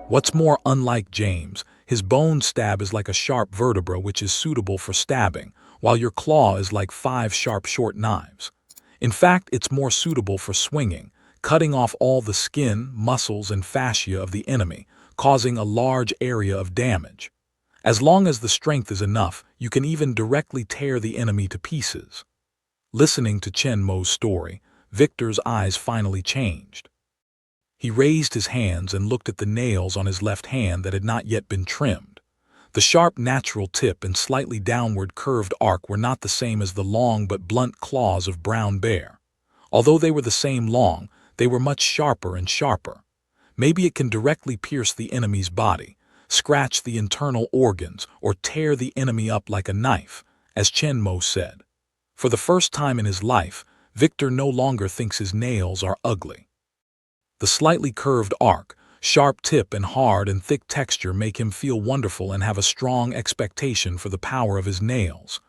What's more unlike James, his bone stab is like a sharp vertebra which is suitable for stabbing, while your claw is like 5 sharp short knives. In fact, it's more suitable for swinging, cutting off all the skin, muscles, and fascia of the enemy, causing a large area of damage. As long as the strength is enough, you can even directly tear the enemy to pieces. Listening to Chen Mo's story, Victor's eyes finally changed. He raised his hands and looked at the nails on his left hand that had not yet been trimmed. The sharp natural tip and slightly downward curved arc were not the same as the long but blunt claws of Brown Bear. Although they were the same long, they were much sharper and sharper. Maybe it can directly pierce the enemy's body, scratch the internal organs, or tear the enemy up like a knife, as Chen Mo said. For the first time in his life, Victor no longer thinks his nails are ugly. The slightly curved arc, sharp tip, and hard and thick texture make him feel wonderful and have a strong expectation for the power of his nails.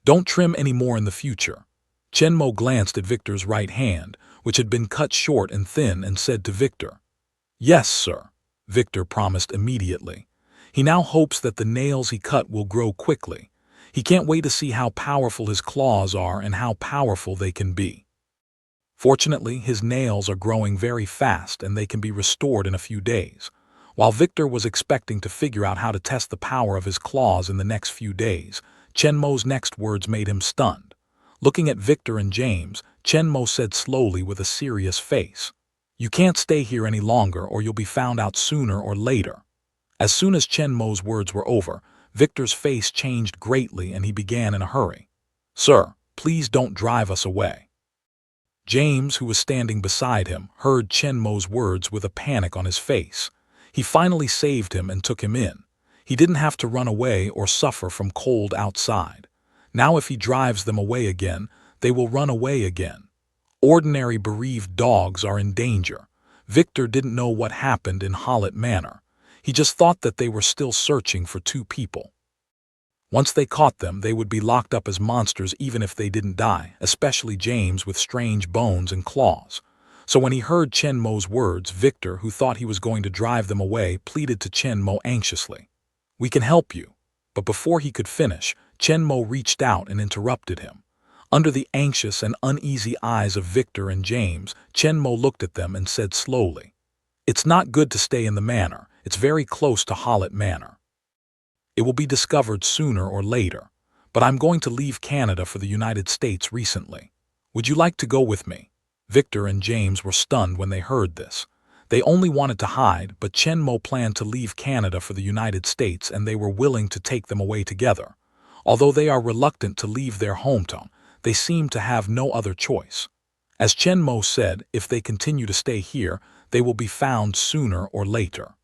Don't trim any more in the future. Chen Mo glanced at Victor's right hand, which had been cut short and thin, and said to Victor, "Yes, sir," Victor promised immediately. He now hopes that the nails he cut will grow quickly. He can't wait to see how powerful his claws are and how powerful they can be. Fortunately, his nails are growing very fast and they can be restored in a few days. While Victor was expecting to figure out how to test the power of his claws in the next few days, Chen Mo's next words made him stunned. Looking at Victor and James, Chen Mo said slowly with a serious face, "You can't stay here any longer or you'll be found out sooner or later." As soon as Chen Mo's words were over, Victor's face changed greatly and he began in a hurry. "Sir, please don't drive us away." James, who was standing beside him, heard Chen Mo's words with a panic on his face. He finally saved him and took him in. He didn't have to run away or suffer from cold outside. Now if he drives them away again, they will run away again. Ordinary bereaved dogs are in danger. Victor didn't know what happened in Hollet Manor. He just thought that they were still searching for 2 people. Once they caught them, they would be locked up as monsters even if they didn't die, especially James with strange bones and claws. So when he heard Chen Mo's words, Victor, who thought he was going to drive them away, pleaded to Chen Mo anxiously, "We can help you." But before he could finish, Chen Mo reached out and interrupted him. Under the anxious and uneasy eyes of Victor and James, Chen Mo looked at them and said slowly, "It's not good to stay in the manor. It's very close to Hollet Manor. It will be discovered sooner or later, but I'm going to leave Canada for the United States recently. Would you like to go with me?" Victor and James were stunned when they heard this. They only wanted to hide, but Chen Mo planned to leave Canada for the United States and they were willing to take them away together. Although they are reluctant to leave their hometown, they seem to have no other choice. As Chen Mo said, if they continue to stay here, they will be found sooner or later.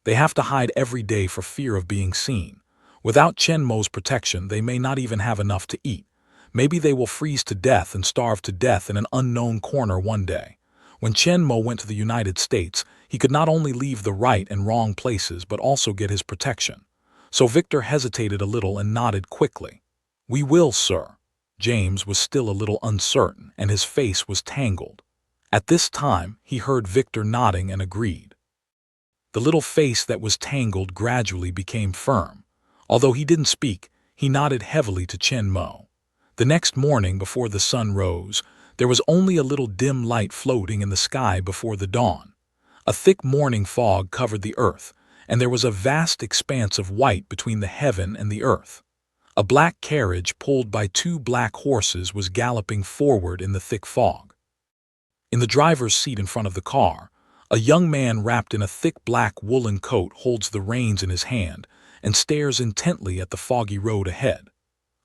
They have to hide every day for fear of being seen. Without Chen Mo's protection, they may not even have enough to eat. Maybe they will freeze to death and starve to death in an unknown corner one day. When Chen Mo went to the United States, he could not only leave the right and wrong places but also get his protection. So Victor hesitated a little and nodded quickly. "We will, sir." James was still a little uncertain and his face was tangled. At this time, he heard Victor nodding and agreed. The little face that was tangled gradually became firm. Although he didn't speak, he nodded heavily to Chen Mo. The next morning, before the sun rose, there was only a little dim light floating in the sky before the dawn. A thick morning fog covered the earth, and there was a vast expanse of white between the heaven and the earth. A black carriage pulled by 2 black horses was galloping forward in the thick fog. In the driver's seat in front of the car, a young man wrapped in a thick black woolen coat holds the reins in his hand and stares intently at the foggy road ahead.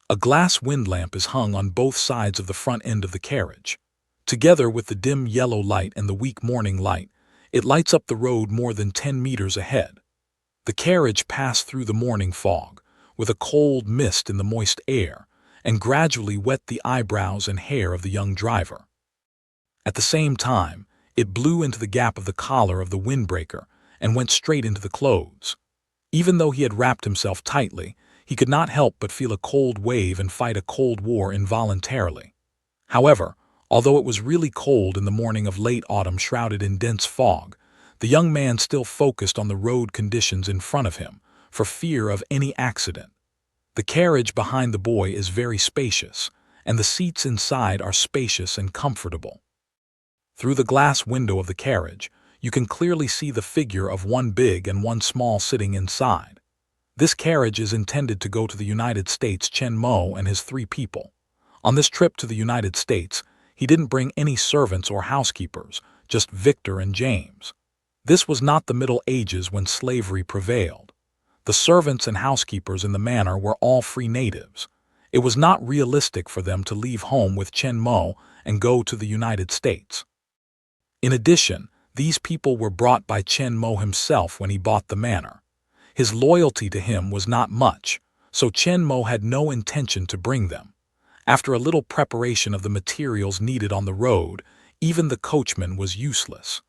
A glass wind lamp is hung on both sides of the front end of the carriage. Together with the dim yellow light and the weak morning light, it lights up the road more than 10 meters ahead. The carriage passed through the morning fog, with a cold mist in the moist air, and gradually wet the eyebrows and hair of the young driver. At the same time, it blew into the gap of the collar of the windbreaker and went straight into the clothes. Even though he had wrapped himself tightly, he could not help but feel a cold wave and fight a cold war involuntarily. However, although it was really cold in the morning of late autumn shrouded in dense fog, the young man still focused on the road conditions in front of him, for fear of any accident. The carriage behind the boy is very spacious, and the seats inside are spacious and comfortable. Through the glass window of the carriage, you can clearly see the figure of one big and one small sitting inside. This carriage is intended to go to the United States. Chen Mo and his 3 people. On this trip to the United States, he didn't bring any servants or housekeepers, just Victor and James. This was not the Middle Ages when slavery prevailed. The servants and housekeepers in the manor were all free natives. It was not realistic for them to leave home with Chen Mo and go to the United States. In addition, these people were brought by Chen Mo himself when he bought the manor. His loyalty to him was not much, so Chen Mo had no intention to bring them. After a little preparation of the materials needed on the road, even the coachman was useless.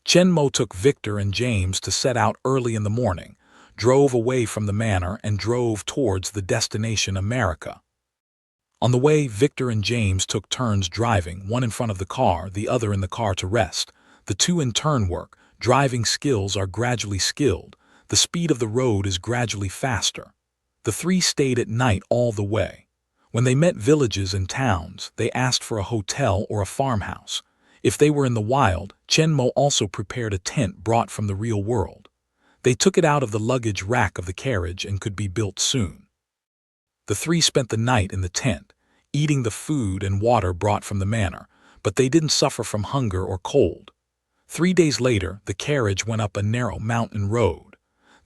Chen Mo took Victor and James to set out early in the morning, drove away from the manor and drove towards the destination America. On the way, Victor and James took turns driving, one in front of the car, the other in the car to rest. The 2 in turn work. Driving skills are gradually skilled. The speed of the road is gradually faster. The 3 stayed at night all the way. When they met villages and towns, they asked for a hotel or a farmhouse. If they were in the wild, Chen Mo also prepared a tent brought from the real world. They took it out of the luggage rack of the carriage and could be built soon. The 3 spent the night in the tent, eating the food and water brought from the manor, but they didn't suffer from hunger or cold. 3 days later, the carriage went up a narrow mountain road.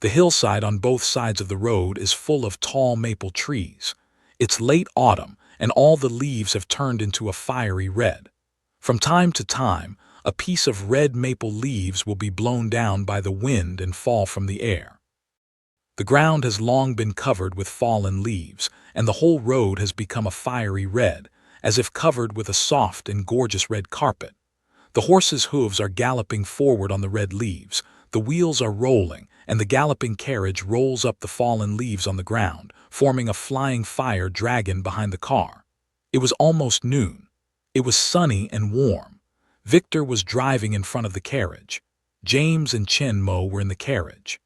The hillside on both sides of the road is full of tall maple trees. It's late autumn, and all the leaves have turned into a fiery red. From time to time, a piece of red maple leaves will be blown down by the wind and fall from the air. The ground has long been covered with fallen leaves, and the whole road has become a fiery red, as if covered with a soft and gorgeous red carpet. The horses' hooves are galloping forward on the red leaves, the wheels are rolling, and the galloping carriage rolls up the fallen leaves on the ground, forming a flying fire dragon behind the car. It was almost noon. It was sunny and warm. Victor was driving in front of the carriage. James and Chen Mo were in the carriage.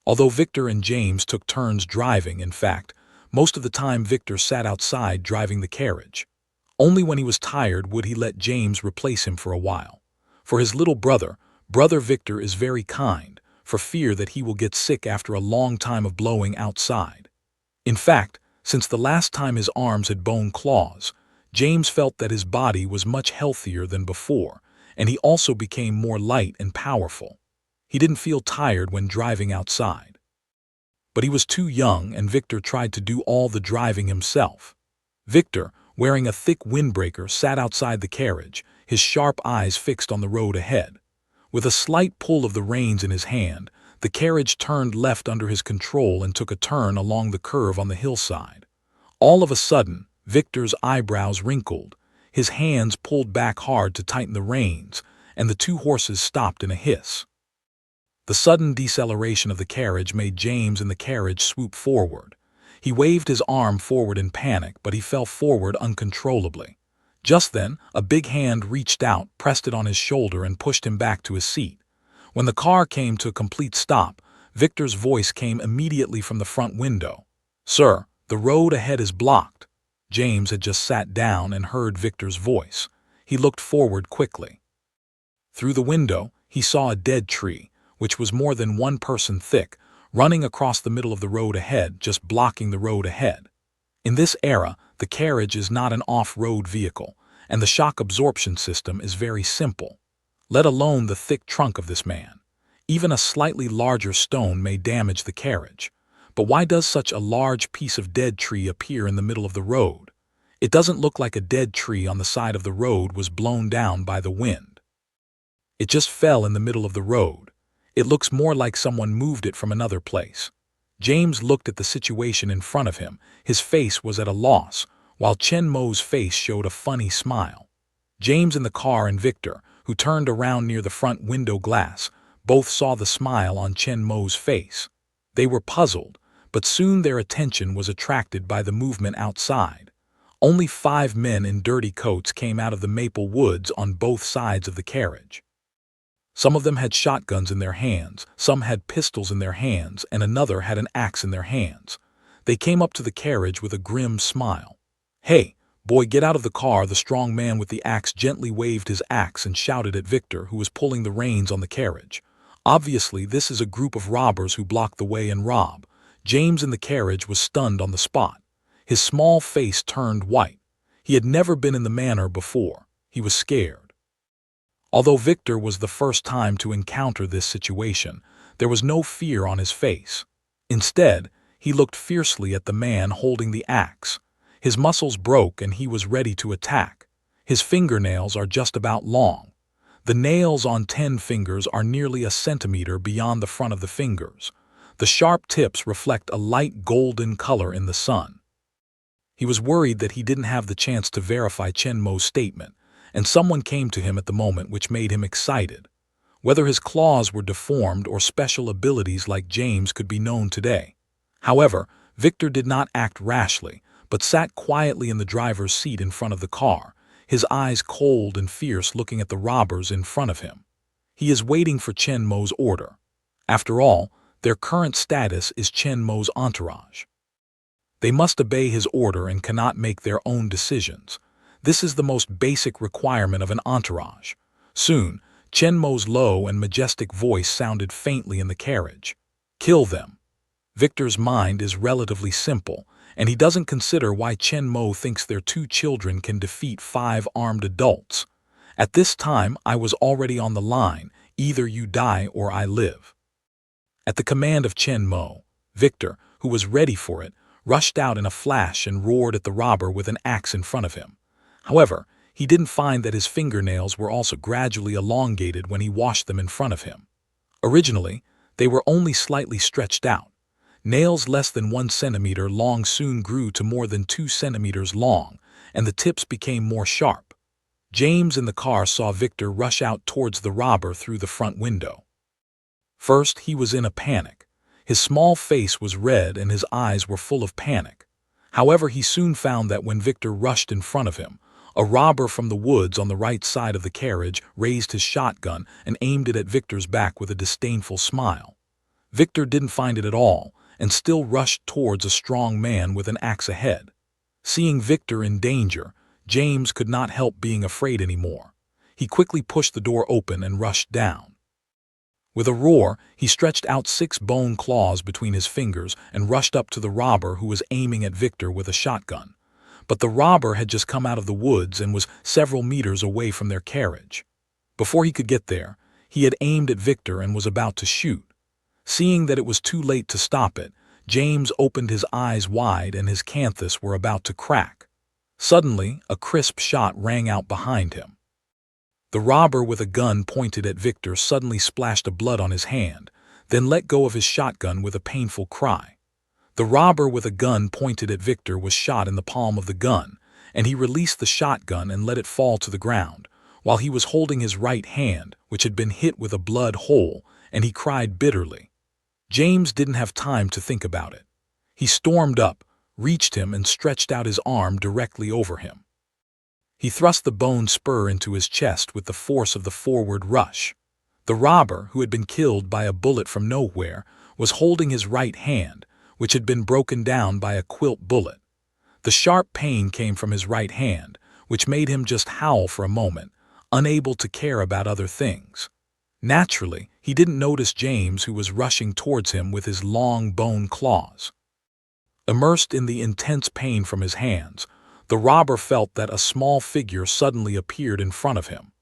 Although Victor and James took turns driving, in fact, most of the time Victor sat outside driving the carriage. Only when he was tired would he let James replace him for a while. For his little brother, Brother Victor is very kind, for fear that he will get sick after a long time of blowing outside. In fact, since the last time his arms had bone claws, James felt that his body was much healthier than before, and he also became more light and powerful. He didn't feel tired when driving outside. But he was too young, and Victor tried to do all the driving himself. Victor, wearing a thick windbreaker, sat outside the carriage, his sharp eyes fixed on the road ahead. With a slight pull of the reins in his hand, the carriage turned left under his control and took a turn along the curve on the hillside. All of a sudden, Victor's eyebrows wrinkled, his hands pulled back hard to tighten the reins, and the 2 horses stopped in a hiss. The sudden deceleration of the carriage made James in the carriage swoop forward. He waved his arm forward in panic, but he fell forward uncontrollably. Just then, a big hand reached out, pressed it on his shoulder, and pushed him back to his seat. When the car came to a complete stop, Victor's voice came immediately from the front window. "Sir, the road ahead is blocked." James had just sat down and heard Victor's voice. He looked forward quickly. Through the window, he saw a dead tree, which was more than 1 person thick, running across the middle of the road ahead, just blocking the road ahead. In this era, the carriage is not an off-road vehicle, and the shock absorption system is very simple, let alone the thick trunk of this man. Even a slightly larger stone may damage the carriage. But why does such a large piece of dead tree appear in the middle of the road? It doesn't look like a dead tree on the side of the road was blown down by the wind. It just fell in the middle of the road. It looks more like someone moved it from another place. James looked at the situation in front of him. His face was at a loss, while Chen Mo's face showed a funny smile. James in the car and Victor, who turned around near the front window glass, both saw the smile on Chen Mo's face. They were puzzled, but soon their attention was attracted by the movement outside. Only 5 men in dirty coats came out of the maple woods on both sides of the carriage. Some of them had shotguns in their hands, some had pistols in their hands, and another had an axe in their hands. They came up to the carriage with a grim smile. "Hey, boy, get out of the car!" The strong man with the axe gently waved his axe and shouted at Victor, who was pulling the reins on the carriage. Obviously, this is a group of robbers who block the way and rob. James in the carriage was stunned on the spot. His small face turned white. He had never been in the manor before. He was scared. Although Victor was the first time to encounter this situation, there was no fear on his face. Instead, he looked fiercely at the man holding the axe. His muscles broke and he was ready to attack. His fingernails are just about long. The nails on 10 fingers are nearly a centimeter beyond the front of the fingers. The sharp tips reflect a light golden color in the sun. He was worried that he didn't have the chance to verify Chen Mo's statement, and someone came to him at the moment which made him excited. Whether his claws were deformed or special abilities like James could be known today. However, Victor did not act rashly, but sat quietly in the driver's seat in front of the car, his eyes cold and fierce looking at the robbers in front of him. He is waiting for Chen Mo's order. After all, their current status is Chen Mo's entourage. They must obey his order and cannot make their own decisions. This is the most basic requirement of an entourage. Soon, Chen Mo's low and majestic voice sounded faintly in the carriage. "Kill them." Victor's mind is relatively simple, and he doesn't consider why Chen Mo thinks their 2 children can defeat 5 armed adults. "At this time, I was already on the line. Either you die or I live." At the command of Chen Mo, Victor, who was ready for it, rushed out in a flash and roared at the robber with an axe in front of him. However, he didn't find that his fingernails were also gradually elongated when he washed them in front of him. Originally, they were only slightly stretched out. Nails less than 1 centimeter long soon grew to more than 2 centimeters long, and the tips became more sharp. James in the car saw Victor rush out towards the robber through the front window. First, he was in a panic. His small face was red and his eyes were full of panic. However, he soon found that when Victor rushed in front of him, a robber from the woods on the right side of the carriage raised his shotgun and aimed it at Victor's back with a disdainful smile. Victor didn't find it at all and still rushed towards a strong man with an axe ahead. Seeing Victor in danger, James could not help being afraid anymore. He quickly pushed the door open and rushed down. With a roar, he stretched out 6 bone claws between his fingers and rushed up to the robber who was aiming at Victor with a shotgun. But the robber had just come out of the woods and was several meters away from their carriage. Before he could get there, he had aimed at Victor and was about to shoot. Seeing that it was too late to stop it, James opened his eyes wide and his canthus were about to crack. Suddenly, a crisp shot rang out behind him. The robber with a gun pointed at Victor suddenly splashed blood on his hand, then let go of his shotgun with a painful cry. The robber with a gun pointed at Victor was shot in the palm of the gun, and he released the shotgun and let it fall to the ground, while he was holding his right hand, which had been hit with a blood hole, and he cried bitterly. James didn't have time to think about it. He stormed up, reached him, and stretched out his arm directly over him. He thrust the bone spur into his chest with the force of the forward rush. The robber, who had been killed by a bullet from nowhere, was holding his right hand, which had been broken down by a quilt bullet. The sharp pain came from his right hand, which made him just howl for a moment, unable to care about other things. Naturally, he didn't notice James, who was rushing towards him with his long bone claws. Immersed in the intense pain from his hands, the robber felt that a small figure suddenly appeared in front of him.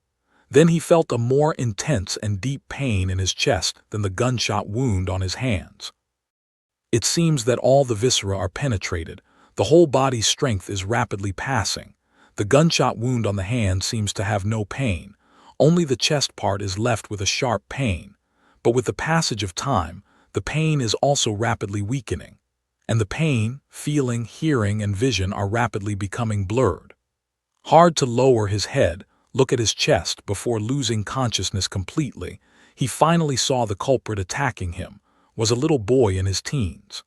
Then he felt a more intense and deep pain in his chest than the gunshot wound on his hands. It seems that all the viscera are penetrated. The whole body's strength is rapidly passing. The gunshot wound on the hand seems to have no pain. Only the chest part is left with a sharp pain. But with the passage of time, the pain is also rapidly weakening. And the pain, feeling, hearing, and vision are rapidly becoming blurred. Hard to lower his head, look at his chest before losing consciousness completely, he finally saw the culprit attacking him, was a little boy in his teens.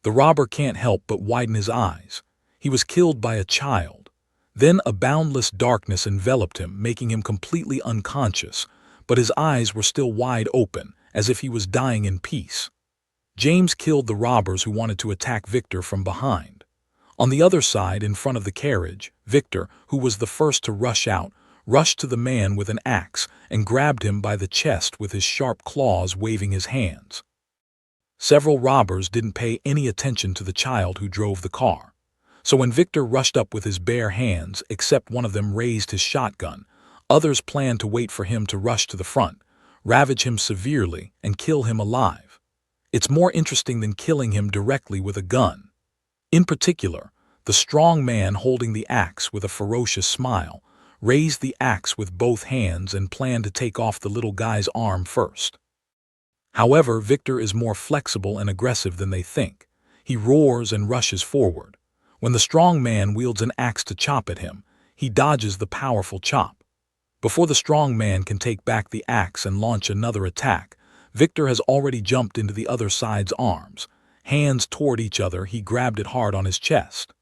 The robber can't help but widen his eyes. He was killed by a child. Then a boundless darkness enveloped him, making him completely unconscious, but his eyes were still wide open, as if he was dying in peace. James killed the robbers who wanted to attack Victor from behind. On the other side, in front of the carriage, Victor, who was the first to rush out, rushed to the man with an axe and grabbed him by the chest with his sharp claws, waving his hands. Several robbers didn't pay any attention to the child who drove the car. So when Victor rushed up with his bare hands, except one of them raised his shotgun, others planned to wait for him to rush to the front, ravage him severely, and kill him alive. It's more interesting than killing him directly with a gun. In particular, the strong man holding the axe with a ferocious smile raised the axe with both hands and planned to take off the little guy's arm first. However, Victor is more flexible and aggressive than they think. He roars and rushes forward. When the strong man wields an axe to chop at him, he dodges the powerful chop. Before the strong man can take back the axe and launch another attack, Victor has already jumped into the other side's arms. Hands toward each other, he grabbed it hard on his chest.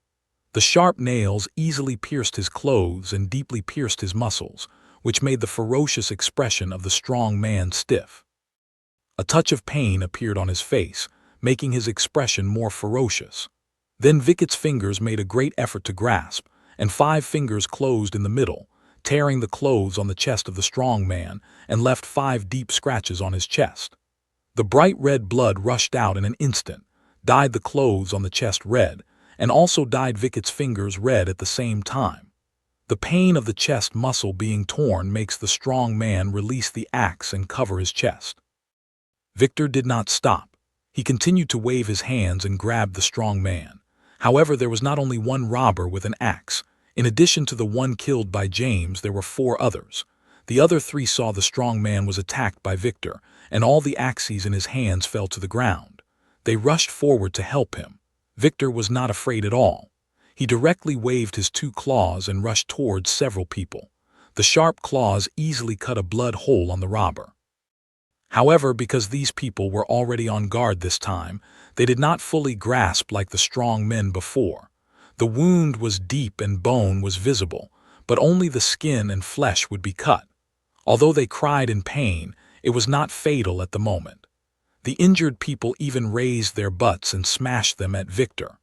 The sharp nails easily pierced his clothes and deeply pierced his muscles, which made the ferocious expression of the strong man stiff. A touch of pain appeared on his face, making his expression more ferocious. Then Victor's fingers made a great effort to grasp, and 5 fingers closed in the middle, tearing the clothes on the chest of the strong man and left 5 deep scratches on his chest. The bright red blood rushed out in an instant, dyed the clothes on the chest red, and also dyed Victor's fingers red at the same time. The pain of the chest muscle being torn makes the strong man release the axe and cover his chest. Victor did not stop. He continued to wave his hands and grabbed the strong man. However, there was not only one robber with an axe. In addition to the one killed by James, there were 4 others. The other 3 saw the strong man was attacked by Victor, and all the axes in his hands fell to the ground. They rushed forward to help him. Victor was not afraid at all. He directly waved his 2 claws and rushed towards several people. The sharp claws easily cut a blood hole on the robber. However, because these people were already on guard this time, they did not fully grasp like the strong men before. The wound was deep and bone was visible, but only the skin and flesh would be cut. Although they cried in pain, it was not fatal at the moment. The injured people even raised their butts and smashed them at Victor.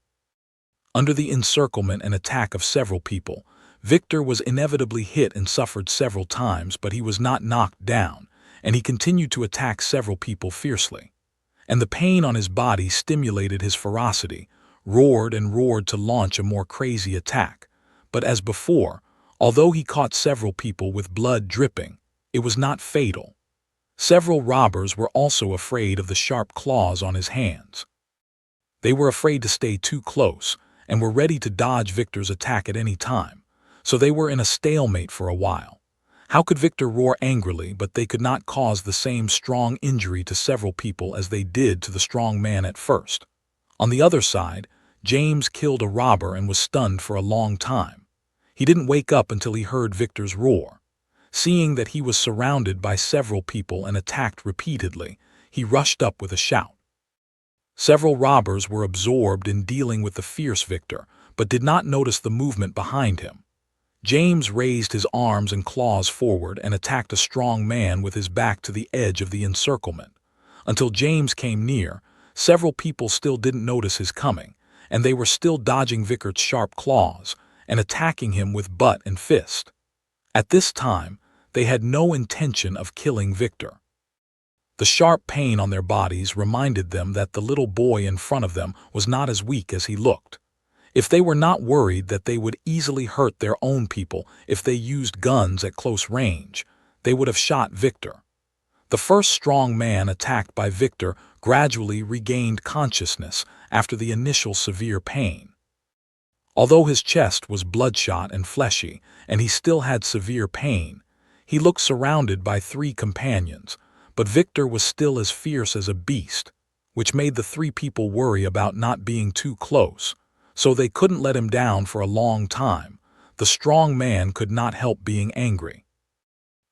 Under the encirclement and attack of several people, Victor was inevitably hit and suffered several times, but he was not knocked down, and he continued to attack several people fiercely. And the pain on his body stimulated his ferocity, roared and roared to launch a more crazy attack. But as before, although he caught several people with blood dripping, it was not fatal. Several robbers were also afraid of the sharp claws on his hands. They were afraid to stay too close and were ready to dodge Victor's attack at any time, so they were in a stalemate for a while. How could Victor roar angrily, but they could not cause the same strong injury to several people as they did to the strong man at first? On the other side, James killed a robber and was stunned for a long time. He didn't wake up until he heard Victor's roar. Seeing that he was surrounded by several people and attacked repeatedly, he rushed up with a shout. Several robbers were absorbed in dealing with the fierce Victor, but did not notice the movement behind him. James raised his arms and claws forward and attacked a strong man with his back to the edge of the encirclement. Until James came near, several people still didn't notice his coming, and they were still dodging Victor's sharp claws and attacking him with butt and fist. At this time, they had no intention of killing Victor. The sharp pain on their bodies reminded them that the little boy in front of them was not as weak as he looked. If they were not worried that they would easily hurt their own people if they used guns at close range, they would have shot Victor. The first strong man attacked by Victor gradually regained consciousness after the initial severe pain. Although his chest was bloodshot and fleshy, and he still had severe pain, he looked surrounded by 3 companions, but Victor was still as fierce as a beast, which made the 3 people worry about not being too close, so they couldn't let him down for a long time. The strong man could not help being angry.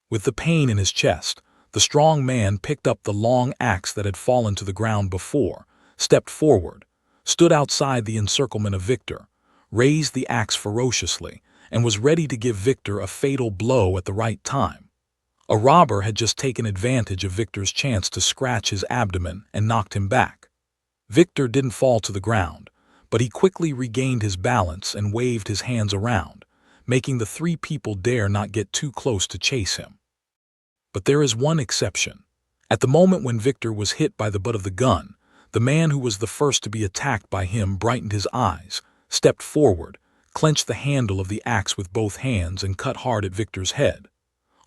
With the pain in his chest, the strong man picked up the long axe that had fallen to the ground before, stepped forward, stood outside the encirclement of Victor, raised the axe ferociously, and was ready to give Victor a fatal blow at the right time. A robber had just taken advantage of Victor's chance to scratch his abdomen and knocked him back. Victor didn't fall to the ground, but he quickly regained his balance and waved his hands around, making the three people dare not get too close to chase him. But there is one exception. At the moment when Victor was hit by the butt of the gun, the man who was the first to be attacked by him brightened his eyes, stepped forward, clenched the handle of the axe with both hands and cut hard at Victor's head.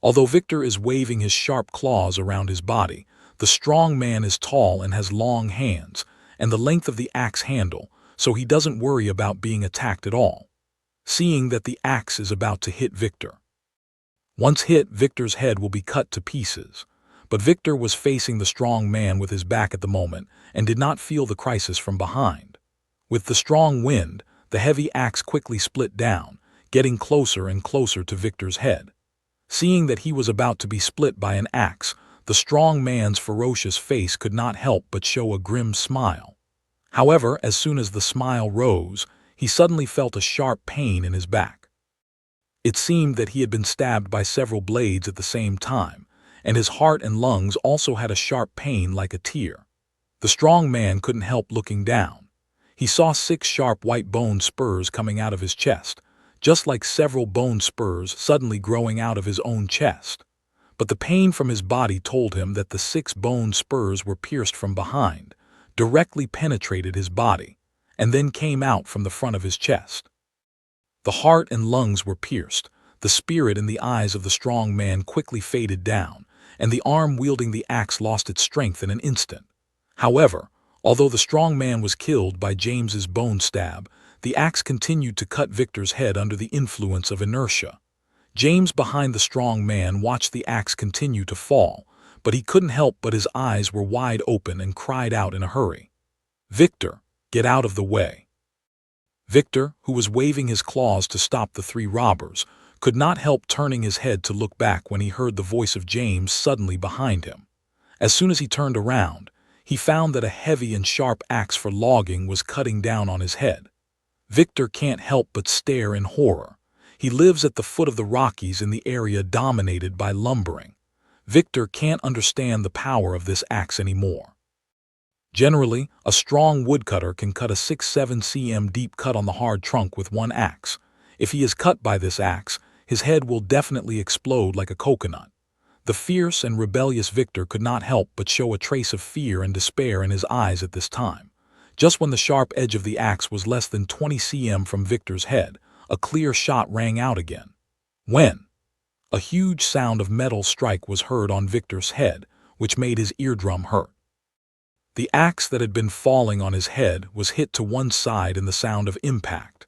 Although Victor is waving his sharp claws around his body, the strong man is tall and has long hands, and the length of the axe handle, so he doesn't worry about being attacked at all, seeing that the axe is about to hit Victor. Once hit, Victor's head will be cut to pieces. But Victor was facing the strong man with his back at the moment and did not feel the crisis from behind. With the strong wind, the heavy axe quickly split down, getting closer and closer to Victor's head. Seeing that he was about to be split by an axe, the strong man's ferocious face could not help but show a grim smile. However, as soon as the smile rose, he suddenly felt a sharp pain in his back. It seemed that he had been stabbed by several blades at the same time, and his heart and lungs also had a sharp pain like a tear. The strong man couldn't help looking down. He saw 6 sharp white bone spurs coming out of his chest, just like several bone spurs suddenly growing out of his own chest. But the pain from his body told him that the 6 bone spurs were pierced from behind, directly penetrated his body, and then came out from the front of his chest. The heart and lungs were pierced, the spirit in the eyes of the strong man quickly faded down, and the arm wielding the axe lost its strength in an instant. However, although the strong man was killed by James's bone stab, the axe continued to cut Victor's head under the influence of inertia. James, behind the strong man, watched the axe continue to fall, but he couldn't help but his eyes were wide open and cried out in a hurry, "Victor, get out of the way!" Victor, who was waving his claws to stop the 3 robbers, could not help turning his head to look back when he heard the voice of James suddenly behind him. As soon as he turned around, he found that a heavy and sharp axe for logging was cutting down on his head. Victor can't help but stare in horror. He lives at the foot of the Rockies in the area dominated by lumbering. Victor can't understand the power of this axe anymore. Generally, a strong woodcutter can cut a 6-7 cm deep cut on the hard trunk with one axe. If he is cut by this axe, his head will definitely explode like a coconut. The fierce and rebellious Victor could not help but show a trace of fear and despair in his eyes at this time. Just when the sharp edge of the axe was less than 20 cm from Victor's head, a clear shot rang out again. When a huge sound of metal strike was heard on Victor's head, which made his eardrum hurt. The axe that had been falling on his head was hit to one side in the sound of impact.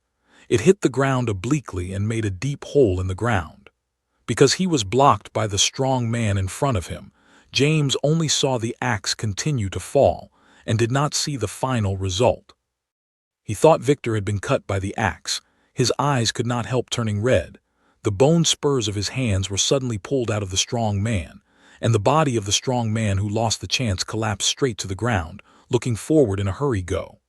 It hit the ground obliquely and made a deep hole in the ground. Because he was blocked by the strong man in front of him, James only saw the axe continue to fall and did not see the final result. He thought Victor had been cut by the axe. His eyes could not help turning red. The bone spurs of his hands were suddenly pulled out of the strong man, and the body of the strong man who lost the chance collapsed straight to the ground, looking forward in a hurry go.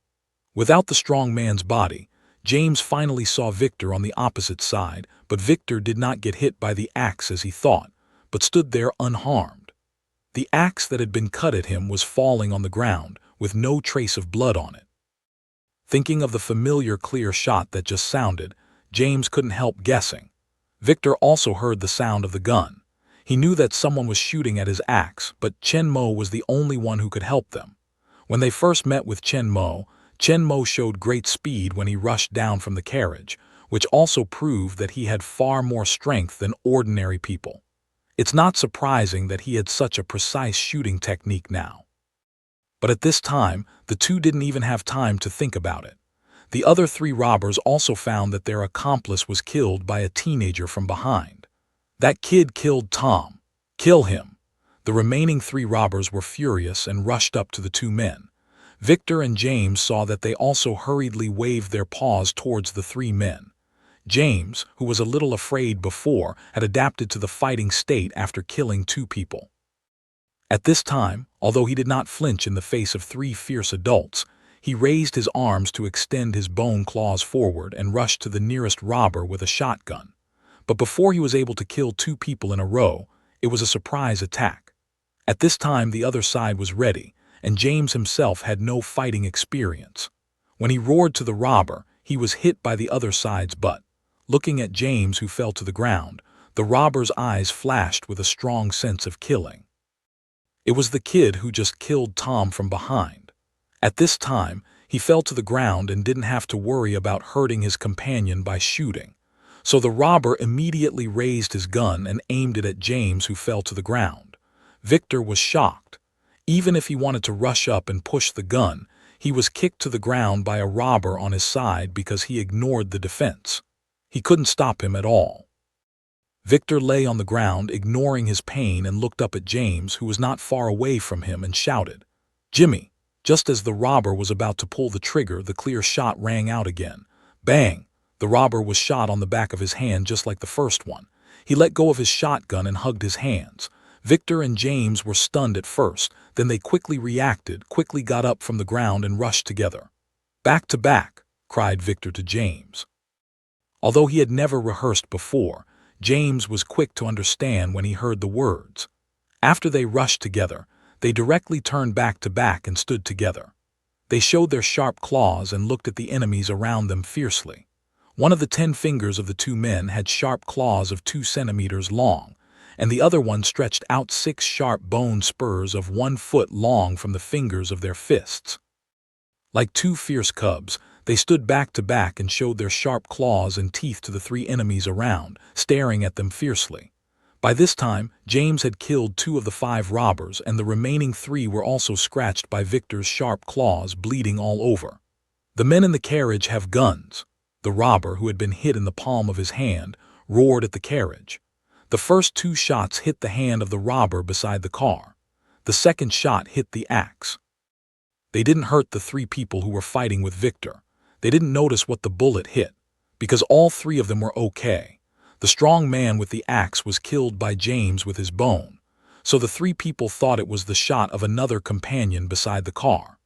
Without the strong man's body, James finally saw Victor on the opposite side, but Victor did not get hit by the axe as he thought, but stood there unharmed. The axe that had been cut at him was falling on the ground, with no trace of blood on it. Thinking of the familiar clear shot that just sounded, James couldn't help guessing. Victor also heard the sound of the gun. He knew that someone was shooting at his axe, but Chen Mo was the only one who could help them. When they first met with Chen Mo showed great speed when he rushed down from the carriage, which also proved that he had far more strength than ordinary people. It's not surprising that he had such a precise shooting technique now. But at this time, the two didn't even have time to think about it. The other 3 robbers also found that their accomplice was killed by a teenager from behind. "That kid killed Tom. Kill him." The remaining 3 robbers were furious and rushed up to the 2 men. Victor and James saw that they also hurriedly waved their paws towards the 3 men. James, who was a little afraid before, had adapted to the fighting state after killing 2 people. At this time, although he did not flinch in the face of 3 fierce adults, he raised his arms to extend his bone claws forward and rushed to the nearest robber with a shotgun. But before he was able to kill 2 people in a row, It was a surprise attack. At this time, the other side was ready, and James himself had no fighting experience. When he roared to the robber, he was hit by the other side's butt. Looking at James, who fell to the ground, the robber's eyes flashed with a strong sense of killing. It was the kid who just killed Tom from behind. At this time, he fell to the ground and didn't have to worry about hurting his companion by shooting. So the robber immediately raised his gun and aimed it at James, who fell to the ground. Victor was shocked. Even if he wanted to rush up and push the gun, he was kicked to the ground by a robber on his side because he ignored the defense. He couldn't stop him at all. Victor lay on the ground, ignoring his pain, and looked up at James, who was not far away from him, and shouted, "Jimmy!" Just as the robber was about to pull the trigger, the clear shot rang out again. Bang! The robber was shot on the back of his hand just like the first one. He let go of his shotgun and hugged his hands. Victor and James were stunned at first, then they quickly reacted, quickly got up from the ground and rushed together. "Back to back!" cried Victor to James. Although he had never rehearsed before, James was quick to understand when he heard the words. After they rushed together, they directly turned back to back and stood together. They showed their sharp claws and looked at the enemies around them fiercely. One of the 10 fingers of the two men had sharp claws of 2 centimeters long, and the other one stretched out 6 sharp bone spurs of 1 foot long from the fingers of their fists. Like 2 fierce cubs, they stood back to back and showed their sharp claws and teeth to the 3 enemies around, staring at them fiercely. By this time, James had killed 2 of the 5 robbers, and the remaining 3 were also scratched by Victor's sharp claws, bleeding all over. "The men in the carriage have guns." The robber, who had been hit in the palm of his hand, roared at the carriage. The first 2 shots hit the hand of the robber beside the car. The second shot hit the axe. They didn't hurt the 3 people who were fighting with Victor. They didn't notice what the bullet hit, because all 3 of them were okay. The strong man with the axe was killed by James with his bone, so the 3 people thought it was the shot of another companion beside the car.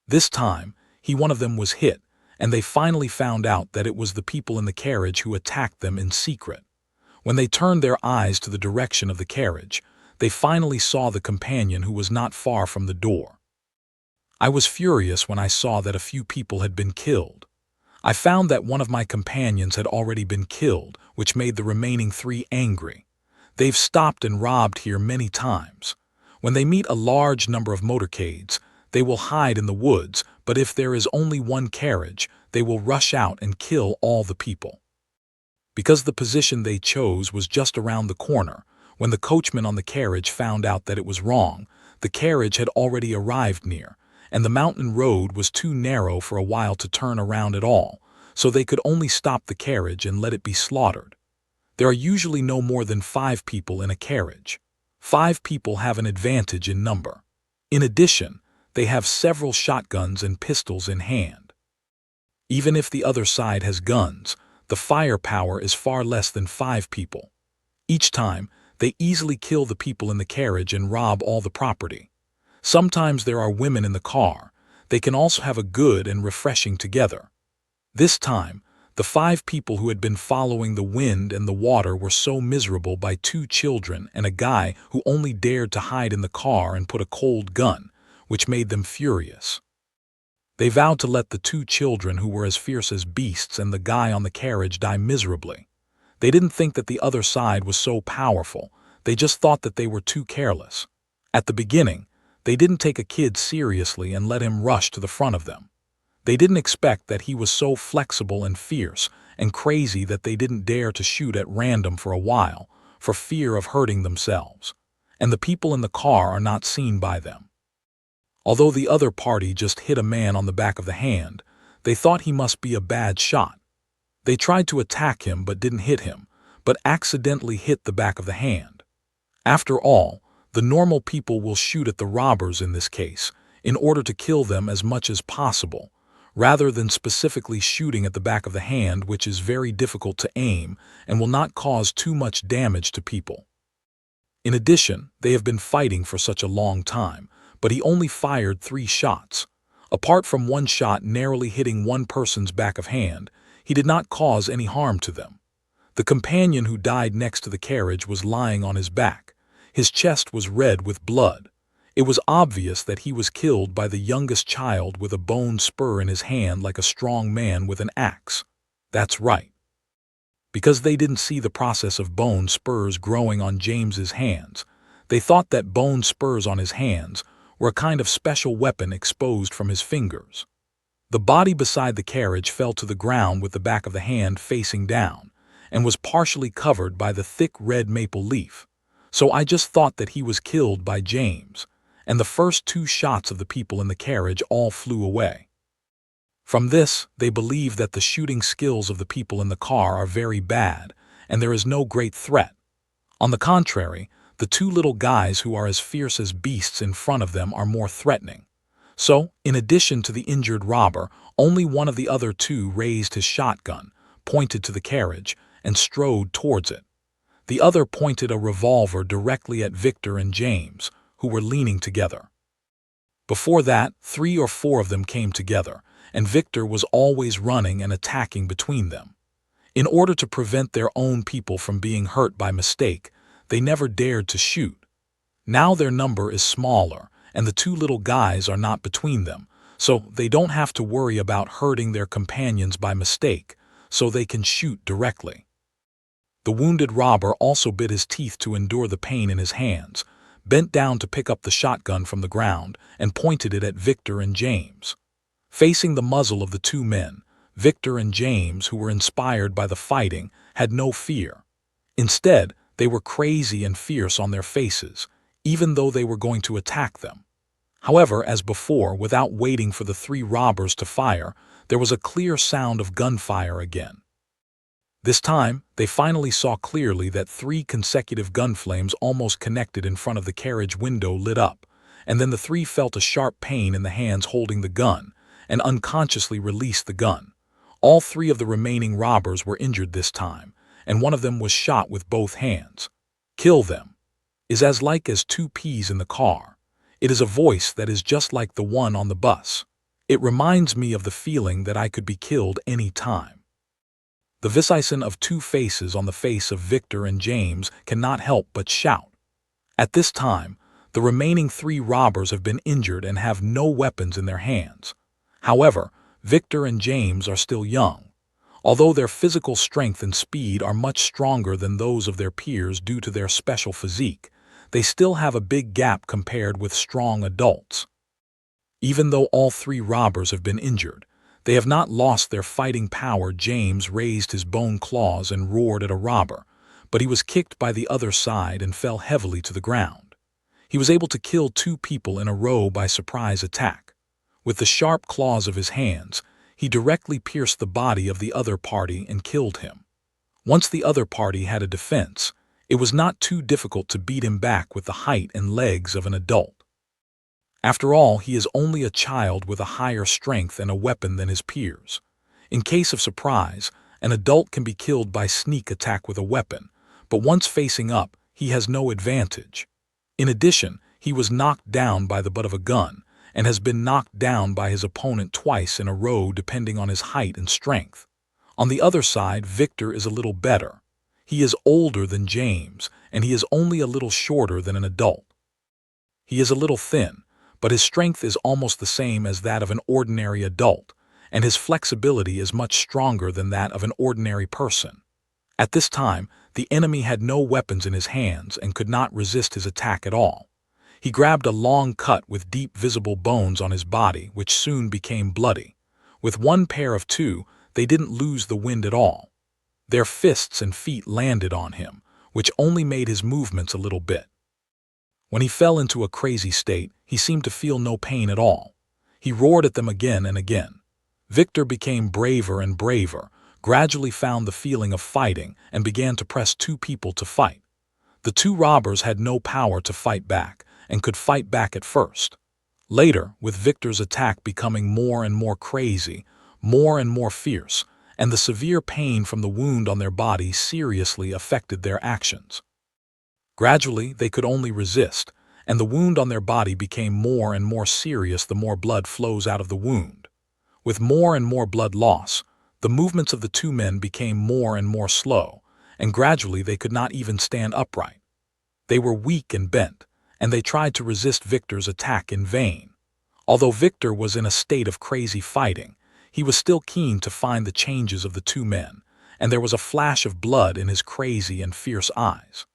This time, one of them was hit, and they finally found out that it was the people in the carriage who attacked them in secret. When they turned their eyes to the direction of the carriage, they finally saw the companion who was not far from the door. I was furious when I saw that a few people had been killed. I found that one of my companions had already been killed, which made the remaining 3 angry. They've stopped and robbed here many times. When they meet a large number of motorcades, they will hide in the woods, but if there is only one carriage, they will rush out and kill all the people. Because the position they chose was just around the corner, when the coachman on the carriage found out that it was wrong, the carriage had already arrived near, and the mountain road was too narrow for a while to turn around at all, so they could only stop the carriage and let it be slaughtered. There are usually no more than 5 people in a carriage. 5 people have an advantage in number. In addition, they have several shotguns and pistols in hand. Even if the other side has guns, the firepower is far less than 5 people. Each time, they easily kill the people in the carriage and rob all the property. Sometimes there are women in the car. They can also have a good and refreshing together. This time, the 5 people who had been following the wind and the water were so miserable by 2 children and a guy who only dared to hide in the car and put a cold gun, which made them furious. They vowed to let the 2 children who were as fierce as beasts and the guy on the carriage die miserably. They didn't think that the other side was so powerful. They just thought that they were too careless. At the beginning, they didn't take a kid seriously and let him rush to the front of them. They didn't expect that he was so flexible and fierce and crazy that they didn't dare to shoot at random for a while, for fear of hurting themselves. And the people in the car are not seen by them. Although the other party just hit a man on the back of the hand, they thought he must be a bad shot. They tried to attack him but didn't hit him, but accidentally hit the back of the hand. After all, the normal people will shoot at the robbers in this case, in order to kill them as much as possible, rather than specifically shooting at the back of the hand, which is very difficult to aim and will not cause too much damage to people. In addition, they have been fighting for such a long time, but he only fired 3 shots. Apart from 1 shot narrowly hitting one person's back of hand, he did not cause any harm to them. The companion who died next to the carriage was lying on his back. His chest was red with blood. It was obvious that he was killed by the youngest child with a bone spur in his hand like a strong man with an axe. That's right. Because they didn't see the process of bone spurs growing on James's hands, they thought that bone spurs on his hands were a kind of special weapon exposed from his fingers. The body beside the carriage fell to the ground with the back of the hand facing down, and was partially covered by the thick red maple leaf. So I just thought that he was killed by James, and the first 2 shots of the people in the carriage all flew away. From this, they believe that the shooting skills of the people in the car are very bad, and there is no great threat. On the contrary, the 2 little guys who are as fierce as beasts in front of them are more threatening. So, in addition to the injured robber, only one of the other 2 raised his shotgun, pointed to the carriage, and strode towards it. The other pointed a revolver directly at Victor and James, who were leaning together. Before that, 3 or 4 of them came together, and Victor was always running and attacking between them. In order to prevent their own people from being hurt by mistake, they never dared to shoot. Now their number is smaller, and the 2 little guys are not between them, so they don't have to worry about hurting their companions by mistake, so they can shoot directly. The wounded robber also bit his teeth to endure the pain in his hands, bent down to pick up the shotgun from the ground, and pointed it at Victor and James. Facing the muzzle of the 2 men, Victor and James, who were inspired by the fighting, had no fear. Instead, they were crazy and fierce on their faces, even though they were going to attack them. However, as before, without waiting for the 3 robbers to fire, there was a clear sound of gunfire again. This time, they finally saw clearly that 3 consecutive gun flames almost connected in front of the carriage window lit up, and then the 3 felt a sharp pain in the hands holding the gun, and unconsciously released the gun. All 3 of the remaining robbers were injured this time, and one of them was shot with both hands. "Kill them" is as like as 2 peas in the car. It is a voice that is just like the one on the bus. It reminds me of the feeling that I could be killed any time. The visison of 2 faces on the face of Victor and James cannot help but shout. At this time, the remaining 3 robbers have been injured and have no weapons in their hands. However, Victor and James are still young. Although their physical strength and speed are much stronger than those of their peers due to their special physique, they still have a big gap compared with strong adults. Even though all 3 robbers have been injured, they have not lost their fighting power. James raised his bone claws and roared at a robber, but he was kicked by the other side and fell heavily to the ground. He was able to kill 2 people in a row by surprise attack. With the sharp claws of his hands, he directly pierced the body of the other party and killed him. Once the other party had a defense, it was not too difficult to beat him back with the height and legs of an adult. After all, he is only a child with a higher strength and a weapon than his peers. In case of surprise, an adult can be killed by sneak attack with a weapon, but once facing up, he has no advantage. In addition, he was knocked down by the butt of a gun, and has been knocked down by his opponent twice in a row depending on his height and strength. On the other side, Victor is a little better. He is older than James, and he is only a little shorter than an adult. He is a little thin, but his strength is almost the same as that of an ordinary adult, and his flexibility is much stronger than that of an ordinary person. At this time, the enemy had no weapons in his hands and could not resist his attack at all. He grabbed a long cut with deep visible bones on his body, which soon became bloody. With one pair of 2, they didn't lose the wind at all. Their fists and feet landed on him, which only made his movements a little bit. When he fell into a crazy state, he seemed to feel no pain at all. He roared at them again and again. Victor became braver and braver, gradually found the feeling of fighting, and began to press 2 people to fight. The 2 robbers had no power to fight back, and could fight back at first. Later, with Victor's attack becoming more and more crazy, more and more fierce, and the severe pain from the wound on their body seriously affected their actions. Gradually, they could only resist, and the wound on their body became more and more serious the more blood flows out of the wound. With more and more blood loss, the movements of the 2 men became more and more slow, and gradually they could not even stand upright. They were weak and bent, and they tried to resist Victor's attack in vain. Although Victor was in a state of crazy fighting, he was still keen to find the changes of the two men, and there was a flash of blood in his crazy and fierce eyes.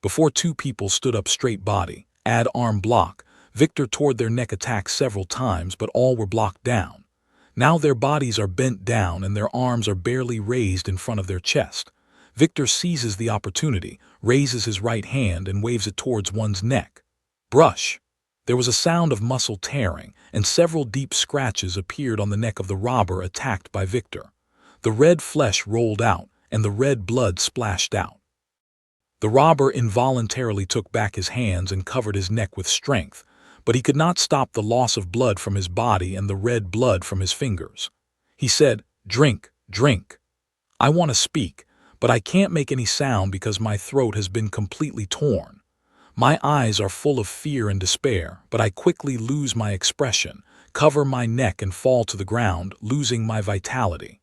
Before two people stood up straight body, add arm block, Victor toward their neck attack several times, but all were blocked down. Now their bodies are bent down and their arms are barely raised in front of their chest. Victor seizes the opportunity, raises his right hand and waves it towards one's neck. Brush! There was a sound of muscle tearing, and several deep scratches appeared on the neck of the robber attacked by Victor. The red flesh rolled out, and the red blood splashed out. The robber involuntarily took back his hands and covered his neck with strength, but he could not stop the loss of blood from his body and the red blood from his fingers. He said, "Drink, drink. I want to speak, but I can't make any sound because my throat has been completely torn. My eyes are full of fear and despair, but I quickly lose my expression, cover my neck and fall to the ground, losing my vitality."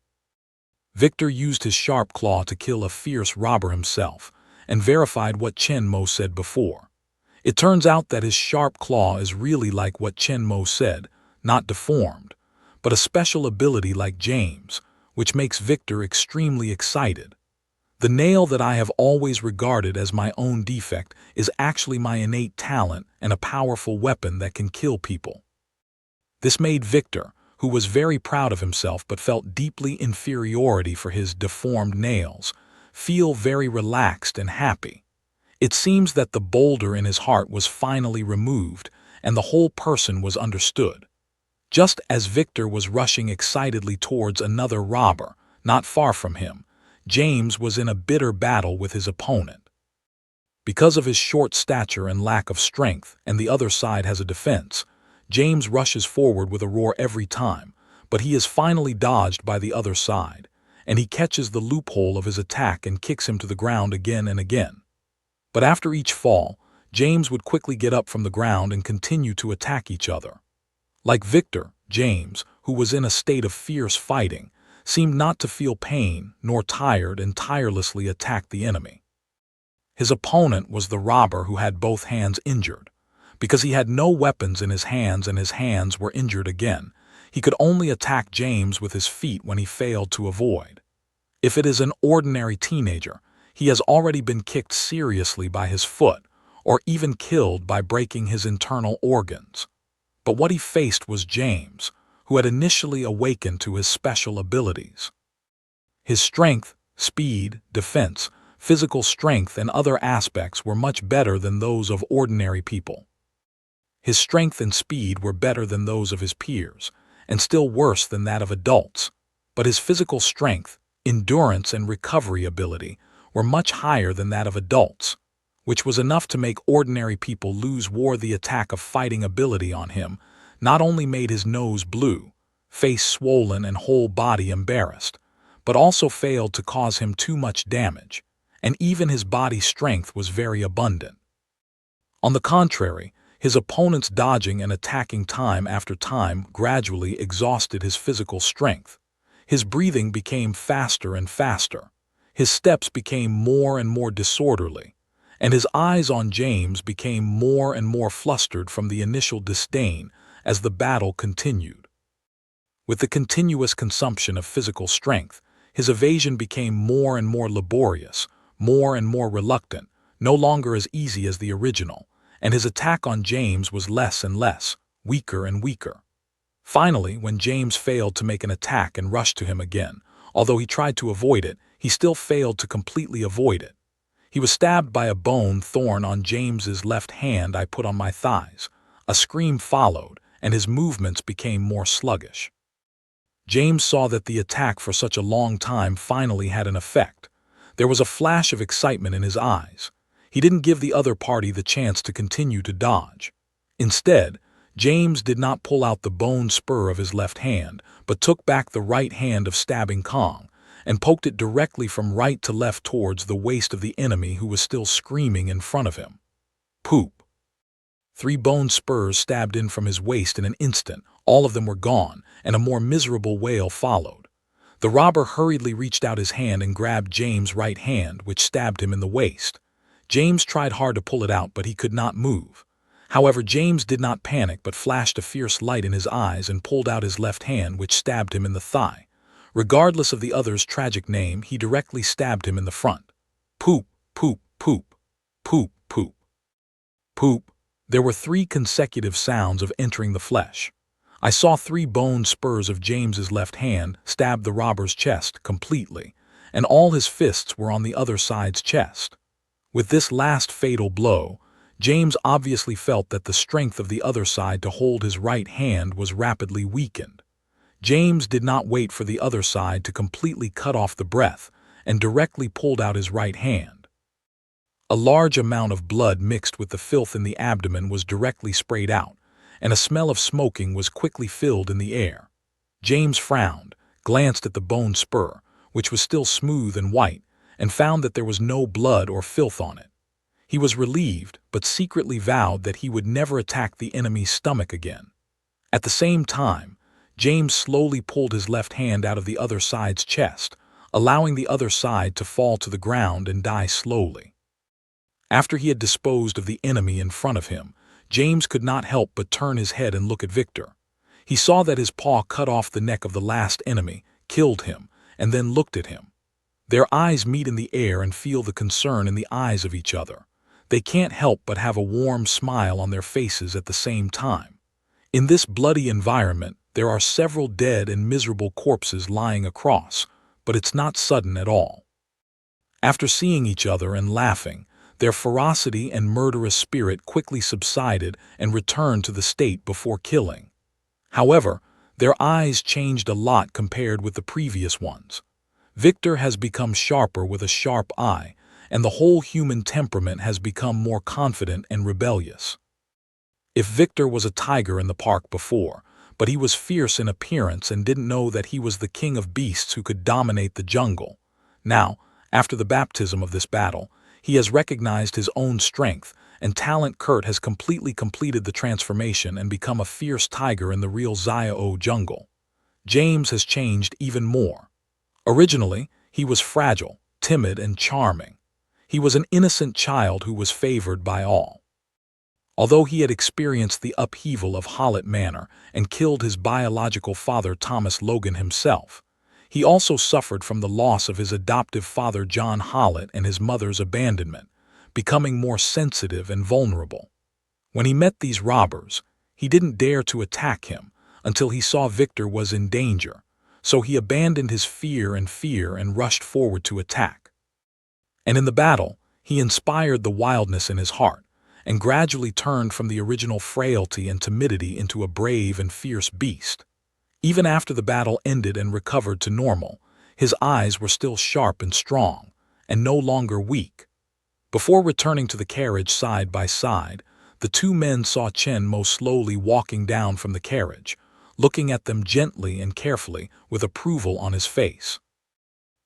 Victor used his sharp claw to kill a fierce robber himself, and verified what Chen Mo said before. It turns out that his sharp claw is really like what Chen Mo said, not deformed, but a special ability like James, which makes Victor extremely excited. The nail that I have always regarded as my own defect is actually my innate talent and a powerful weapon that can kill people. This made Victor, who was very proud of himself but felt deeply inferiority for his deformed nails, feel very relaxed and happy. It seems that the boulder in his heart was finally removed and the whole person was understood. Just as Victor was rushing excitedly towards another robber, not far from him, James was in a bitter battle with his opponent. Because of his short stature and lack of strength, and the other side has a defense, James rushes forward with a roar every time, but he is finally dodged by the other side, and he catches the loophole of his attack and kicks him to the ground again and again. But after each fall, James would quickly get up from the ground and continue to attack each other. Like Victor, James, who was in a state of fierce fighting, seemed not to feel pain nor tired and tirelessly attacked the enemy. His opponent was the robber who had both hands injured. Because he had no weapons in his hands and his hands were injured again, he could only attack James with his feet when he failed to avoid. If it is an ordinary teenager, he has already been kicked seriously by his foot, or even killed by breaking his internal organs. But what he faced was James, who had initially awakened to his special abilities. His strength, speed, defense, physical strength, and other aspects were much better than those of ordinary people. His strength and speed were better than those of his peers, and still worse than that of adults, but his physical strength, endurance, and recovery ability were much higher than that of adults, which was enough to make ordinary people lose the attack of fighting ability on him. Not only made his nose blue, face swollen, and whole body embarrassed, but also failed to cause him too much damage, and even his body strength was very abundant. On the contrary, his opponent's dodging and attacking time after time gradually exhausted his physical strength. His breathing became faster and faster. His steps became more and more disorderly, and his eyes on James became more and more flustered from the initial disdain as the battle continued. With the continuous consumption of physical strength, his evasion became more and more laborious, more and more reluctant, no longer as easy as the original, and his attack on James was less and less, weaker and weaker. Finally, when James failed to make an attack and rushed to him again, although he tried to avoid it, he still failed to completely avoid it. He was stabbed by a bone thorn on James's left hand. I put on my thighs. A scream followed, and his movements became more sluggish. James saw that the attack for such a long time finally had an effect. There was a flash of excitement in his eyes. He didn't give the other party the chance to continue to dodge. Instead, James did not pull out the bone spur of his left hand, but took back the right hand of stabbing Kong, and poked it directly from right to left towards the waist of the enemy who was still screaming in front of him. Poop! 3 bone spurs stabbed in from his waist in an instant. All of them were gone, and a more miserable wail followed. The robber hurriedly reached out his hand and grabbed James' right hand, which stabbed him in the waist. James tried hard to pull it out, but he could not move. However, James did not panic but flashed a fierce light in his eyes and pulled out his left hand, which stabbed him in the thigh. Regardless of the other's tragic name, he directly stabbed him in the front. Poop, poop, poop, poop, poop, poop. There were 3 consecutive sounds of entering the flesh. I saw 3 bone spurs of James's left hand stab the robber's chest completely, and all his fists were on the other side's chest. With this last fatal blow, James obviously felt that the strength of the other side to hold his right hand was rapidly weakened. James did not wait for the other side to completely cut off the breath and directly pulled out his right hand. A large amount of blood mixed with the filth in the abdomen was directly sprayed out, and a smell of smoking was quickly filled in the air. James frowned, glanced at the bone spur, which was still smooth and white, and found that there was no blood or filth on it. He was relieved, but secretly vowed that he would never attack the enemy's stomach again. At the same time, James slowly pulled his left hand out of the other side's chest, allowing the other side to fall to the ground and die slowly. After he had disposed of the enemy in front of him, James could not help but turn his head and look at Victor. He saw that his paw cut off the neck of the last enemy, killed him, and then looked at him. Their eyes meet in the air and feel the concern in the eyes of each other. They can't help but have a warm smile on their faces at the same time. In this bloody environment, there are several dead and miserable corpses lying across, but it's not sudden at all. After seeing each other and laughing, their ferocity and murderous spirit quickly subsided and returned to the state before killing. However, their eyes changed a lot compared with the previous ones. Victor has become sharper with a sharp eye, and the whole human temperament has become more confident and rebellious. If Victor was a tiger in the park before, but he was fierce in appearance and didn't know that he was the king of beasts who could dominate the jungle. Now, after the baptism of this battle, he has recognized his own strength, and talent. Kurt has completely completed the transformation and become a fierce tiger in the real Zio jungle. James has changed even more. Originally, he was fragile, timid, and charming. He was an innocent child who was favored by all. Although he had experienced the upheaval of Hollet Manor and killed his biological father Thomas Logan himself, he also suffered from the loss of his adoptive father John Hollet and his mother's abandonment, becoming more sensitive and vulnerable. When he met these robbers, he didn't dare to attack him until he saw Victor was in danger, so he abandoned his fear and rushed forward to attack. And in the battle, he inspired the wildness in his heart, and gradually turned from the original frailty and timidity into a brave and fierce beast. Even after the battle ended and recovered to normal, his eyes were still sharp and strong, and no longer weak. Before returning to the carriage side by side, the 2 men saw Chen Mo slowly walking down from the carriage, looking at them gently and carefully with approval on his face.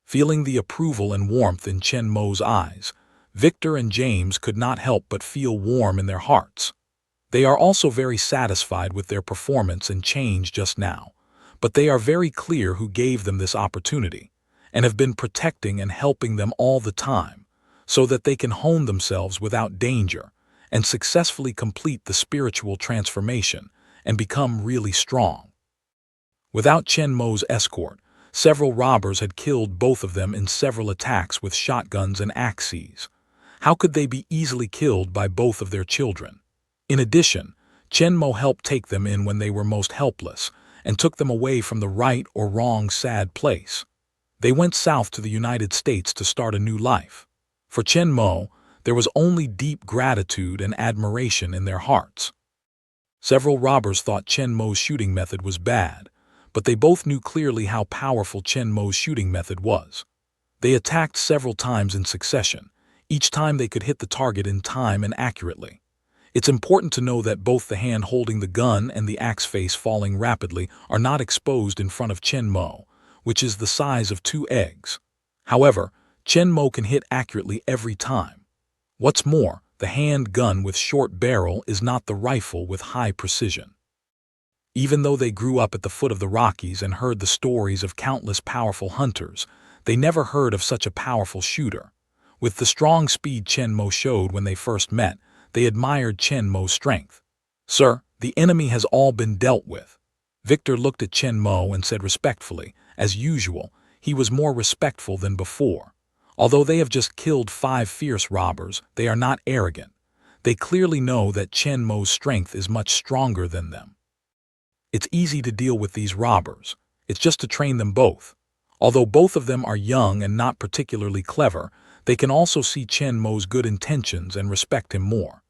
Feeling the approval and warmth in Chen Mo's eyes, Victor and James could not help but feel warm in their hearts. They are also very satisfied with their performance and change just now, but they are very clear who gave them this opportunity, and have been protecting and helping them all the time, so that they can hone themselves without danger and successfully complete the spiritual transformation and become really strong. Without Chen Mo's escort, several robbers had killed both of them in several attacks with shotguns and axes. How could they be easily killed by both of their children? In addition, Chen Mo helped take them in when they were most helpless and took them away from the right or wrong sad place. They went south to the United States to start a new life. For Chen Mo, there was only deep gratitude and admiration in their hearts. Several robbers thought Chen Mo's shooting method was bad, but they both knew clearly how powerful Chen Mo's shooting method was. They attacked several times in succession. Each time they could hit the target in time and accurately. It's important to know that both the hand holding the gun and the axe face falling rapidly are not exposed in front of Chen Mo, which is the size of 2 eggs. However, Chen Mo can hit accurately every time. What's more, the hand gun with short barrel is not the rifle with high precision. Even though they grew up at the foot of the Rockies and heard the stories of countless powerful hunters, they never heard of such a powerful shooter. With the strong speed Chen Mo showed when they first met, they admired Chen Mo's strength. "Sir, the enemy has all been dealt with." Victor looked at Chen Mo and said respectfully, as usual, he was more respectful than before. Although they have just killed 5 fierce robbers, they are not arrogant. They clearly know that Chen Mo's strength is much stronger than them. It's easy to deal with these robbers. It's just to train them both. Although both of them are young and not particularly clever, they can also see Chen Mo's good intentions and respect him more.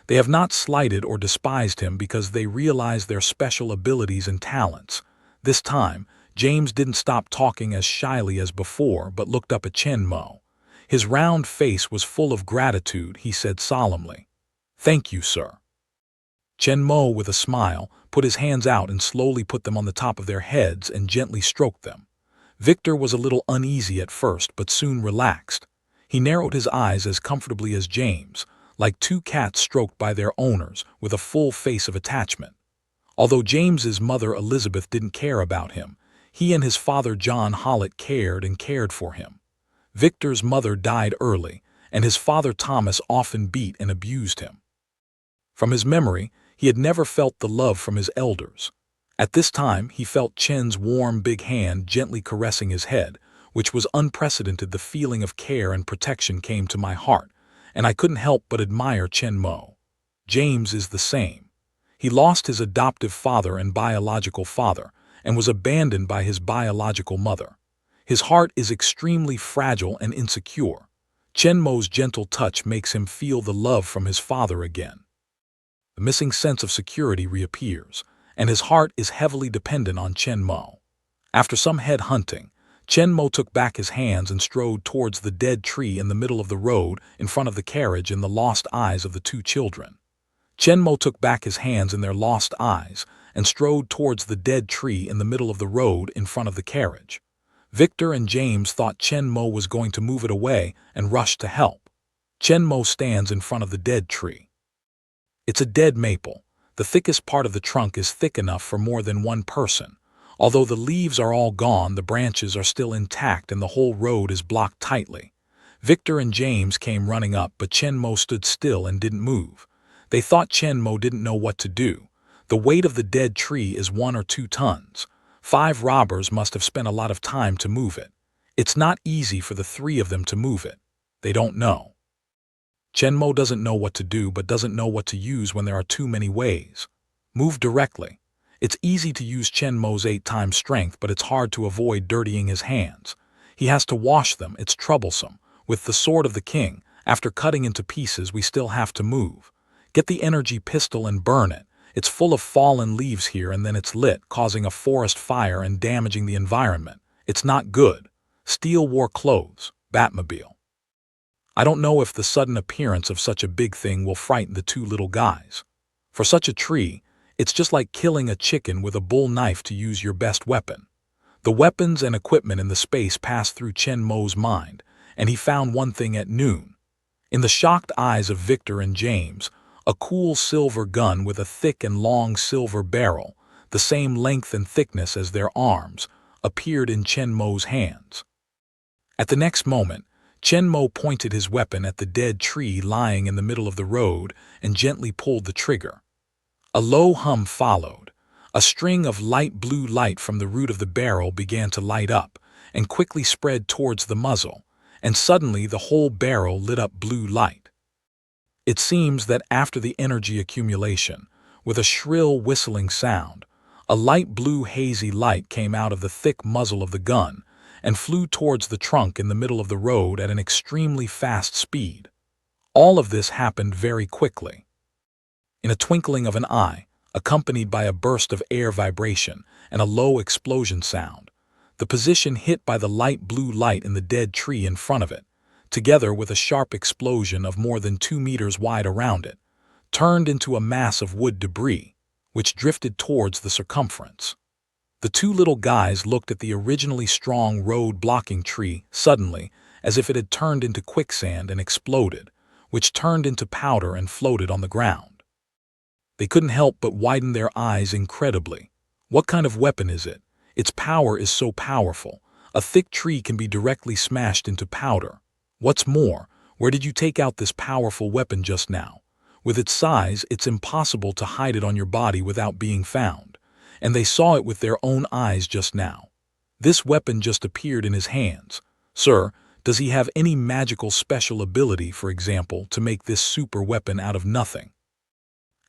They have not slighted or despised him because they realize their special abilities and talents. This time, James didn't stop talking as shyly as before but looked up at Chen Mo. His round face was full of gratitude. He said solemnly, "Thank you, sir." Chen Mo, with a smile, put his hands out and slowly put them on the top of their heads and gently stroked them. Victor was a little uneasy at first but soon relaxed. He narrowed his eyes as comfortably as James, like 2 cats stroked by their owners with a full face of attachment. Although James's mother Elizabeth didn't care about him, he and his father John Hollett cared for him. Victor's mother died early, and his father Thomas often beat and abused him. From his memory, he had never felt the love from his elders. At this time, he felt Chen's warm, big hand gently caressing his head, which was unprecedented. The feeling of care and protection came to my heart, and I couldn't help but admire Chen Mo. James is the same. He lost his adoptive father and biological father, and was abandoned by his biological mother. His heart is extremely fragile and insecure. Chen Mo's gentle touch makes him feel the love from his father again. The missing sense of security reappears, and his heart is heavily dependent on Chen Mo. After some head hunting, Chen Mo took back his hands and strode towards the dead tree in the middle of the road in front of the carriage in the lost eyes of the 2 children. Chen Mo took back his hands in their lost eyes and strode towards the dead tree in the middle of the road in front of the carriage. Victor and James thought Chen Mo was going to move it away and rushed to help. Chen Mo stands in front of the dead tree. It's a dead maple. The thickest part of the trunk is thick enough for more than 1 person. Although the leaves are all gone, the branches are still intact and the whole road is blocked tightly. Victor and James came running up, but Chen Mo stood still and didn't move. They thought Chen Mo didn't know what to do. The weight of the dead tree is 1 or 2 tons. 5 robbers must have spent a lot of time to move it. It's not easy for the 3 of them to move it. They don't know. Chen Mo doesn't know what to do but doesn't know what to use when there are too many ways. Move directly. It's easy to use Chen Mo's 8 times strength, but it's hard to avoid dirtying his hands. He has to wash them. It's troublesome. With the sword of the king, after cutting into pieces, we still have to move. Get the energy pistol and burn it. It's full of fallen leaves here, and then it's lit, causing a forest fire and damaging the environment. It's not good. Steel wore clothes. Batmobile. I don't know if the sudden appearance of such a big thing will frighten the 2 little guys. For such a tree, it's just like killing a chicken with a bull knife to use your best weapon. The weapons and equipment in the space passed through Chen Mo's mind, and he found one thing at noon. In the shocked eyes of Victor and James, a cool silver gun with a thick and long silver barrel, the same length and thickness as their arms, appeared in Chen Mo's hands. At the next moment, Chen Mo pointed his weapon at the dead tree lying in the middle of the road and gently pulled the trigger. A low hum followed. A string of light blue light from the root of the barrel began to light up and quickly spread towards the muzzle, and suddenly the whole barrel lit up blue light. It seems that after the energy accumulation, with a shrill whistling sound, a light blue hazy light came out of the thick muzzle of the gun and flew towards the trunk in the middle of the road at an extremely fast speed. All of this happened very quickly. In a twinkling of an eye, accompanied by a burst of air vibration and a low explosion sound, the position hit by the light blue light in the dead tree in front of it, together with a sharp explosion of more than 2 meters wide around it, turned into a mass of wood debris, which drifted towards the circumference. The 2 little guys looked at the originally strong road-blocking tree suddenly, as if it had turned into quicksand and exploded, which turned into powder and floated on the ground. They couldn't help but widen their eyes incredibly. What kind of weapon is it? Its power is so powerful. A thick tree can be directly smashed into powder. What's more, Where did you take out this powerful weapon just now? With its size, it's impossible to hide it on your body without being found. And they saw it with their own eyes just now. This weapon just appeared in his hands. Sir, does he have any magical special ability, for example, to make this super weapon out of nothing?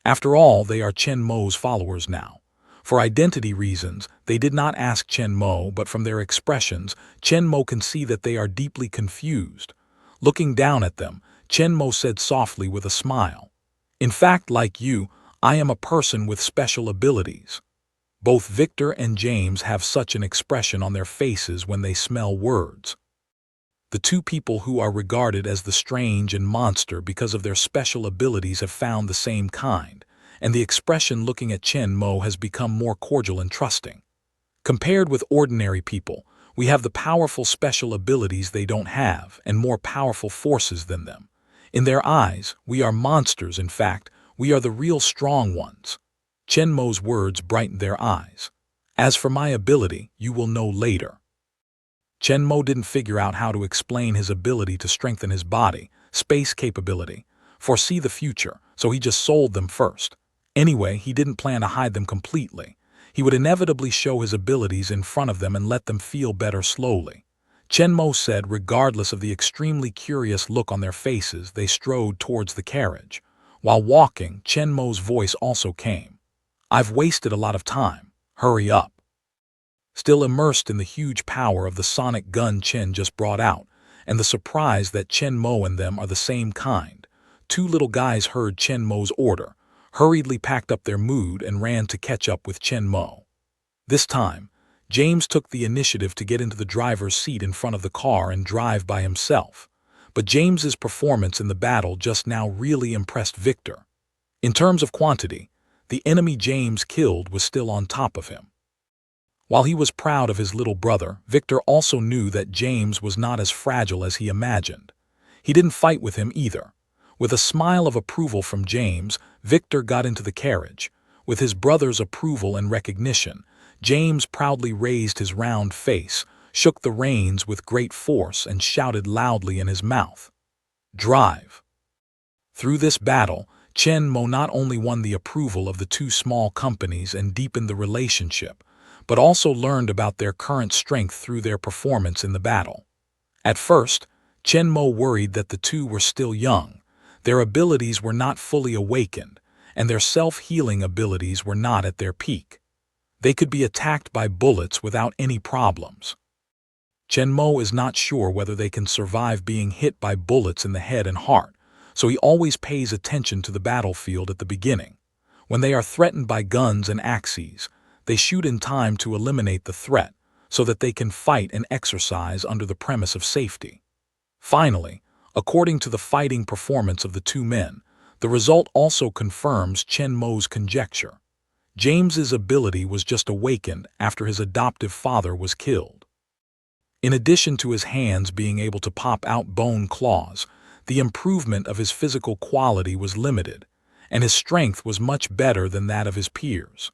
After all, they are Chen Mo's followers now. For identity reasons, they did not ask Chen Mo, but from their expressions, Chen Mo can see that they are deeply confused. Looking down at them, Chen Mo said softly with a smile, "In fact, like you, I am a person with special abilities." Both Victor and James have such an expression on their faces when they smell words. The two people who are regarded as the strange and monster because of their special abilities have found the same kind, and the expression looking at Chen Mo has become more cordial and trusting. Compared with ordinary people, we have the powerful special abilities they don't have and more powerful forces than them. In their eyes, we are monsters. In fact, we are the real strong ones. Chen Mo's words brightened their eyes. As for my ability, you will know later. Chen Mo didn't figure out how to explain his ability to strengthen his body, space capability, foresee the future, so he just sold them first. Anyway, he didn't plan to hide them completely. He would inevitably show his abilities in front of them and let them feel better slowly. Chen Mo said, regardless of the extremely curious look on their faces, they strode towards the carriage. While walking, Chen Mo's voice also came. "I've wasted a lot of time. Hurry up." Still immersed in the huge power of the sonic gun Chen just brought out, and the surprise that Chen Mo and them are the same kind, two little guys heard Chen Mo's order, hurriedly packed up their mood and ran to catch up with Chen Mo. This time, James took the initiative to get into the driver's seat in front of the car and drive by himself. But James's performance in the battle just now really impressed Victor. In terms of quantity, the enemy James killed was still on top of him. While he was proud of his little brother, Victor also knew that James was not as fragile as he imagined. He didn't fight with him either. With a smile of approval from James, Victor got into the carriage. With his brother's approval and recognition, James proudly raised his round face, shook the reins with great force, and shouted loudly in his mouth, "Drive!" Through this battle, Chen Mo not only won the approval of the two small companies and deepened the relationship, but also learned about their current strength through their performance in the battle. At first, Chen Mo worried that the two were still young, their abilities were not fully awakened, and their self-healing abilities were not at their peak. They could be attacked by bullets without any problems. Chen Mo is not sure whether they can survive being hit by bullets in the head and heart, so he always pays attention to the battlefield at the beginning. When they are threatened by guns and axes, they shoot in time to eliminate the threat so that they can fight and exercise under the premise of safety. Finally, according to the fighting performance of the two men, the result also confirms Chen Mo's conjecture. James's ability was just awakened after his adoptive father was killed. In addition to his hands being able to pop out bone claws, the improvement of his physical quality was limited, and his strength was much better than that of his peers.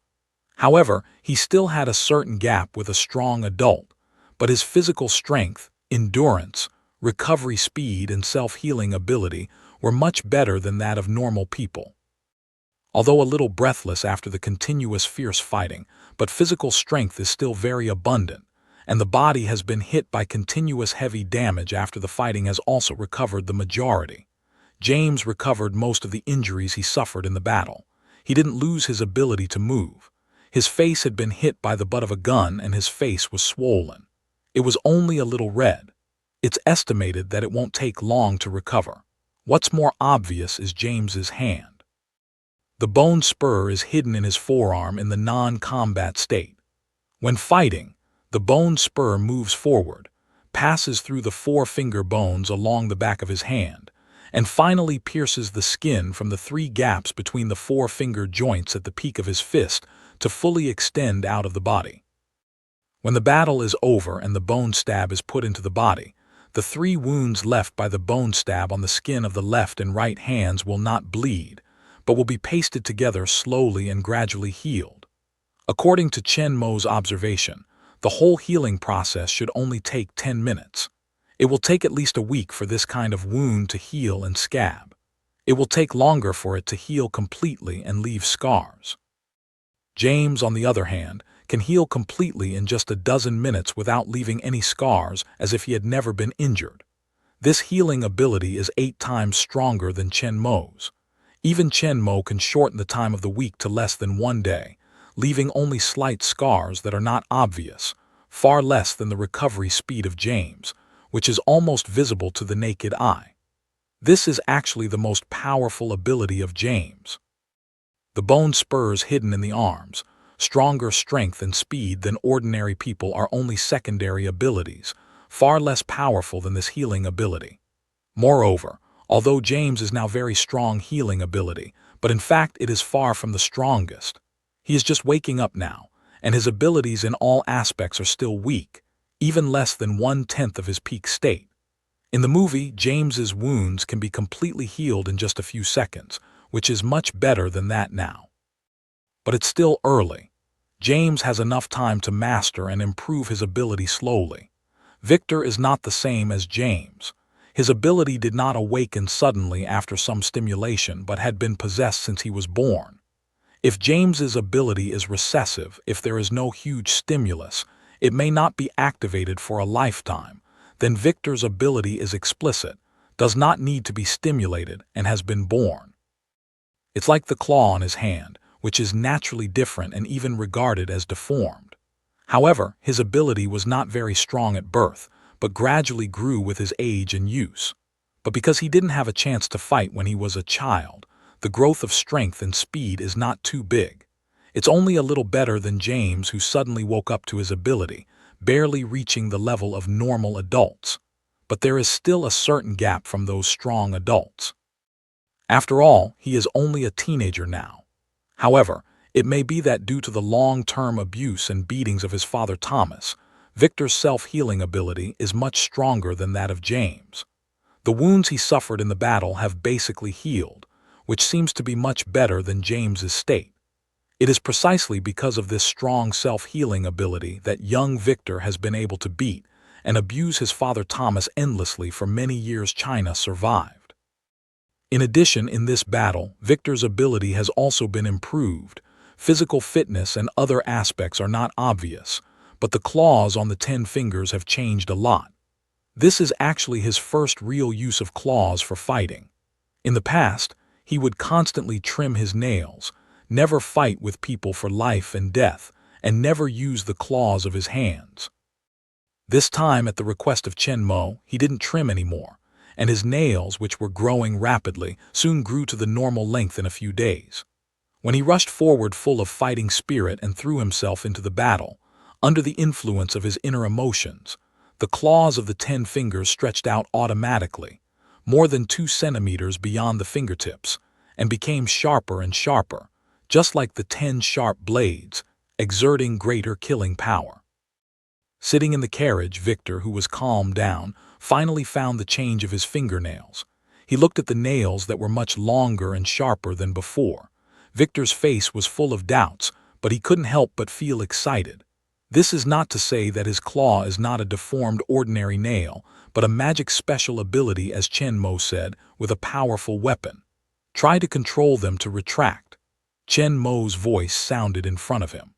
However, he still had a certain gap with a strong adult, but his physical strength, endurance, recovery speed, and self-healing ability were much better than that of normal people. Although a little breathless after the continuous fierce fighting, but physical strength is still very abundant, and the body has been hit by continuous heavy damage after the fighting has also recovered the majority. James recovered most of the injuries he suffered in the battle. He didn't lose his ability to move. His face had been hit by the butt of a gun and his face was swollen. It was only a little red. It's estimated that it won't take long to recover. What's more obvious is James's hand. The bone spur is hidden in his forearm in the non-combat state. When fighting, the bone spur moves forward, passes through the four-finger bones along the back of his hand, and finally pierces the skin from the 3 gaps between the four-finger joints at the peak of his fist to fully extend out of the body. When the battle is over and the bone stab is put into the body, the 3 wounds left by the bone stab on the skin of the left and right hands will not bleed, but will be pasted together slowly and gradually healed. According to Chen Mo's observation, the whole healing process should only take 10 minutes. It will take at least a week for this kind of wound to heal and scab. It will take longer for it to heal completely and leave scars. James, on the other hand, can heal completely in just a dozen minutes without leaving any scars, as if he had never been injured. This healing ability is 8 times stronger than Chen Mo's. Even Chen Mo can shorten the time of the week to less than 1 day, leaving only slight scars that are not obvious, far less than the recovery speed of James, which is almost visible to the naked eye. This is actually the most powerful ability of James. The bone spurs hidden in the arms, stronger strength and speed than ordinary people, are only secondary abilities, far less powerful than this healing ability. Moreover, although James is now very strong healing ability, but in fact it is far from the strongest. He is just waking up now, and his abilities in all aspects are still weak, even less than 1/10 of his peak state. In the movie, James's wounds can be completely healed in just a few seconds, which is much better than that now. But it's still early. James has enough time to master and improve his ability slowly. Victor is not the same as James. His ability did not awaken suddenly after some stimulation, but had been possessed since he was born. If James's ability is recessive, if there is no huge stimulus, it may not be activated for a lifetime. Then Victor's ability is explicit, does not need to be stimulated, and has been born. It's like the claw on his hand, which is naturally different and even regarded as deformed. However, his ability was not very strong at birth, but gradually grew with his age and use. But because he didn't have a chance to fight when he was a child, the growth of strength and speed is not too big. It's only a little better than James, who suddenly woke up to his ability, barely reaching the level of normal adults. But there is still a certain gap from those strong adults. After all, he is only a teenager now. However, it may be that due to the long-term abuse and beatings of his father Thomas, Victor's self-healing ability is much stronger than that of James. The wounds he suffered in the battle have basically healed, which seems to be much better than James's state. It is precisely because of this strong self-healing ability that young Victor has been able to beat and abuse his father Thomas endlessly for many years. China survived. In addition, in this battle, Victor's ability has also been improved. Physical fitness and other aspects are not obvious, but the claws on the 10 fingers have changed a lot. This is actually his first real use of claws for fighting. In the past, he would constantly trim his nails, never fight with people for life and death, and never use the claws of his hands. This time, at the request of Chen Mo, he didn't trim anymore, and his nails, which were growing rapidly, soon grew to the normal length in a few days. When he rushed forward full of fighting spirit and threw himself into the battle, under the influence of his inner emotions, the claws of the 10 fingers stretched out automatically, more than 2 centimeters beyond the fingertips, and became sharper and sharper, just like the 10 sharp blades, exerting greater killing power. Sitting in the carriage, Victor, who was calmed down, finally found the change of his fingernails. He looked at the nails that were much longer and sharper than before. Victor's face was full of doubts, but he couldn't help but feel excited. This is not to say that his claw is not a deformed ordinary nail, but a magic special ability, as Chen Mo said, with a powerful weapon. Try to control them to retract. Chen Mo's voice sounded in front of him.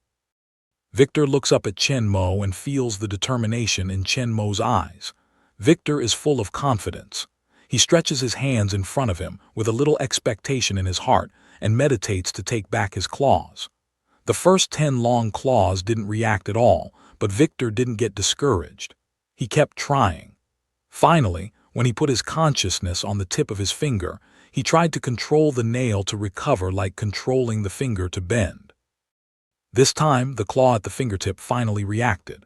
Victor looks up at Chen Mo and feels the determination in Chen Mo's eyes. Victor is full of confidence. He stretches his hands in front of him with a little expectation in his heart and meditates to take back his claws. The first 10 long claws didn't react at all, but Victor didn't get discouraged. He kept trying. Finally, when he put his consciousness on the tip of his finger, he tried to control the nail to recover, like controlling the finger to bend. This time, the claw at the fingertip finally reacted.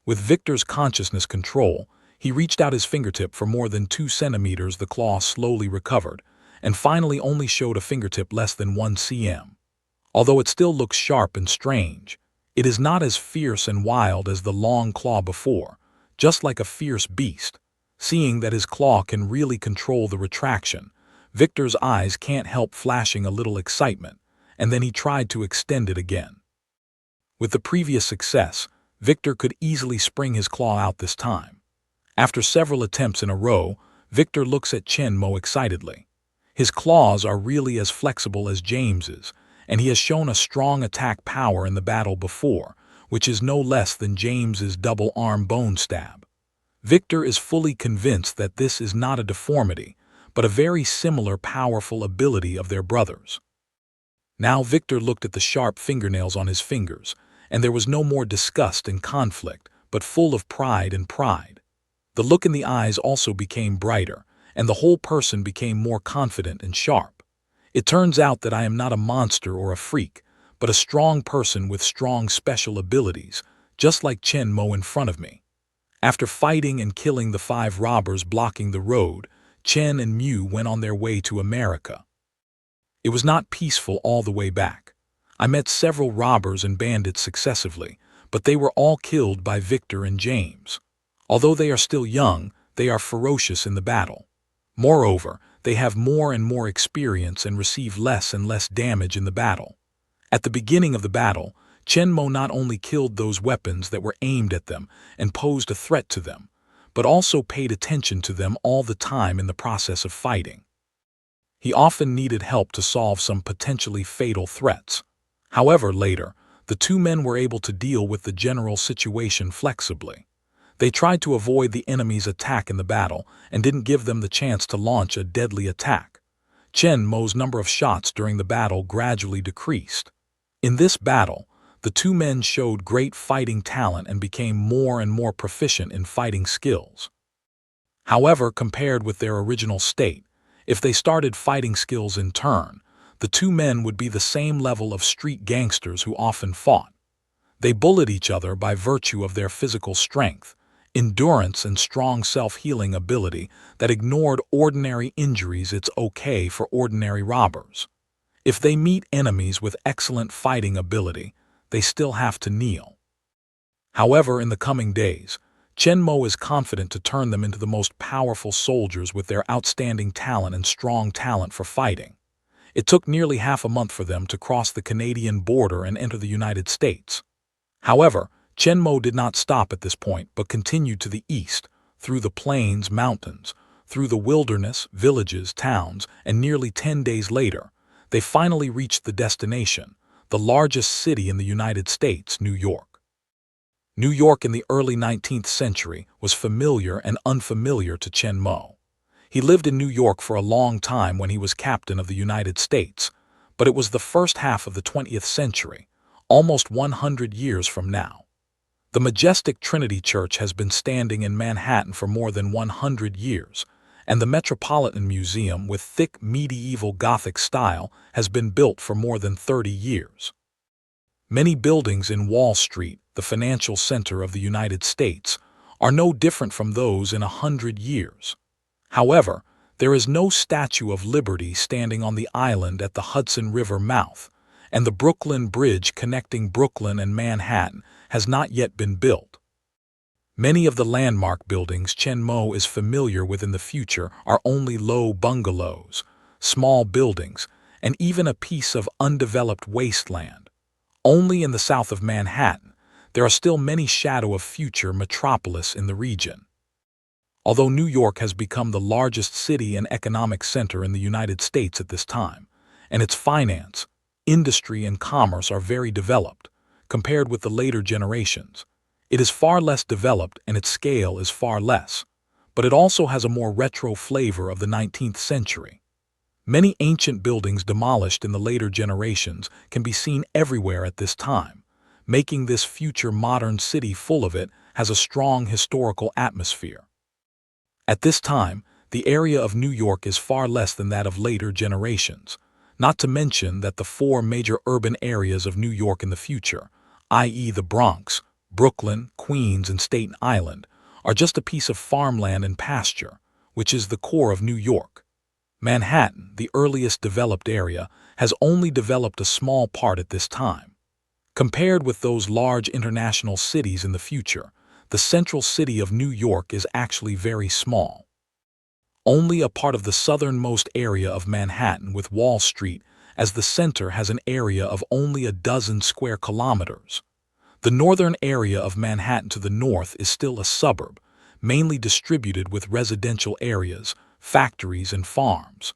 With Victor's consciousness control, he reached out his fingertip for more than 2 centimeters. The claw slowly recovered, and finally only showed a fingertip less than 1 cm. Although it still looks sharp and strange, it is not as fierce and wild as the long claw before, just like a fierce beast. Seeing that his claw can really control the retraction, Victor's eyes can't help flashing a little excitement, and then he tried to extend it again. With the previous success, Victor could easily spring his claw out this time. After several attempts in a row, Victor looks at Chen Mo excitedly. His claws are really as flexible as James's, and he has shown a strong attack power in the battle before, which is no less than James's double-arm bone stab. Victor is fully convinced that this is not a deformity, but a very similar powerful ability of their brothers. Now Victor looked at the sharp fingernails on his fingers, and there was no more disgust and conflict, but full of pride and pride. The look in the eyes also became brighter, and the whole person became more confident and sharp. It turns out that I am not a monster or a freak, but a strong person with strong special abilities, just like Chen Mo in front of me. After fighting and killing the 5 robbers blocking the road, Chen and Mew went on their way to America. It was not peaceful all the way back. I met several robbers and bandits successively, but they were all killed by Victor and James. Although they are still young, they are ferocious in the battle. Moreover, they have more and more experience and receive less and less damage in the battle. At the beginning of the battle, Chen Mo not only killed those weapons that were aimed at them and posed a threat to them, but also paid attention to them all the time in the process of fighting. He often needed help to solve some potentially fatal threats. However, later, the 2 men were able to deal with the general situation flexibly. They tried to avoid the enemy's attack in the battle and didn't give them the chance to launch a deadly attack. Chen Mo's number of shots during the battle gradually decreased. In this battle, the 2 men showed great fighting talent and became more and more proficient in fighting skills. However, compared with their original state, if they started fighting skills in turn, the 2 men would be the same level of street gangsters who often fought. They bullied each other by virtue of their physical strength, endurance, and strong self-healing ability that ignored ordinary injuries. It's okay for ordinary robbers. If they meet enemies with excellent fighting ability, they still have to kneel. However, in the coming days, Chen Mo is confident to turn them into the most powerful soldiers with their outstanding talent and strong talent for fighting. It took nearly half a month for them to cross the Canadian border and enter the United States. However, Chen Mo did not stop at this point but continued to the east, through the plains, mountains, through the wilderness, villages, towns, and nearly 10 days later, they finally reached the destination, the largest city in the United States, New York. New York in the early 19th century was familiar and unfamiliar to Chen Mo. He lived in New York for a long time when he was captain of the United States, but it was the first half of the 20th century, almost 100 years from now. The majestic Trinity Church has been standing in Manhattan for more than 100 years, and the Metropolitan Museum with thick medieval Gothic style has been built for more than 30 years. Many buildings in Wall Street, the financial center of the United States, are no different from those in 100 years. However, there is no Statue of Liberty standing on the island at the Hudson River mouth, and the Brooklyn Bridge connecting Brooklyn and Manhattan has not yet been built. Many of the landmark buildings Chen Mo is familiar with in the future are only low bungalows, small buildings, and even a piece of undeveloped wasteland. Only in the south of Manhattan, there are still many shadows of future metropolis in the region. Although New York has become the largest city and economic center in the United States at this time, and its finance, industry, and commerce are very developed, compared with the later generations, it is far less developed and its scale is far less, but it also has a more retro flavor of the 19th century. Many ancient buildings demolished in the later generations can be seen everywhere at this time, making this future modern city full of it has a strong historical atmosphere. At this time, the area of New York is far less than that of later generations, not to mention that the 4 major urban areas of New York in the future, i.e. the Bronx, Brooklyn, Queens, and Staten Island, are just a piece of farmland and pasture, which is the core of New York. Manhattan, the earliest developed area, has only developed a small part at this time. Compared with those large international cities in the future, the central city of New York is actually very small. Only a part of the southernmost area of Manhattan with Wall Street as the center has an area of only a dozen square kilometers. The northern area of Manhattan to the north is still a suburb, mainly distributed with residential areas, factories, and farms.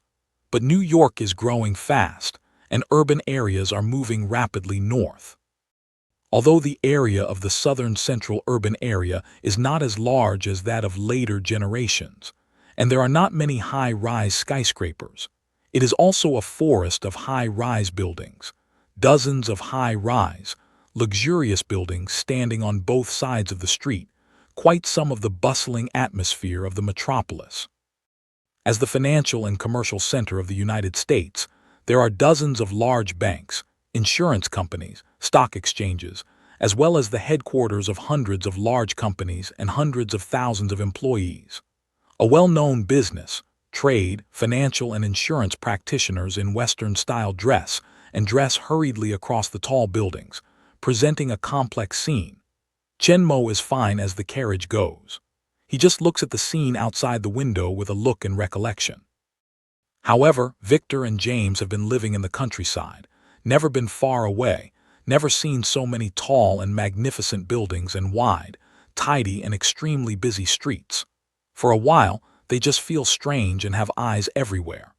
But New York is growing fast, and urban areas are moving rapidly north. Although the area of the southern central urban area is not as large as that of later generations, and there are not many high-rise skyscrapers, it is also a forest of high-rise buildings, dozens of high-rise, luxurious buildings standing on both sides of the street, quite some of the bustling atmosphere of the metropolis. As the financial and commercial center of the United States, there are dozens of large banks, insurance companies, stock exchanges, as well as the headquarters of hundreds of large companies and hundreds of thousands of employees. A well-known business, trade, financial and insurance practitioners in Western-style dress hurriedly across the tall buildings, presenting a complex scene. Chen Mo is fine as the carriage goes. He just looks at the scene outside the window with a look and recollection. However, Victor and James have been living in the countryside, never been far away, never seen so many tall and magnificent buildings and wide, tidy and extremely busy streets. For a while, they just feel strange and have eyes everywhere.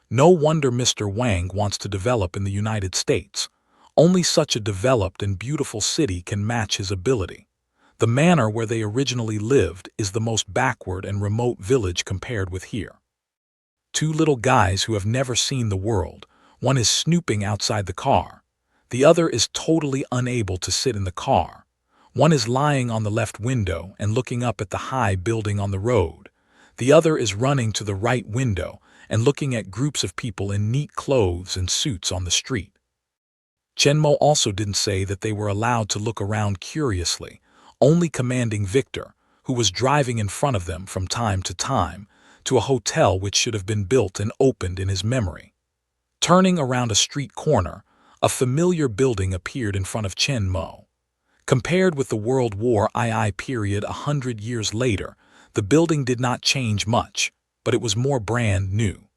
No wonder Mr. Wang wants to develop in the United States. Only such a developed and beautiful city can match his ability. The manor where they originally lived is the most backward and remote village compared with here. Two little guys who have never seen the world, one is snooping outside the car. The other is totally unable to sit in the car. One is lying on the left window and looking up at the high building on the road. The other is running to the right window and looking at groups of people in neat clothes and suits on the street. Chen Mo also didn't say that they were allowed to look around curiously, only commanding Victor, who was driving in front of them from time to time, to a hotel which should have been built and opened in his memory. Turning around a street corner, a familiar building appeared in front of Chen Mo. Compared with the World War II period 100 years later, the building did not change much, but it was more brand new.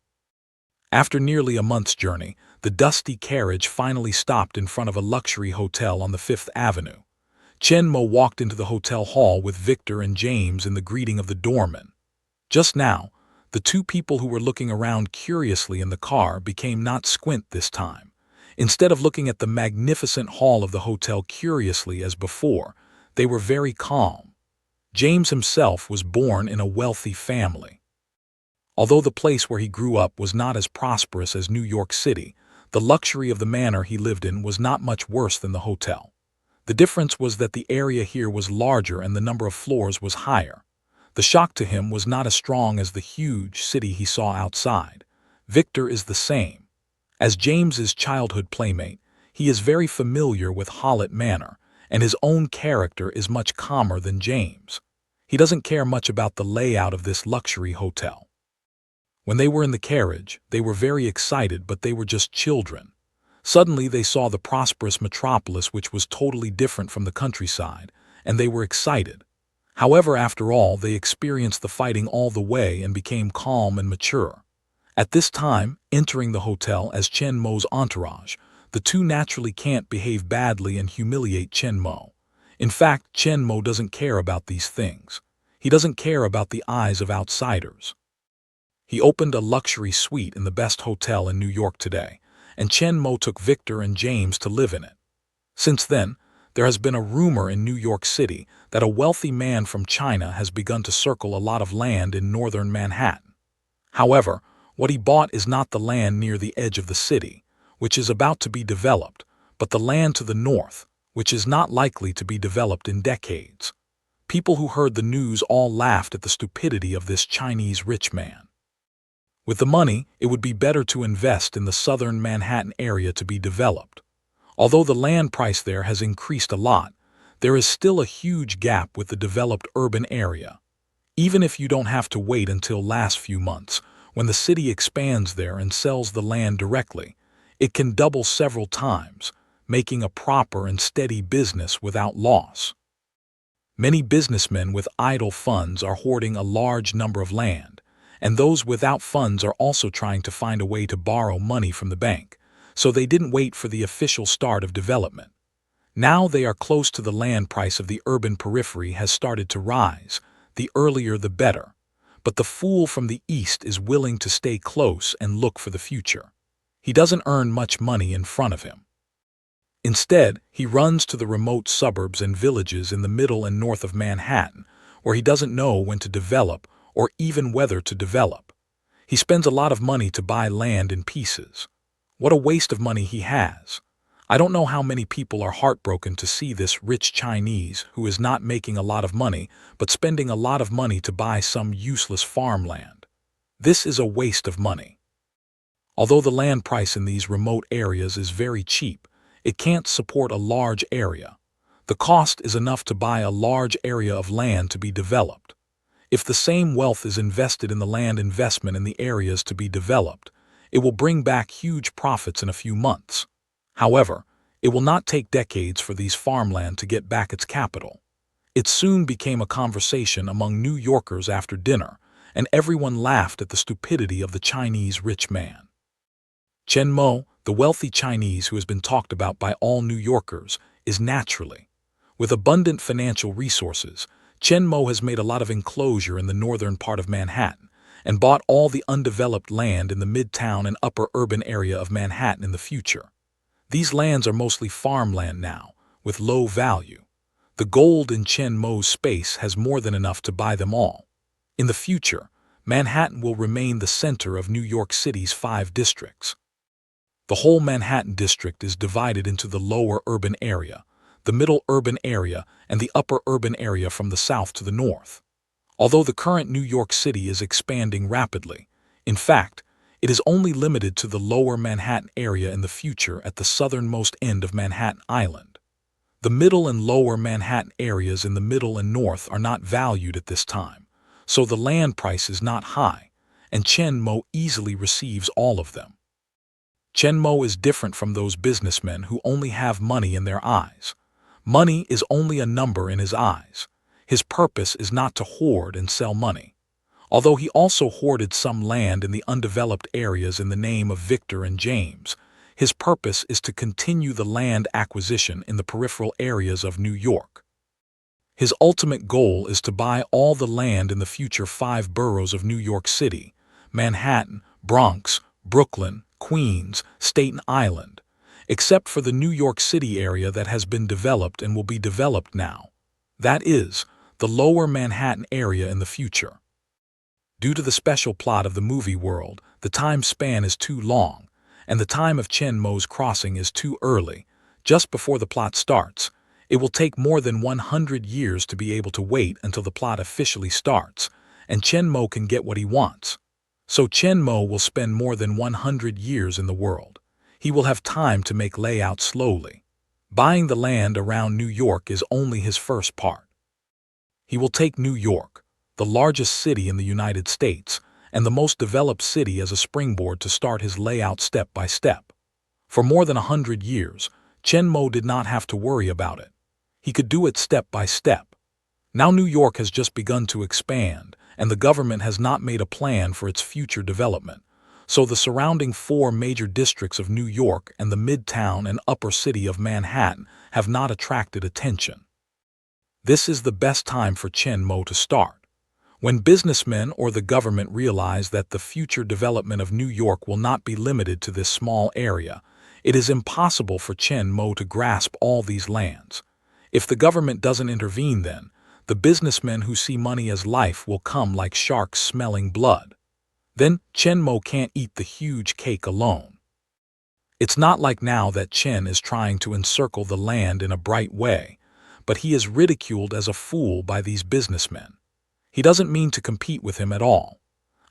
After nearly a month's journey, the dusty carriage finally stopped in front of a luxury hotel on the Fifth Avenue. Chen Mo walked into the hotel hall with Victor and James in the greeting of the doorman. Just now, the two people who were looking around curiously in the car became not squint this time. Instead of looking at the magnificent hall of the hotel curiously as before, they were very calm. James himself was born in a wealthy family. Although the place where he grew up was not as prosperous as New York City, the luxury of the manor he lived in was not much worse than the hotel. The difference was that the area here was larger and the number of floors was higher. The shock to him was not as strong as the huge city he saw outside. Victor is the same. As James's childhood playmate, he is very familiar with Hallett Manor, and his own character is much calmer than James. He doesn't care much about the layout of this luxury hotel. When they were in the carriage, they were very excited, but they were just children. Suddenly they saw the prosperous metropolis, which was totally different from the countryside, and they were excited. However, after all, they experienced the fighting all the way and became calm and mature. At this time, entering the hotel as Chen Mo's entourage, the two naturally can't behave badly and humiliate Chen Mo. In fact, Chen Mo doesn't care about these things. He doesn't care about the eyes of outsiders. He opened a luxury suite in the best hotel in New York today, and Chen Mo took Victor and James to live in it. Since then, there has been a rumor in New York City that a wealthy man from China has begun to circle a lot of land in northern Manhattan. However, what he bought is not the land near the edge of the city, which is about to be developed, but the land to the north, which is not likely to be developed in decades. People who heard the news all laughed at the stupidity of this Chinese rich man. With the money, it would be better to invest in the southern Manhattan area to be developed. Although the land price there has increased a lot, there is still a huge gap with the developed urban area. Even if you don't have to wait until last few months, when the city expands there and sells the land directly, it can double several times, making a proper and steady business without loss. Many businessmen with idle funds are hoarding a large number of land, and those without funds are also trying to find a way to borrow money from the bank, so they didn't wait for the official start of development. Now they are close to the land price of the urban periphery has started to rise. the earlier the better. But the fool from the east is willing to stay close and look for the future. He doesn't earn much money in front of him. Instead, he runs to the remote suburbs and villages in the middle and north of Manhattan, where he doesn't know when to develop or even whether to develop. He spends a lot of money to buy land in pieces. What a waste of money he has. I don't know how many people are heartbroken to see this rich Chinese who is not making a lot of money, but spending a lot of money to buy some useless farmland. This is a waste of money. Although the land price in these remote areas is very cheap, it can't support a large area. The cost is enough to buy a large area of land to be developed. If the same wealth is invested in the land investment in the areas to be developed, it will bring back huge profits in a few months. However, it will not take decades for these farmland to get back its capital. It soon became a conversation among New Yorkers after dinner, and everyone laughed at the stupidity of the Chinese rich man. Chen Mo, the wealthy Chinese who has been talked about by all New Yorkers, is naturally. With abundant financial resources, Chen Mo has made a lot of enclosure in the northern part of Manhattan and bought all the undeveloped land in the midtown and upper urban area of Manhattan in the future. These lands are mostly farmland now, with low value. The gold in Chen Mo's space has more than enough to buy them all. In the future, Manhattan will remain the center of New York City's 5 districts. The whole Manhattan district is divided into the lower urban area, the middle urban area, and the upper urban area from the south to the north. Although the current New York City is expanding rapidly, in fact, it is only limited to the lower Manhattan area in the future at the southernmost end of Manhattan Island. The middle and lower Manhattan areas in the middle and north are not valued at this time, so the land price is not high, and Chen Mo easily receives all of them. Chen Mo is different from those businessmen who only have money in their eyes. Money is only a number in his eyes. His purpose is not to hoard and sell money. Although he also hoarded some land in the undeveloped areas in the name of Victor and James, his purpose is to continue the land acquisition in the peripheral areas of New York. His ultimate goal is to buy all the land in the future 5 boroughs of New York City: Manhattan, Bronx, Brooklyn, Queens, Staten Island, except for the New York City area that has been developed and will be developed now. That is, the lower Manhattan area in the future. Due to the special plot of the movie world, the time span is too long, and the time of Chen Mo's crossing is too early. Just before the plot starts, it will take more than 100 years to be able to wait until the plot officially starts, and Chen Mo can get what he wants. So Chen Mo will spend more than 100 years in the world. He will have time to make layout slowly. Buying the land around New York is only his first part. He will take New York, the largest city in the United States, and the most developed city as a springboard to start his layout step by step. For more than 100 years, Chen Mo did not have to worry about it. He could do it step by step. Now New York has just begun to expand, and the government has not made a plan for its future development. So the surrounding 4 major districts of New York and the midtown and upper city of Manhattan have not attracted attention. This is the best time for Chen Mo to start. When businessmen or the government realize that the future development of New York will not be limited to this small area, it is impossible for Chen Mo to grasp all these lands. If the government doesn't intervene then, the businessmen who see money as life will come like sharks smelling blood. Then Chen Mo can't eat the huge cake alone. It's not like now that Chen is trying to encircle the land in a bright way, but he is ridiculed as a fool by these businessmen. He doesn't mean to compete with him at all.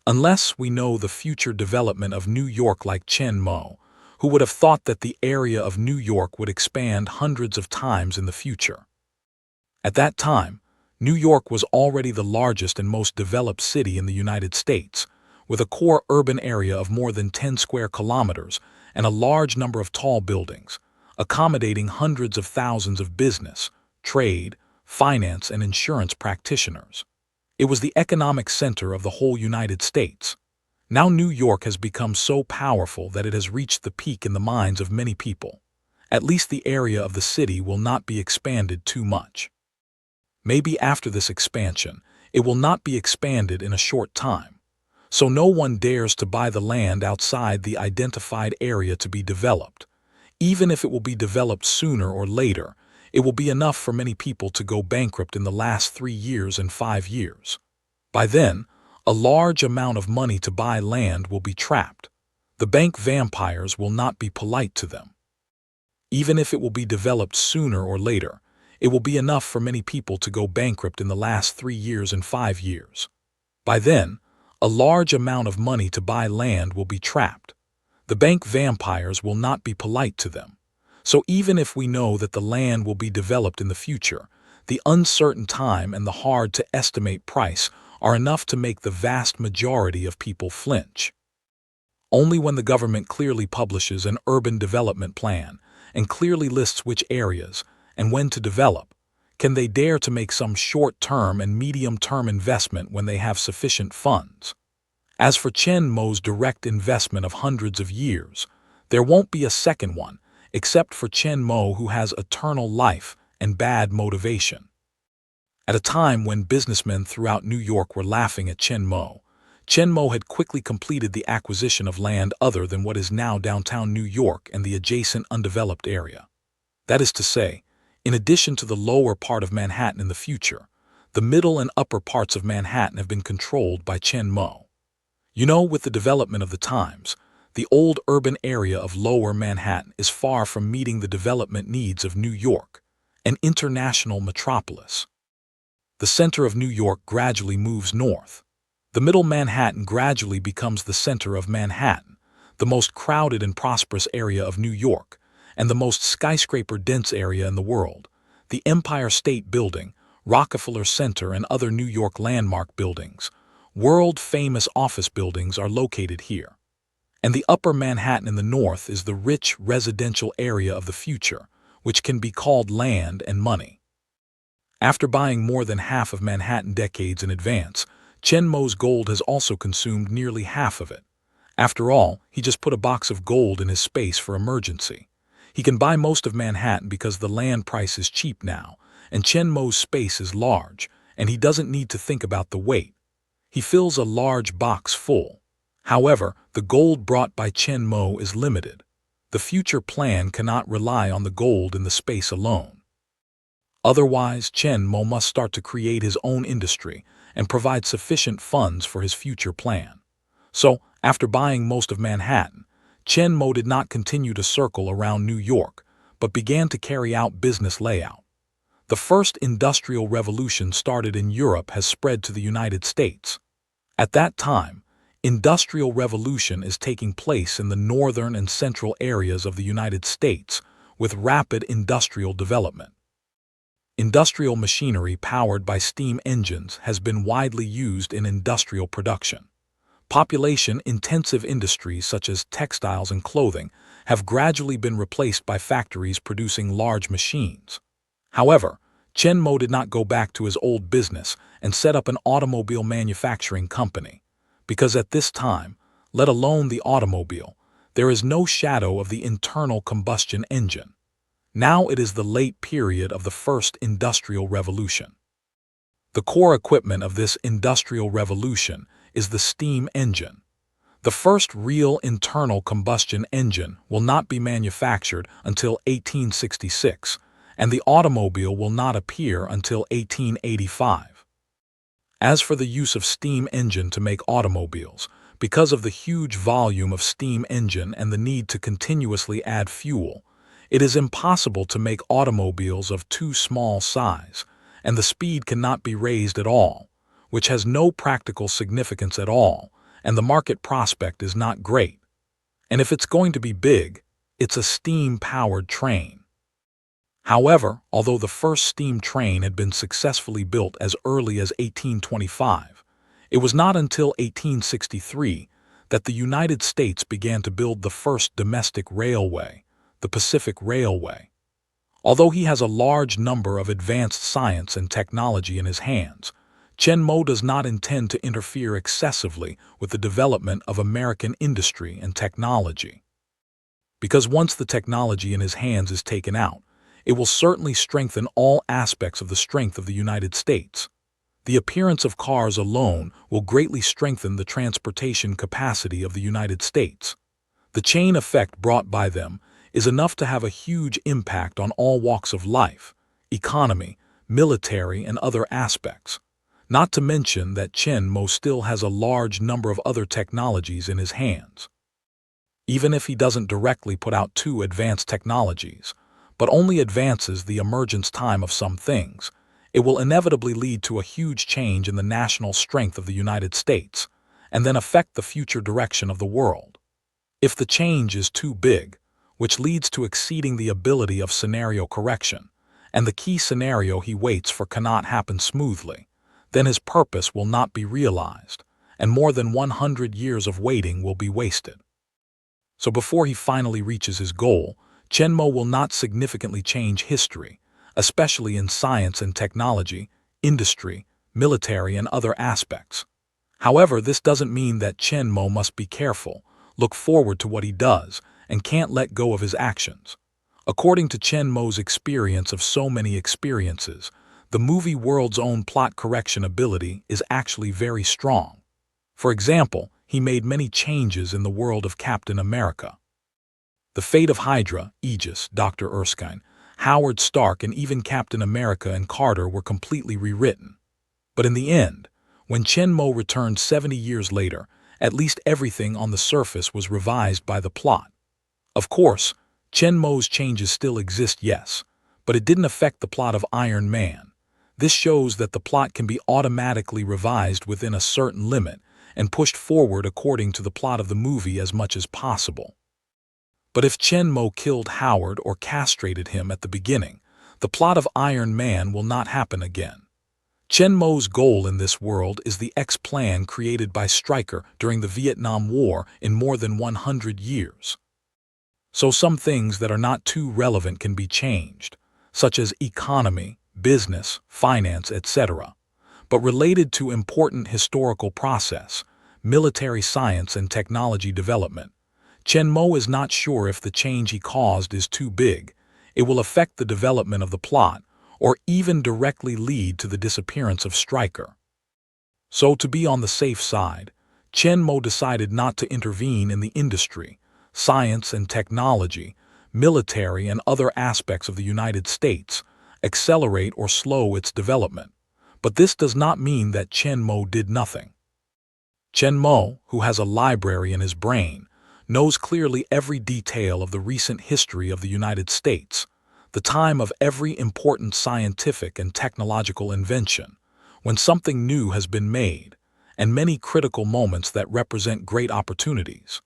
Unless we know the future development of New York like Chen Mo, who would have thought that the area of New York would expand hundreds of times in the future. At that time, New York was already the largest and most developed city in the United States, with a core urban area of more than 10 square kilometers and a large number of tall buildings, accommodating hundreds of thousands of business, trade, finance, and insurance practitioners. It was the economic center of the whole United States. Now New York has become so powerful that it has reached the peak in the minds of many people. At least the area of the city will not be expanded too much. Maybe after this expansion, it will not be expanded in a short time. So no one dares to buy the land outside the identified area to be developed. Even if it will be developed sooner or later, it will be enough for many people to go bankrupt in the last 3 years and 5 years. By then, a large amount of money to buy land will be trapped. The bank vampires will not be polite to them. Even if it will be developed sooner or later, it will be enough for many people to go bankrupt in the last 3 years and 5 years. By then, a large amount of money to buy land will be trapped. The bank vampires will not be polite to them. So even if we know that the land will be developed in the future, the uncertain time and the hard-to-estimate price are enough to make the vast majority of people flinch. Only when the government clearly publishes an urban development plan and clearly lists which areas and when to develop, can they dare to make some short-term and medium-term investment when they have sufficient funds. As for Chen Mo's direct investment of hundreds of years, there won't be a second one, except for Chen Mo, who has eternal life and bad motivation. At a time when businessmen throughout New York were laughing at Chen Mo had quickly completed the acquisition of land other than what is now downtown New York and the adjacent undeveloped area. That is to say, in addition to the lower part of Manhattan in the future, the middle and upper parts of Manhattan have been controlled by Chen Mo. You know, with the development of the times, the old urban area of lower Manhattan is far from meeting the development needs of New York, an international metropolis. The center of New York gradually moves north. The middle Manhattan gradually becomes the center of Manhattan, the most crowded and prosperous area of New York, and the most skyscraper-dense area in the world. The Empire State Building, Rockefeller Center, and other New York landmark buildings, world-famous office buildings, are located here. And the upper Manhattan in the north is the rich residential area of the future, which can be called land and money. After buying more than half of Manhattan decades in advance, Chen Mo's gold has also consumed nearly half of it. After all, he just put a box of gold in his space for emergency. He can buy most of Manhattan because the land price is cheap now, and Chen Mo's space is large, and he doesn't need to think about the weight. He fills a large box full. However, the gold brought by Chen Mo is limited. The future plan cannot rely on the gold in the space alone. Otherwise, Chen Mo must start to create his own industry and provide sufficient funds for his future plan. So, after buying most of Manhattan, Chen Mo did not continue to circle around New York, but began to carry out business layout. The first industrial revolution started in Europe has spread to the United States. At that time, industrial revolution is taking place in the northern and central areas of the United States with rapid industrial development. Industrial machinery powered by steam engines has been widely used in industrial production. Population-intensive industries such as textiles and clothing have gradually been replaced by factories producing large machines. However, Chen Mo did not go back to his old business and set up an automobile manufacturing company, because at this time, let alone the automobile, there is no shadow of the internal combustion engine. Now it is the late period of the first industrial revolution. The core equipment of this industrial revolution is the steam engine. The first real internal combustion engine will not be manufactured until 1866, and the automobile will not appear until 1885. As for the use of steam engine to make automobiles, because of the huge volume of steam engine and the need to continuously add fuel, it is impossible to make automobiles of too small size, and the speed cannot be raised at all, which has no practical significance at all, and the market prospect is not great. And if it's going to be big, it's a steam-powered train. However, although the first steam train had been successfully built as early as 1825, it was not until 1863 that the United States began to build the first domestic railway, the Pacific Railway. Although he has a large number of advanced science and technology in his hands, Chen Mo does not intend to interfere excessively with the development of American industry and technology. Because once the technology in his hands is taken out, it will certainly strengthen all aspects of the strength of the United States. The appearance of cars alone will greatly strengthen the transportation capacity of the United States. The chain effect brought by them is enough to have a huge impact on all walks of life, economy, military, and other aspects. Not to mention that Chen Mo still has a large number of other technologies in his hands. Even if he doesn't directly put out two advanced technologies, but only advances the emergence time of some things, it will inevitably lead to a huge change in the national strength of the United States, and then affect the future direction of the world. If the change is too big, which leads to exceeding the ability of scenario correction, and the key scenario he waits for cannot happen smoothly, then his purpose will not be realized, and more than 100 years of waiting will be wasted. So before he finally reaches his goal, Chen Mo will not significantly change history, especially in science and technology, industry, military, and other aspects. However, this doesn't mean that Chen Mo must be careful, look forward to what he does, and can't let go of his actions. According to Chen Mo's experience of so many experiences, the movie world's own plot correction ability is actually very strong. For example, he made many changes in the world of Captain America. The fate of Hydra, Aegis, Dr. Erskine, Howard Stark, and even Captain America and Carter were completely rewritten. But in the end, when Chen Mo returned 70 years later, at least everything on the surface was revised by the plot. Of course, Chen Mo's changes still exist, yes, but it didn't affect the plot of Iron Man. This shows that the plot can be automatically revised within a certain limit and pushed forward according to the plot of the movie as much as possible. But if Chen Mo killed Howard or castrated him at the beginning, the plot of Iron Man will not happen again. Chen Mo's goal in this world is the X-plan created by Stryker during the Vietnam War in more than 100 years. So some things that are not too relevant can be changed, such as economy, business, finance, etc., but related to important historical process, military science and technology development. Chen Mo is not sure if the change he caused is too big, it will affect the development of the plot, or even directly lead to the disappearance of Stryker. So to be on the safe side, Chen Mo decided not to intervene in the industry, science and technology, military and other aspects of the United States, accelerate or slow its development. But this does not mean that Chen Mo did nothing. Chen Mo, who has a library in his brain, knows clearly every detail of the recent history of the United States, the time of every important scientific and technological invention, when something new has been made, and many critical moments that represent great opportunities.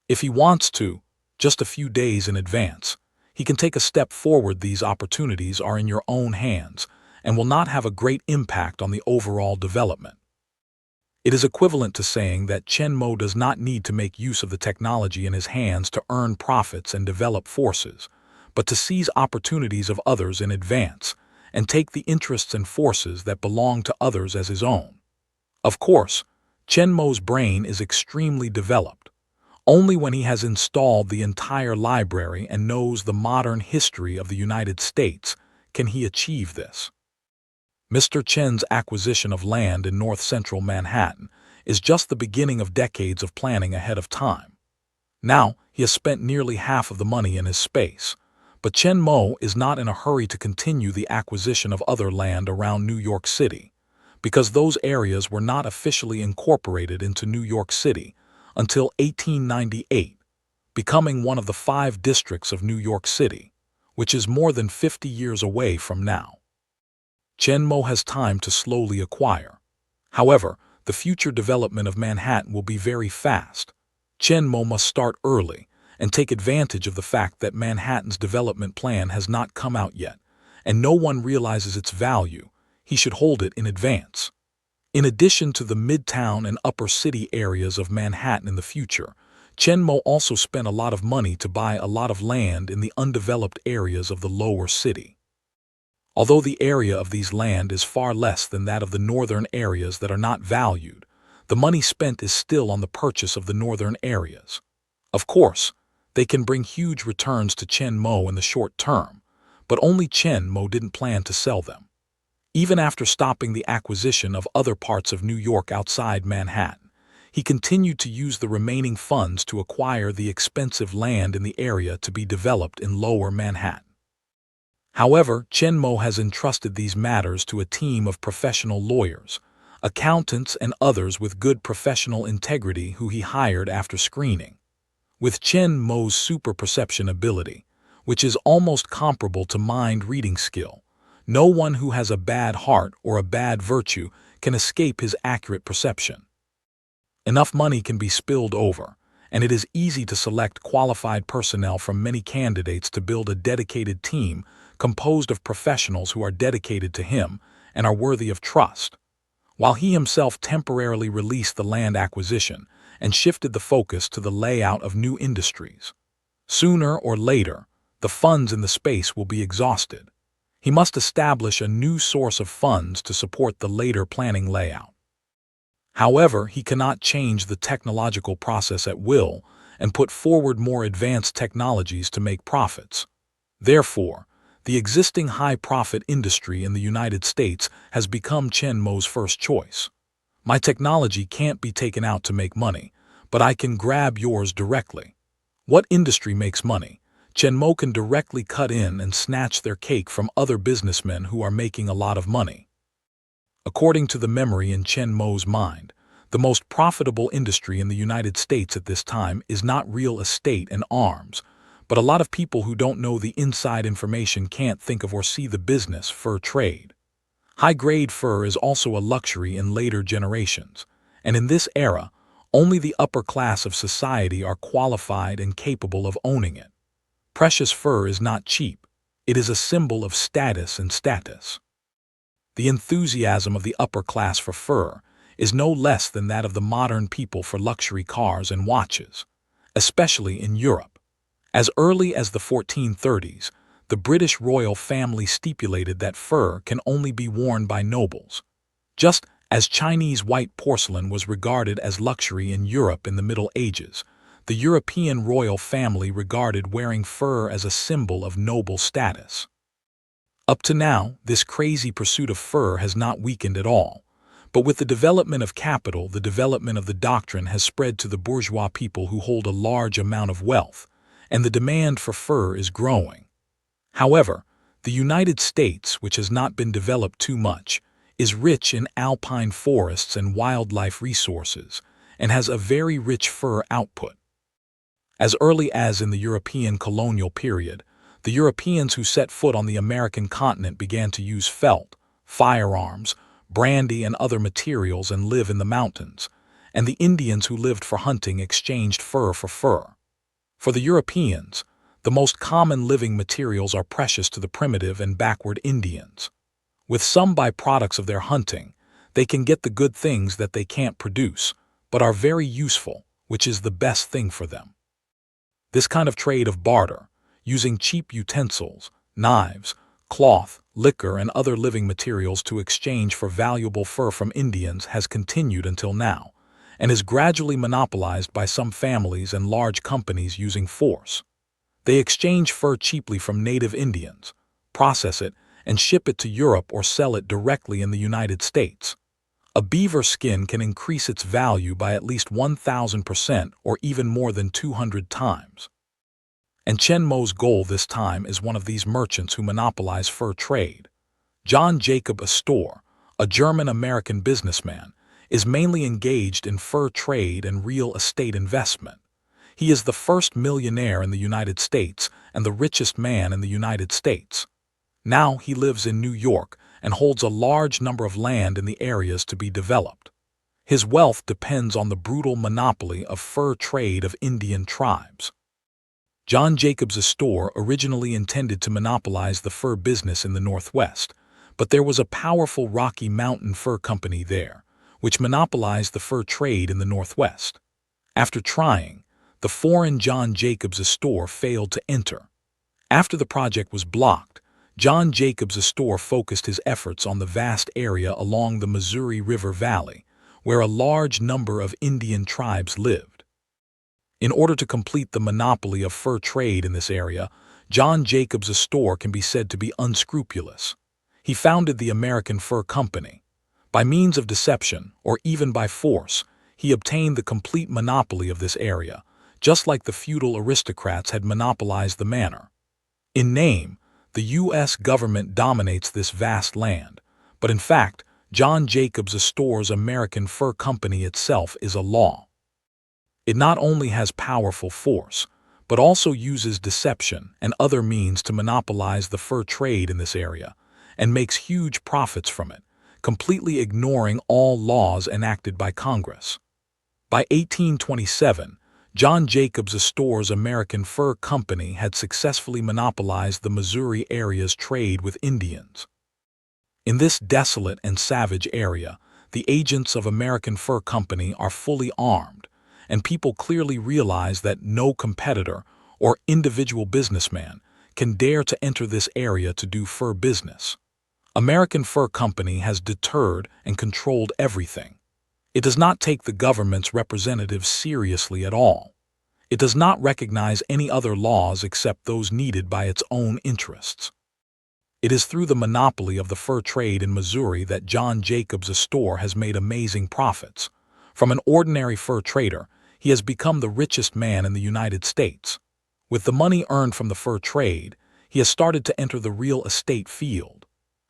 If he wants to, just a few days in advance, he can take a step forward. These opportunities are in your own hands and will not have a great impact on the overall development. It is equivalent to saying that Chen Mo does not need to make use of the technology in his hands to earn profits and develop forces, but to seize opportunities of others in advance and take the interests and forces that belong to others as his own. Of course, Chen Mo's brain is extremely developed. Only when he has installed the entire library and knows the modern history of the United States can he achieve this. Mr. Chen's acquisition of land in north-central Manhattan is just the beginning of decades of planning ahead of time. Now, he has spent nearly half of the money in his space, but Chen Mo is not in a hurry to continue the acquisition of other land around New York City, because those areas were not officially incorporated into New York City until 1898, becoming one of the 5 districts of New York City, which is more than 50 years away from now. Chen Mo has time to slowly acquire. However, the future development of Manhattan will be very fast. Chen Mo must start early and take advantage of the fact that Manhattan's development plan has not come out yet, and no one realizes its value. He should hold it in advance. In addition to the Midtown and Upper City areas of Manhattan in the future, Chen Mo also spent a lot of money to buy a lot of land in the undeveloped areas of the Lower City. Although the area of these land is far less than that of the northern areas that are not valued, the money spent is still on the purchase of the northern areas. Of course, they can bring huge returns to Chen Mo in the short term, but only Chen Mo didn't plan to sell them. Even after stopping the acquisition of other parts of New York outside Manhattan, he continued to use the remaining funds to acquire the expensive land in the area to be developed in Lower Manhattan. However, Chen Mo has entrusted these matters to a team of professional lawyers, accountants, and others with good professional integrity who he hired after screening. With Chen Mo's super perception ability, which is almost comparable to mind reading skill, no one who has a bad heart or a bad virtue can escape his accurate perception. Enough money can be spilled over, and it is easy to select qualified personnel from many candidates to build a dedicated team composed of professionals who are dedicated to him and are worthy of trust, while he himself temporarily released the land acquisition and shifted the focus to the layout of new industries. Sooner or later, the funds in the space will be exhausted. He must establish a new source of funds to support the later planning layout. However, he cannot change the technological process at will and put forward more advanced technologies to make profits. Therefore, the existing high-profit industry in the United States has become Chen Mo's first choice. My technology can't be taken out to make money, but I can grab yours directly. What industry makes money? Chen Mo can directly cut in and snatch their cake from other businessmen who are making a lot of money. According to the memory in Chen Mo's mind, the most profitable industry in the United States at this time is not real estate and arms, but a lot of people who don't know the inside information can't think of or see the business fur trade. High-grade fur is also a luxury in later generations, and in this era, only the upper class of society are qualified and capable of owning it. Precious fur is not cheap. It is a symbol of status and status. The enthusiasm of the upper class for fur is no less than that of the modern people for luxury cars and watches, especially in Europe. As early as the 1430s, the British royal family stipulated that fur can only be worn by nobles. Just as Chinese white porcelain was regarded as luxury in Europe in the Middle Ages, the European royal family regarded wearing fur as a symbol of noble status. Up to now, this crazy pursuit of fur has not weakened at all, but with the development of capital, the development of the doctrine has spread to the bourgeois people who hold a large amount of wealth, and the demand for fur is growing. However, the United States, which has not been developed too much, is rich in alpine forests and wildlife resources, and has a very rich fur output. As early as in the European colonial period, the Europeans who set foot on the American continent began to use felt, firearms, brandy, and other materials and live in the mountains, and the Indians who lived for hunting exchanged fur for fur. For the Europeans, the most common living materials are precious to the primitive and backward Indians. With some byproducts of their hunting, they can get the good things that they can't produce, but are very useful, which is the best thing for them. This kind of trade of barter, using cheap utensils, knives, cloth, liquor, and other living materials to exchange for valuable fur from Indians has continued until now, and is gradually monopolized by some families and large companies using force. They exchange fur cheaply from native Indians, process it, and ship it to Europe or sell it directly in the United States. A beaver skin can increase its value by at least 1,000% or even more than 200 times. And Chen Mo's goal this time is one of these merchants who monopolize fur trade. John Jacob Astor, a German-American businessman, is mainly engaged in fur trade and real estate investment. He is the first millionaire in the United States and the richest man in the United States. Now he lives in New York and holds a large number of land in the areas to be developed. His wealth depends on the brutal monopoly of fur trade of Indian tribes. John Jacobs Astor originally intended to monopolize the fur business in the Northwest, but there was a powerful Rocky Mountain Fur Company there, which monopolized the fur trade in the Northwest. After trying, the foreign John Jacobs Astor failed to enter. After the project was blocked, John Jacobs Astor focused his efforts on the vast area along the Missouri River Valley, where a large number of Indian tribes lived. In order to complete the monopoly of fur trade in this area, John Jacobs Astor can be said to be unscrupulous. He founded the American Fur Company. By means of deception, or even by force, he obtained the complete monopoly of this area, just like the feudal aristocrats had monopolized the manor. In name, the U.S. government dominates this vast land, but in fact, John Jacobs Astore's American Fur Company itself is a law. It not only has powerful force, but also uses deception and other means to monopolize the fur trade in this area, and makes huge profits from it, completely ignoring all laws enacted by Congress. By 1827, John Jacobs Astore's American Fur Company had successfully monopolized the Missouri area's trade with Indians. In this desolate and savage area, the agents of American Fur Company are fully armed, and people clearly realize that no competitor or individual businessman can dare to enter this area to do fur business. American Fur Company has deterred and controlled everything. It does not take the government's representatives seriously at all. It does not recognize any other laws except those needed by its own interests. It is through the monopoly of the fur trade in Missouri that John Jacobs Astore has made amazing profits. From an ordinary fur trader, he has become the richest man in the United States. With the money earned from the fur trade, he has started to enter the real estate field.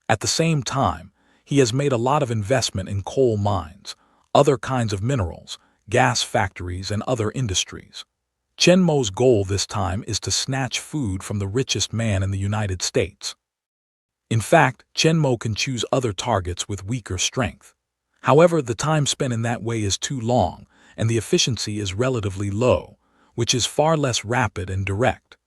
At the same time, he has made a lot of investment in coal mines, other kinds of minerals, gas factories, and other industries. Chen Mo's goal this time is to snatch food from the richest man in the United States. In fact, Chen Mo can choose other targets with weaker strength. However, the time spent in that way is too long, and the efficiency is relatively low, which is far less rapid and direct.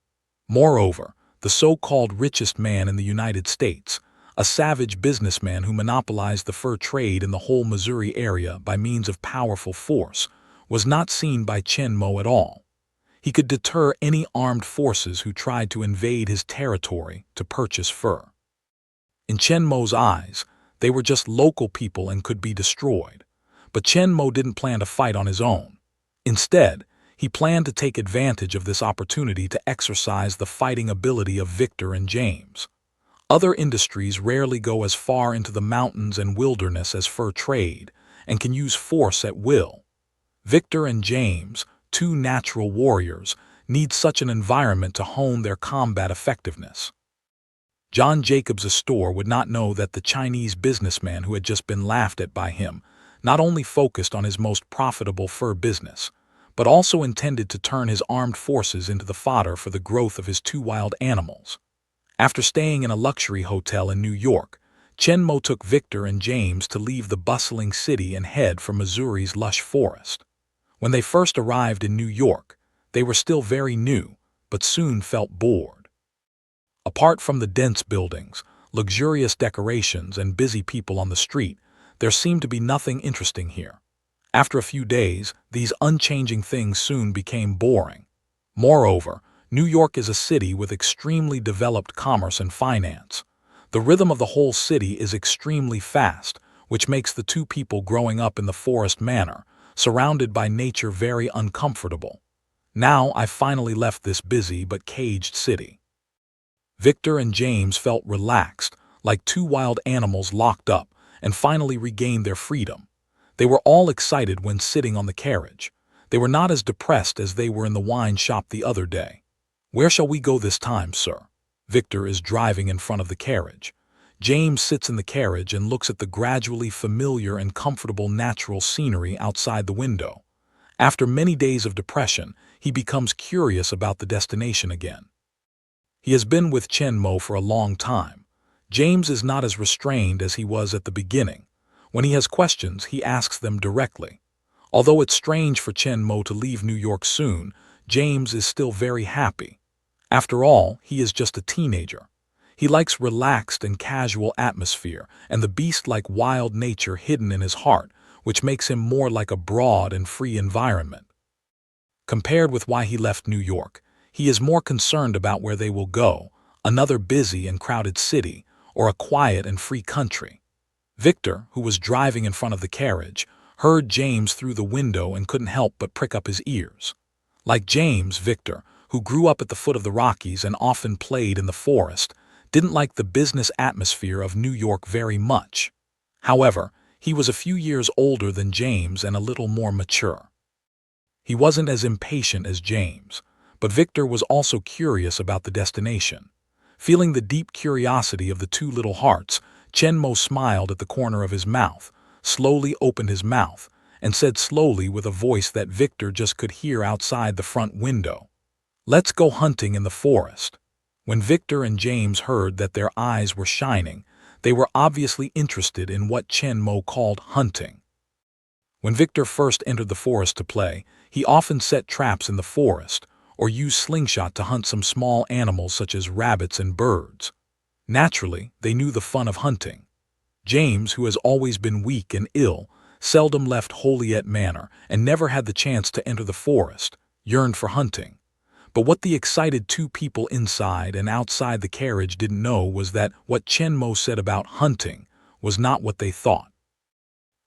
Moreover, the so-called richest man in the United States, a savage businessman who monopolized the fur trade in the whole Missouri area by means of powerful force, was not seen by Chen Mo at all. He could deter any armed forces who tried to invade his territory to purchase fur. In Chen Mo's eyes, they were just local people and could be destroyed. But Chen Mo didn't plan to fight on his own. Instead, he planned to take advantage of this opportunity to exercise the fighting ability of Victor and James. Other industries rarely go as far into the mountains and wilderness as fur trade, and can use force at will. Victor and James, two natural warriors, need such an environment to hone their combat effectiveness. John Jacobs Astore would not know that the Chinese businessman who had just been laughed at by him not only focused on his most profitable fur business, but also intended to turn his armed forces into the fodder for the growth of his two wild animals. After staying in a luxury hotel in New York, Chen Mo took Victor and James to leave the bustling city and head for Missouri's lush forest. When they first arrived in New York, they were still very new, but soon felt bored. Apart from the dense buildings, luxurious decorations, and busy people on the street, there seemed to be nothing interesting here. After a few days, these unchanging things soon became boring. Moreover, New York is a city with extremely developed commerce and finance. The rhythm of the whole city is extremely fast, which makes the two people growing up in the forest manor, surrounded by nature, very uncomfortable. Now I finally left this busy but caged city. Victor and James felt relaxed, like two wild animals locked up, and finally regained their freedom. They were all excited when sitting on the carriage. They were not as depressed as they were in the wine shop the other day. "Where shall we go this time, sir?" Victor is driving in front of the carriage. James sits in the carriage and looks at the gradually familiar and comfortable natural scenery outside the window. After many days of depression, he becomes curious about the destination again. He has been with Chen Mo for a long time. James is not as restrained as he was at the beginning. When he has questions, he asks them directly. Although it's strange for Chen Mo to leave New York soon, James is still very happy. After all, he is just a teenager. He likes relaxed and casual atmosphere and the beast-like wild nature hidden in his heart, which makes him more like a broad and free environment. Compared with why he left New York, he is more concerned about where they will go, another busy and crowded city, or a quiet and free country. Victor, who was driving in front of the carriage, heard James through the window and couldn't help but prick up his ears. Like James, Victor, who grew up at the foot of the Rockies and often played in the forest, didn't like the business atmosphere of New York very much. However, he was a few years older than James and a little more mature. He wasn't as impatient as James, but Victor was also curious about the destination. Feeling the deep curiosity of the two little hearts, Chenmo smiled at the corner of his mouth, slowly opened his mouth, and said slowly with a voice that Victor just could hear outside the front window, "Let's go hunting in the forest." When Victor and James heard that, their eyes were shining. They were obviously interested in what Chenmo called hunting. When Victor first entered the forest to play, he often set traps in the forest or used slingshot to hunt some small animals such as rabbits and birds. Naturally, they knew the fun of hunting. James, who has always been weak and ill, seldom left Joliet Manor and never had the chance to enter the forest, yearned for hunting. But what the excited two people inside and outside the carriage didn't know was that what Chenmo said about hunting was not what they thought.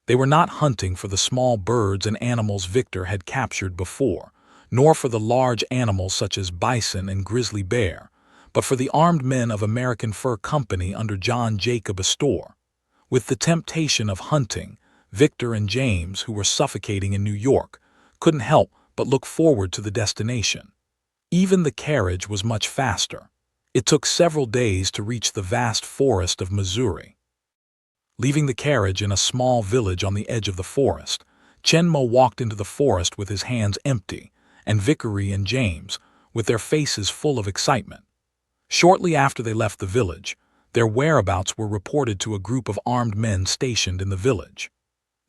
They were not hunting for the small birds and animals Victor had captured before, nor for the large animals such as bison and grizzly bear, but for the armed men of American Fur Company under John Jacob Astor. With the temptation of hunting, Victor and James, who were suffocating in New York, couldn't help but look forward to the destination. Even the carriage was much faster. It took several days to reach the vast forest of Missouri. Leaving the carriage in a small village on the edge of the forest, Chenmo walked into the forest with his hands empty, and Vickery and James, with their faces full of excitement. Shortly after they left the village, their whereabouts were reported to a group of armed men stationed in the village.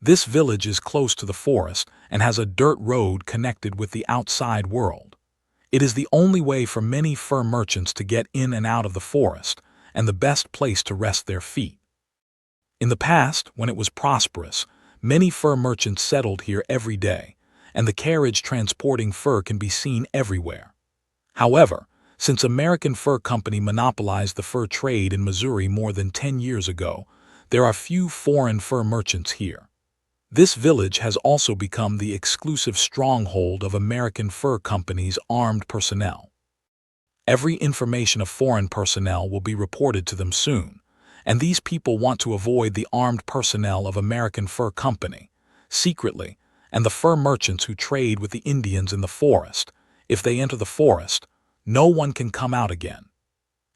This village is close to the forest and has a dirt road connected with the outside world. It is the only way for many fur merchants to get in and out of the forest, and the best place to rest their feet. In the past, when it was prosperous, many fur merchants settled here every day, and the carriage transporting fur can be seen everywhere. However, since American Fur Company monopolized the fur trade in Missouri more than 10 years ago, there are few foreign fur merchants here. This village has also become the exclusive stronghold of American Fur Company's armed personnel. Every information of foreign personnel will be reported to them soon, and these people want to avoid the armed personnel of American Fur Company, secretly, and the fur merchants who trade with the Indians in the forest. If they enter the forest, no one can come out again.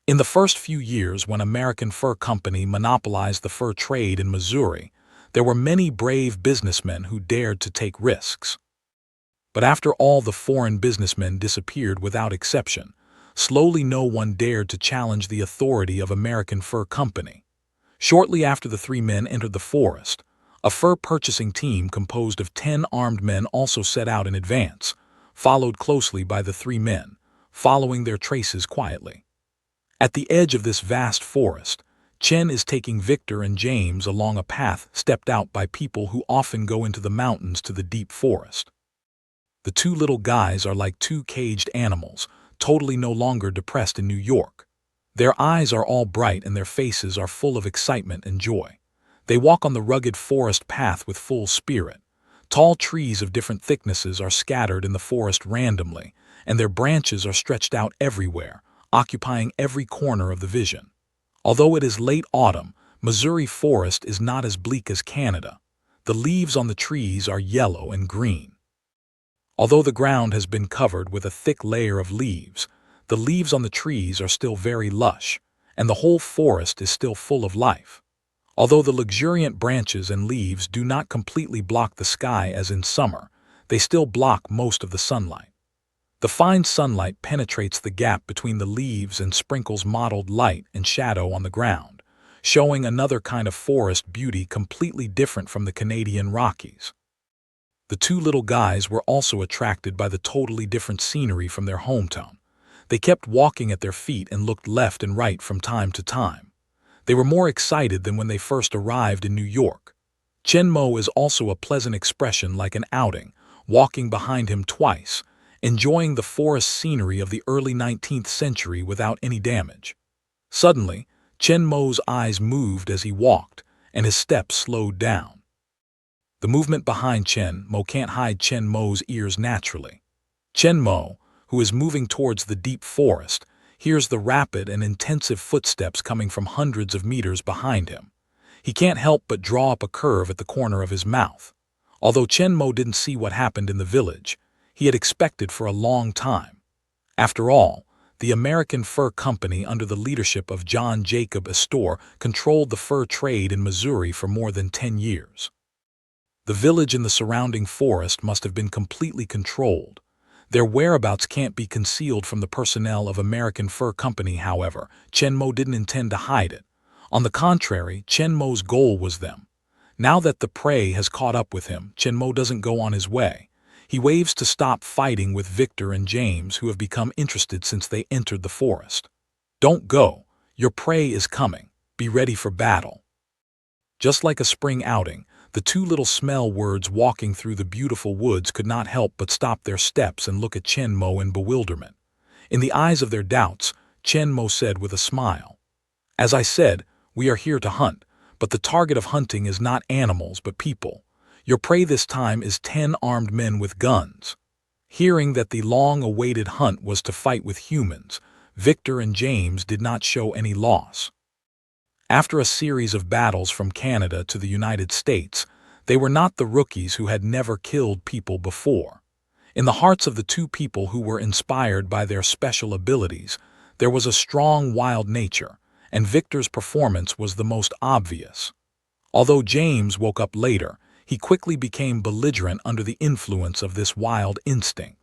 In the first few years when American Fur Company monopolized the fur trade in Missouri, there were many brave businessmen who dared to take risks. But after all the foreign businessmen disappeared without exception, slowly no one dared to challenge the authority of American Fur Company. Shortly after the three men entered the forest, a fur purchasing team composed of 10 armed men also set out in advance, followed closely by the three men, following their traces quietly. At the edge of this vast forest, Chen is taking Victor and James along a path stepped out by people who often go into the mountains to the deep forest. The two little guys are like two caged animals, totally no longer depressed in New York. Their eyes are all bright and their faces are full of excitement and joy. They walk on the rugged forest path with full spirit. Tall trees of different thicknesses are scattered in the forest randomly, and their branches are stretched out everywhere, occupying every corner of the vision. Although it is late autumn, Missouri forest is not as bleak as Canada. The leaves on the trees are yellow and green. Although the ground has been covered with a thick layer of leaves, the leaves on the trees are still very lush, and the whole forest is still full of life. Although the luxuriant branches and leaves do not completely block the sky as in summer, they still block most of the sunlight. The fine sunlight penetrates the gap between the leaves and sprinkles mottled light and shadow on the ground, showing another kind of forest beauty completely different from the Canadian Rockies. The two little guys were also attracted by the totally different scenery from their hometown. They kept walking at their feet and looked left and right from time to time. They were more excited than when they first arrived in New York. Chenmo is also a pleasant expression like an outing, walking behind him twice, enjoying the forest scenery of the early 19th century without any damage. Suddenly, Chenmo's eyes moved as he walked, and his steps slowed down. The movement behind Chenmo can't hide Chenmo's ears naturally. Chenmo, who is moving towards the deep forest, hears the rapid and intensive footsteps coming from hundreds of meters behind him. He can't help but draw up a curve at the corner of his mouth. Although Chen Mo didn't see what happened in the village, he had expected for a long time. After all, the American Fur Company under the leadership of John Jacob Astor controlled the fur trade in Missouri for more than 10 years. The village and the surrounding forest must have been completely controlled. Their whereabouts can't be concealed from the personnel of American Fur Company, however. Chen Mo didn't intend to hide it. On the contrary, Chen Mo's goal was them. Now that the prey has caught up with him, Chen Mo doesn't go on his way. He waves to stop fighting with Victor and James, who have become interested since they entered the forest. Don't go. Your prey is coming. Be ready for battle. Just like a spring outing, the two little smell words walking through the beautiful woods could not help but stop their steps and look at Chen Mo in bewilderment. In the eyes of their doubts, Chen Mo said with a smile, "As I said, we are here to hunt, but the target of hunting is not animals but people. Your prey this time is 10 armed men with guns." Hearing that the long-awaited hunt was to fight with humans, Victor and James did not show any loss. After a series of battles from Canada to the United States, they were not the rookies who had never killed people before. In the hearts of the two people who were inspired by their special abilities, there was a strong wild nature, and Victor's performance was the most obvious. Although James woke up later, he quickly became belligerent under the influence of this wild instinct.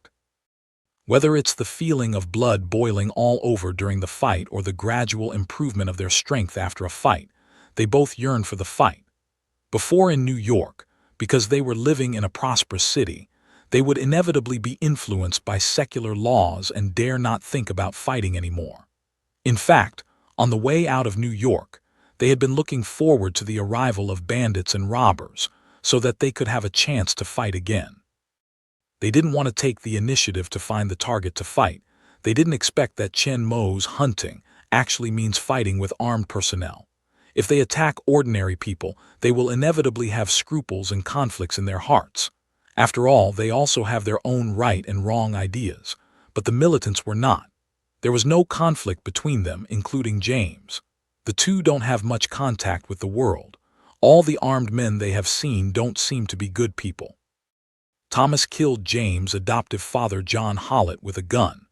Whether it's the feeling of blood boiling all over during the fight or the gradual improvement of their strength after a fight, they both yearned for the fight. Before in New York, because they were living in a prosperous city, they would inevitably be influenced by secular laws and dare not think about fighting anymore. In fact, on the way out of New York, they had been looking forward to the arrival of bandits and robbers so that they could have a chance to fight again. They didn't want to take the initiative to find the target to fight. They didn't expect that Chen Mo's hunting actually means fighting with armed personnel. If they attack ordinary people, they will inevitably have scruples and conflicts in their hearts. After all, they also have their own right and wrong ideas. But the militants were not. There was no conflict between them, including James. The two don't have much contact with the world. All the armed men they have seen don't seem to be good people. Thomas killed James' adoptive father John Hollett with a gun.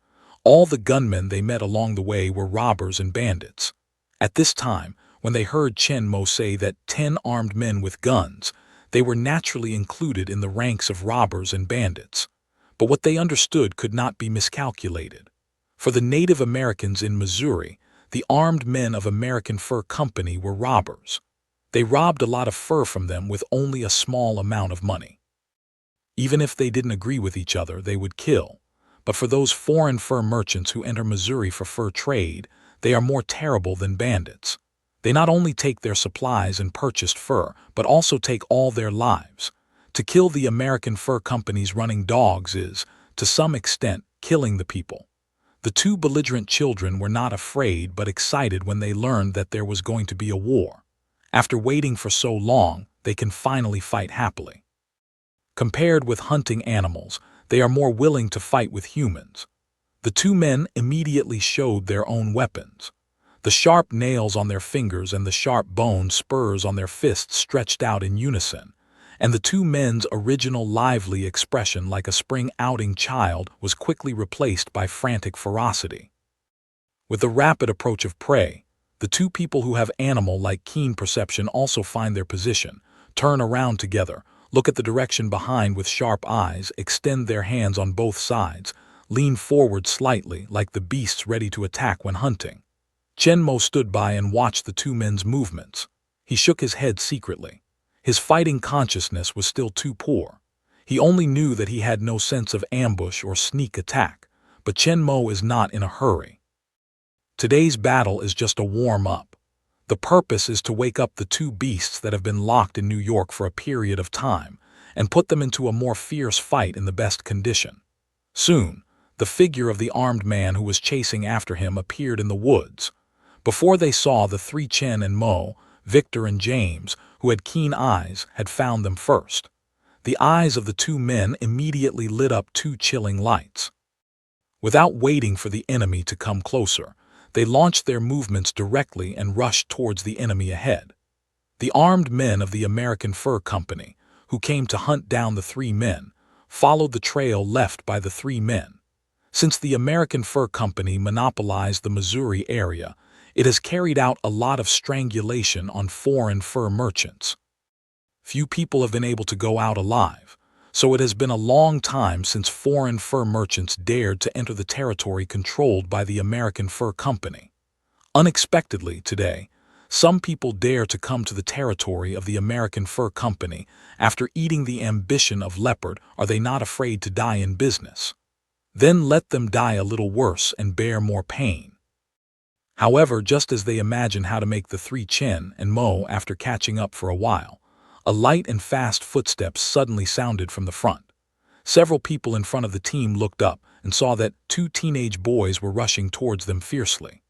All the gunmen they met along the way were robbers and bandits. At this time, when they heard Chen Mo say that 10 armed men with guns, they were naturally included in the ranks of robbers and bandits. But what they understood could not be miscalculated. For the Native Americans in Missouri, the armed men of American Fur Company were robbers. They robbed a lot of fur from them with only a small amount of money. Even if they didn't agree with each other, they would kill. But for those foreign fur merchants who enter Missouri for fur trade, they are more terrible than bandits. They not only take their supplies and purchased fur, but also take all their lives. To kill the American Fur Company's running dogs is, to some extent, killing the people. The two belligerent children were not afraid but excited when they learned that there was going to be a war. After waiting for so long, they can finally fight happily. Compared with hunting animals, they are more willing to fight with humans. The two men immediately showed their own weapons. The sharp nails on their fingers and the sharp bone spurs on their fists stretched out in unison, and the two men's original lively expression like a spring-outing child was quickly replaced by frantic ferocity. With the rapid approach of prey, the two people who have animal-like keen perception also find their position, turn around together, look at the direction behind with sharp eyes, extend their hands on both sides, lean forward slightly like the beasts ready to attack when hunting. Chen Mo stood by and watched the two men's movements. He shook his head secretly. His fighting consciousness was still too poor. He only knew that he had no sense of ambush or sneak attack, but Chen Mo is not in a hurry. Today's battle is just a warm-up. The purpose is to wake up the two beasts that have been locked in New York for a period of time and put them into a more fierce fight in the best condition. Soon, the figure of the armed man who was chasing after him appeared in the woods. Before they saw the three, Chen and Mo, Victor and James, who had keen eyes, had found them first. The eyes of the two men immediately lit up two chilling lights. Without waiting for the enemy to come closer, they launched their movements directly and rushed towards the enemy ahead. The armed men of the American Fur Company, who came to hunt down the three men, followed the trail left by the three men. Since the American Fur Company monopolized the Missouri area, it has carried out a lot of strangulation on foreign fur merchants. Few people have been able to go out alive, so it has been a long time since foreign fur merchants dared to enter the territory controlled by the American Fur Company. Unexpectedly, today, some people dare to come to the territory of the American Fur Company after eating the ambition of leopard. Are they not afraid to die in business? Then let them die a little worse and bear more pain. However, just as they imagine how to make the three Chen and Mo after catching up for a while, a light and fast footsteps suddenly sounded from the front. Several people in front of the team looked up and saw that two teenage boys were rushing towards them fiercely.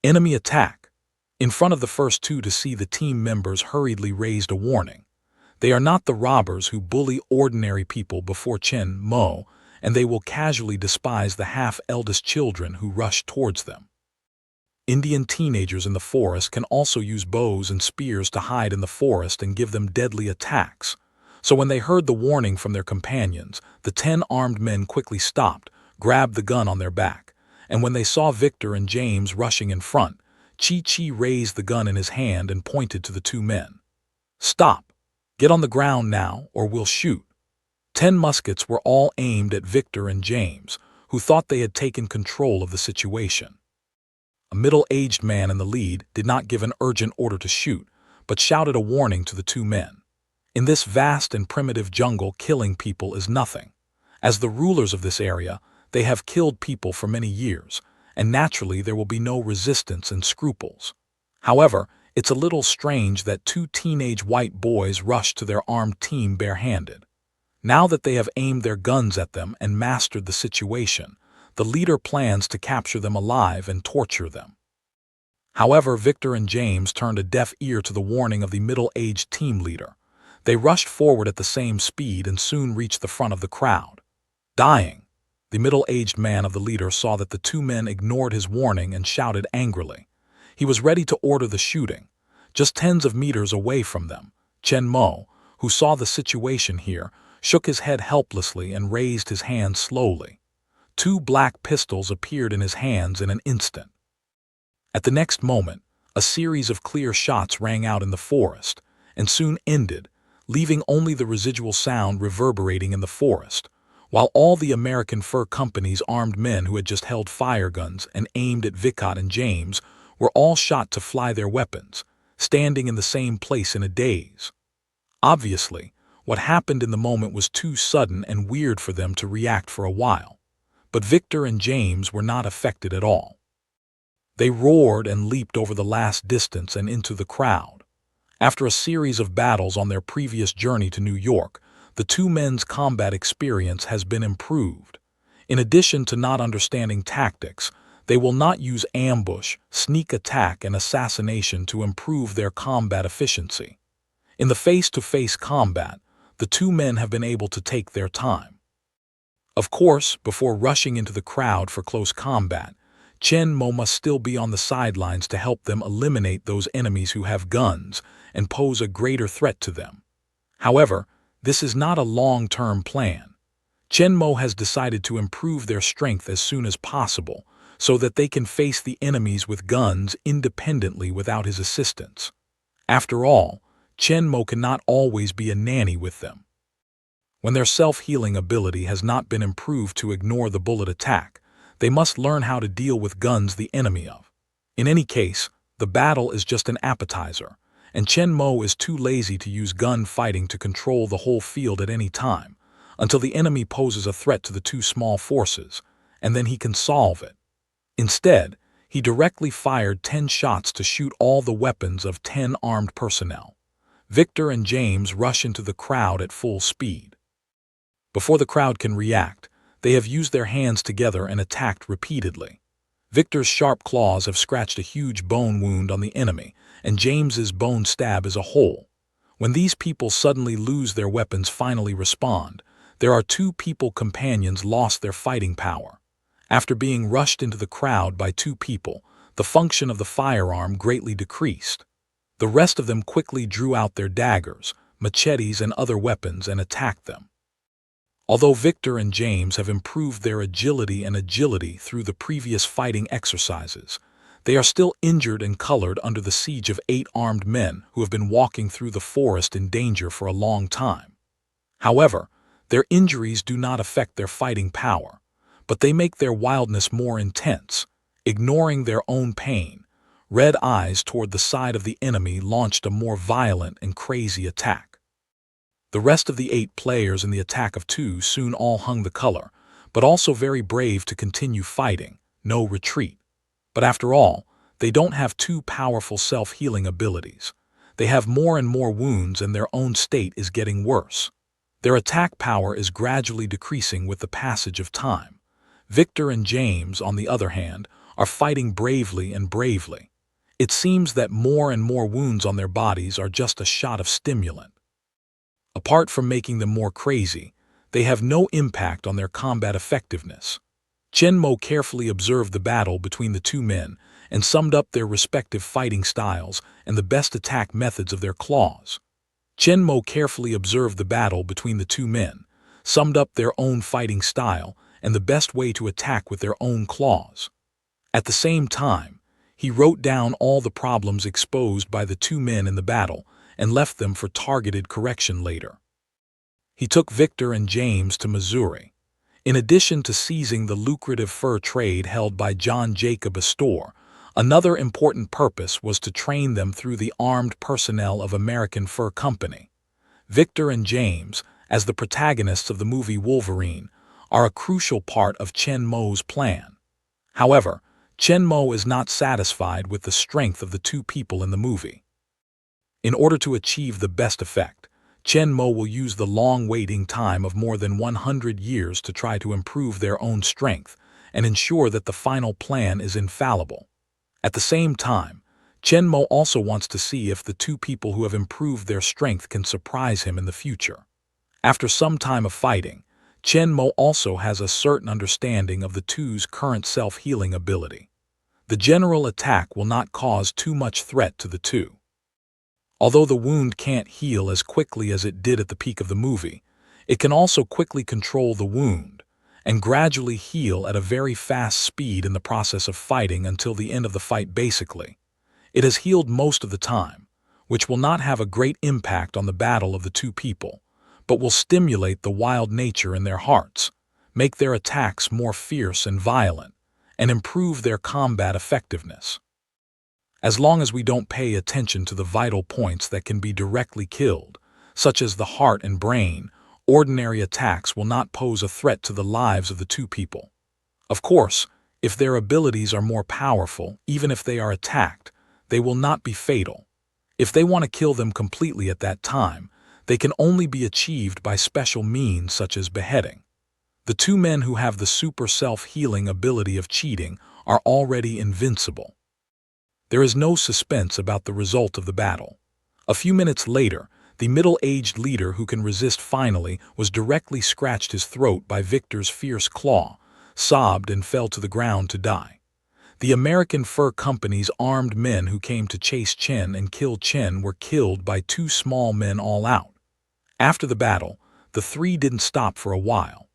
Enemy attack! In front of the first two to see the team members hurriedly raised a warning. They are not the robbers who bully ordinary people before Chen Mo, and they will casually despise the half-eldest children who rush towards them. Indian teenagers in the forest can also use bows and spears to hide in the forest and give them deadly attacks. So when they heard the warning from their companions, the 10 armed men quickly stopped, grabbed the gun on their back, and when they saw Victor and James rushing in front, Chi raised the gun in his hand and pointed to the two men. "Stop! Get on the ground now, or we'll shoot." 10 muskets were all aimed at Victor and James, who thought they had taken control of the situation. A middle-aged man in the lead did not give an urgent order to shoot, but shouted a warning to the two men. In this vast and primitive jungle, killing people is nothing. As the rulers of this area, they have killed people for many years, and naturally there will be no resistance and scruples. However, it's a little strange that two teenage white boys rushed to their armed team barehanded. Now that they have aimed their guns at them and mastered the situation, the leader plans to capture them alive and torture them. However, Victor and James turned a deaf ear to the warning of the middle-aged team leader. They rushed forward at the same speed and soon reached the front of the crowd. Dying! The middle-aged man of the leader saw that the two men ignored his warning and shouted angrily. He was ready to order the shooting. Just tens of meters away from them, Chen Mo, who saw the situation here, shook his head helplessly and raised his hand slowly. 2 black pistols appeared in his hands in an instant. At the next moment, a series of clear shots rang out in the forest, and soon ended, leaving only the residual sound reverberating in the forest, while all the American Fur Company's armed men who had just held fire guns and aimed at Vicot and James were all shot to fly their weapons, standing in the same place in a daze. Obviously, what happened in the moment was too sudden and weird for them to react for a while. But Victor and James were not affected at all. They roared and leaped over the last distance and into the crowd. After a series of battles on their previous journey to New York, the two men's combat experience has been improved. In addition to not understanding tactics, they will not use ambush, sneak attack, and assassination to improve their combat efficiency. In the face-to-face combat, the two men have been able to take their time. Of course, before rushing into the crowd for close combat, Chen Mo must still be on the sidelines to help them eliminate those enemies who have guns and pose a greater threat to them. However, this is not a long-term plan. Chen Mo has decided to improve their strength as soon as possible so that they can face the enemies with guns independently without his assistance. After all, Chen Mo cannot always be a nanny with them. When their self-healing ability has not been improved to ignore the bullet attack, they must learn how to deal with guns the enemy of. In any case, the battle is just an appetizer, and Chen Mo is too lazy to use gun fighting to control the whole field at any time, until the enemy poses a threat to the two small forces, and then he can solve it. Instead, he directly fired 10 shots to shoot all the weapons of 10 armed personnel. Victor and James rush into the crowd at full speed. Before the crowd can react, they have used their hands together and attacked repeatedly. Victor's sharp claws have scratched a huge bone wound on the enemy, and James's bone stab is a hole. When these people suddenly lose their weapons finally respond, there are 2 people companions lost their fighting power. After being rushed into the crowd by two people, the function of the firearm greatly decreased. The rest of them quickly drew out their daggers, machetes, and other weapons and attacked them. Although Victor and James have improved their agility through the previous fighting exercises, they are still injured and colored under the siege of 8 armed men who have been walking through the forest in danger for a long time. However, their injuries do not affect their fighting power, but they make their wildness more intense. Ignoring their own pain, Red Eyes toward the side of the enemy launched a more violent and crazy attack. The rest of the 8 players in the attack of 2 soon all hung the color, but also very brave to continue fighting, no retreat. But after all, they don't have 2 powerful self-healing abilities. They have more and more wounds and their own state is getting worse. Their attack power is gradually decreasing with the passage of time. Victor and James, on the other hand, are fighting bravely. It seems that more and more wounds on their bodies are just a shot of stimulant. Apart from making them more crazy, they have no impact on their combat effectiveness. Chen Mo carefully observed the battle between the 2 men and summed up their respective fighting styles and the best attack methods of their claws. Chen Mo carefully observed the battle between the 2 men, summed up their own fighting style and the best way to attack with their own claws. At the same time, he wrote down all the problems exposed by the 2 men in the battle and left them for targeted correction later. He took Victor and James to Missouri. In addition to seizing the lucrative fur trade held by John Jacob Astor, another important purpose was to train them through the armed personnel of American Fur Company. Victor and James, as the protagonists of the movie Wolverine, are a crucial part of Chen Mo's plan. However, Chen Mo is not satisfied with the strength of the 2 people in the movie. In order to achieve the best effect, Chen Mo will use the long waiting time of more than 100 years to try to improve their own strength and ensure that the final plan is infallible. At the same time, Chen Mo also wants to see if the 2 people who have improved their strength can surprise him in the future. After some time of fighting, Chen Mo also has a certain understanding of the 2's current self-healing ability. The general attack will not cause too much threat to the 2. Although the wound can't heal as quickly as it did at the peak of the movie, it can also quickly control the wound and gradually heal at a very fast speed in the process of fighting until the end of the fight basically. It has healed most of the time, which will not have a great impact on the battle of the 2 people, but will stimulate the wild nature in their hearts, make their attacks more fierce and violent, and improve their combat effectiveness. As long as we don't pay attention to the vital points that can be directly killed, such as the heart and brain, ordinary attacks will not pose a threat to the lives of the 2 people. Of course, if their abilities are more powerful, even if they are attacked, they will not be fatal. If they want to kill them completely at that time, they can only be achieved by special means such as beheading. The 2 men who have the super self-healing ability of cheating are already invincible. There is no suspense about the result of the battle. A few minutes later, the middle-aged leader who can resist finally was directly scratched his throat by Victor's fierce claw, sobbed and fell to the ground to die. The American Fur Company's armed men who came to chase Chen and kill Chen were killed by 2 small men all out. After the battle, the 3 didn't stop for a while.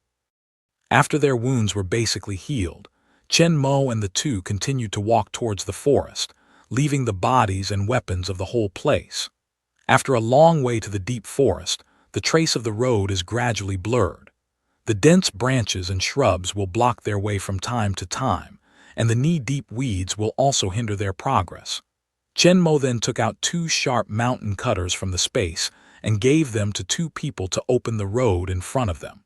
After their wounds were basically healed, Chen Mo and the 2 continued to walk towards the forest, leaving the bodies and weapons of the whole place. After a long way to the deep forest, the trace of the road is gradually blurred. The dense branches and shrubs will block their way from time to time, and the knee-deep weeds will also hinder their progress. Chen Mo then took out 2 sharp mountain cutters from the space and gave them to 2 people to open the road in front of them.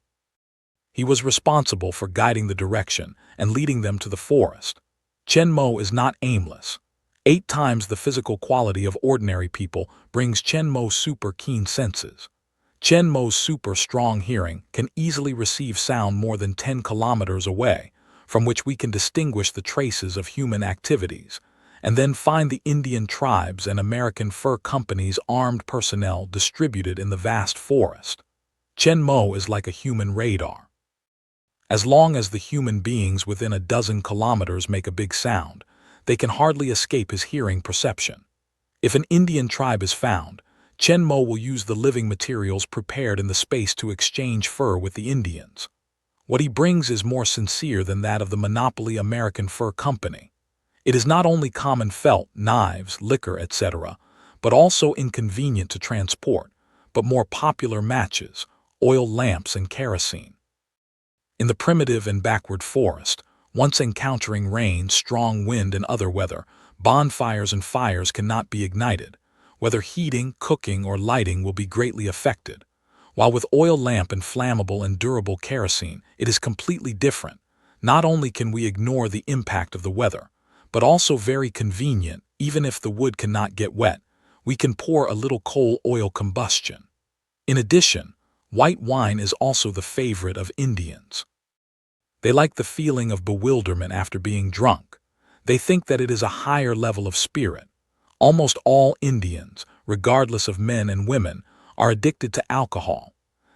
He was responsible for guiding the direction and leading them to the forest. Chen Mo is not aimless. 8 times the physical quality of ordinary people brings Chen Mo's super keen senses. Chen Mo's super strong hearing can easily receive sound more than 10 kilometers away, from which we can distinguish the traces of human activities, and then find the Indian tribes and American Fur Company's armed personnel distributed in the vast forest. Chen Mo is like a human radar. As long as the human beings within a dozen kilometers make a big sound, they can hardly escape his hearing perception. If an Indian tribe is found, Chen Mo will use the living materials prepared in the space to exchange fur with the Indians. What he brings is more sincere than that of the monopoly American Fur Company. It is not only common felt, knives, liquor, etc., but also inconvenient to transport, but more popular matches, oil lamps, and kerosene. In the primitive and backward forest, once encountering rain, strong wind, and other weather, bonfires and fires cannot be ignited. Whether heating, cooking, or lighting will be greatly affected. While with oil lamp and flammable and durable kerosene, it is completely different. Not only can we ignore the impact of the weather, but also very convenient. Even if the wood cannot get wet, we can pour a little coal oil combustion. In addition, white wine is also the favorite of Indians. They like the feeling of bewilderment after being drunk. They think that it is a higher level of spirit. Almost all Indians, regardless of men and women, are addicted to alcohol.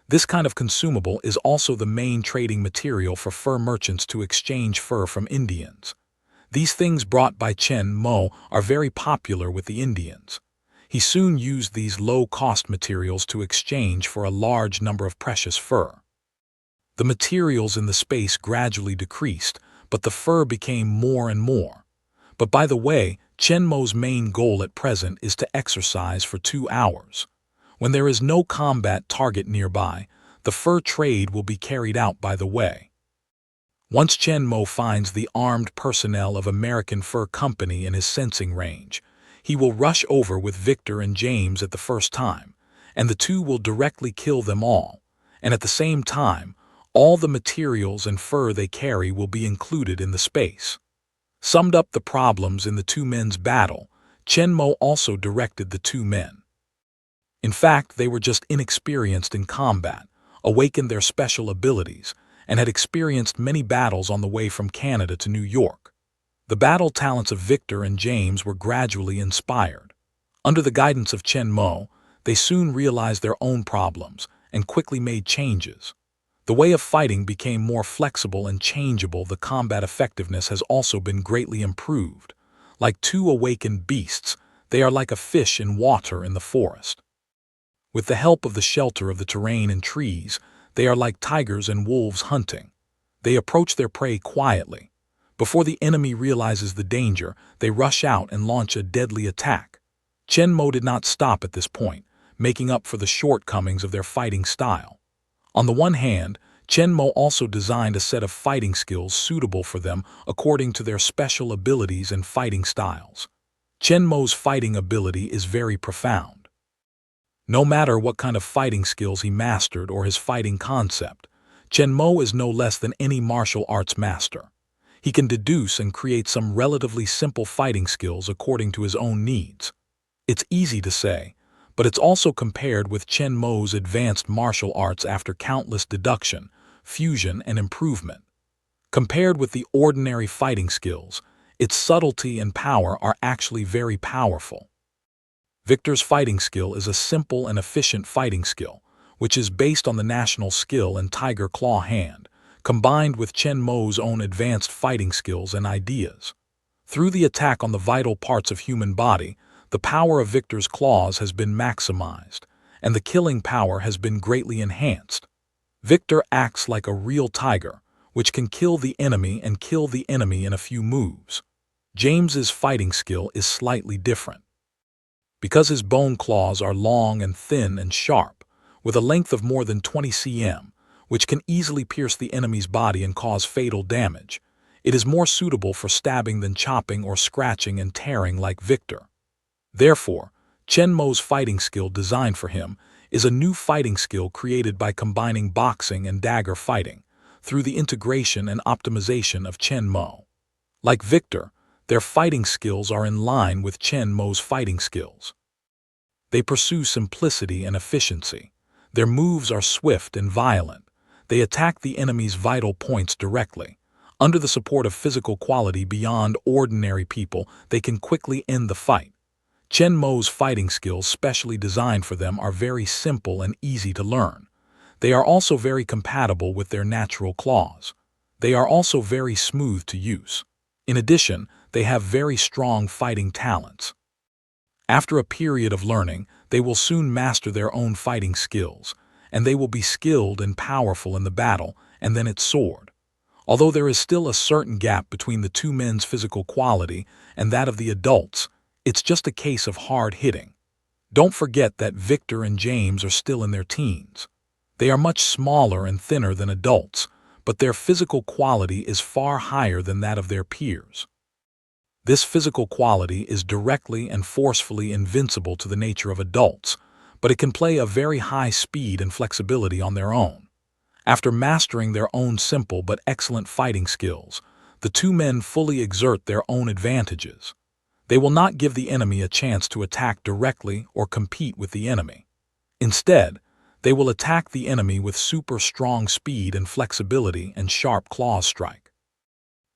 This kind of consumable is also the main trading material for fur merchants to exchange fur from Indians. These things brought by Chen Mo are very popular with the Indians. He soon used these low-cost materials to exchange for a large number of precious fur. The materials in the space gradually decreased, but the fur became more and more. But by the way, Chen Mo's main goal at present is to exercise for 2 hours. When there is no combat target nearby, the fur trade will be carried out by the way. Once Chen Mo finds the armed personnel of American Fur Company in his sensing range, he will rush over with Victor and James at the first time, and the two will directly kill them all, and at the same time, all the materials and fur they carry will be included in the space. Summed up the problems in the two men's battle, Chen Mo also directed the two men. In fact, they were just inexperienced in combat, awakened their special abilities, and had experienced many battles on the way from Canada to New York. The battle talents of Victor and James were gradually inspired. Under the guidance of Chen Mo, they soon realized their own problems and quickly made changes. The way of fighting became more flexible and changeable. The combat effectiveness has also been greatly improved. Like two awakened beasts, they are like a fish in water in the forest. With the help of the shelter of the terrain and trees, they are like tigers and wolves hunting. They approach their prey quietly. Before the enemy realizes the danger, they rush out and launch a deadly attack. Chen Mo did not stop at this point, making up for the shortcomings of their fighting style. On the one hand, Chen Mo also designed a set of fighting skills suitable for them according to their special abilities and fighting styles. Chen Mo's fighting ability is very profound. No matter what kind of fighting skills he mastered or his fighting concept, Chen Mo is no less than any martial arts master. He can deduce and create some relatively simple fighting skills according to his own needs. It's easy to say, but it's also compared with Chen Mo's advanced martial arts after countless deduction, fusion, and improvement. Compared with the ordinary fighting skills, its subtlety and power are actually very powerful. Victor's fighting skill is a simple and efficient fighting skill, which is based on the national skill and tiger claw hand, combined with Chen Mo's own advanced fighting skills and ideas. Through the attack on the vital parts of human body, the power of Victor's claws has been maximized, and the killing power has been greatly enhanced. Victor acts like a real tiger, which can kill the enemy and kill the enemy in a few moves. James's fighting skill is slightly different. Because his bone claws are long and thin and sharp, with a length of more than 20 cm, which can easily pierce the enemy's body and cause fatal damage, it is more suitable for stabbing than chopping or scratching and tearing like Victor. Therefore, Chen Mo's fighting skill designed for him is a new fighting skill created by combining boxing and dagger fighting through the integration and optimization of Chen Mo. Like Victor, their fighting skills are in line with Chen Mo's fighting skills. They pursue simplicity and efficiency. Their moves are swift and violent. They attack the enemy's vital points directly. Under the support of physical quality beyond ordinary people, they can quickly end the fight. Chen Mo's fighting skills specially designed for them are very simple and easy to learn. They are also very compatible with their natural claws. They are also very smooth to use. In addition, they have very strong fighting talents. After a period of learning, they will soon master their own fighting skills, and they will be skilled and powerful in the battle and then its sword. Although there is still a certain gap between the two men's physical quality and that of the adults, it's just a case of hard hitting. Don't forget that Victor and James are still in their teens. They are much smaller and thinner than adults, but their physical quality is far higher than that of their peers. This physical quality is directly and forcefully invincible to the nature of adults, but it can play a very high speed and flexibility on their own. After mastering their own simple but excellent fighting skills, the two men fully exert their own advantages. They will not give the enemy a chance to attack directly or compete with the enemy. Instead, they will attack the enemy with super strong speed and flexibility and sharp claw strike.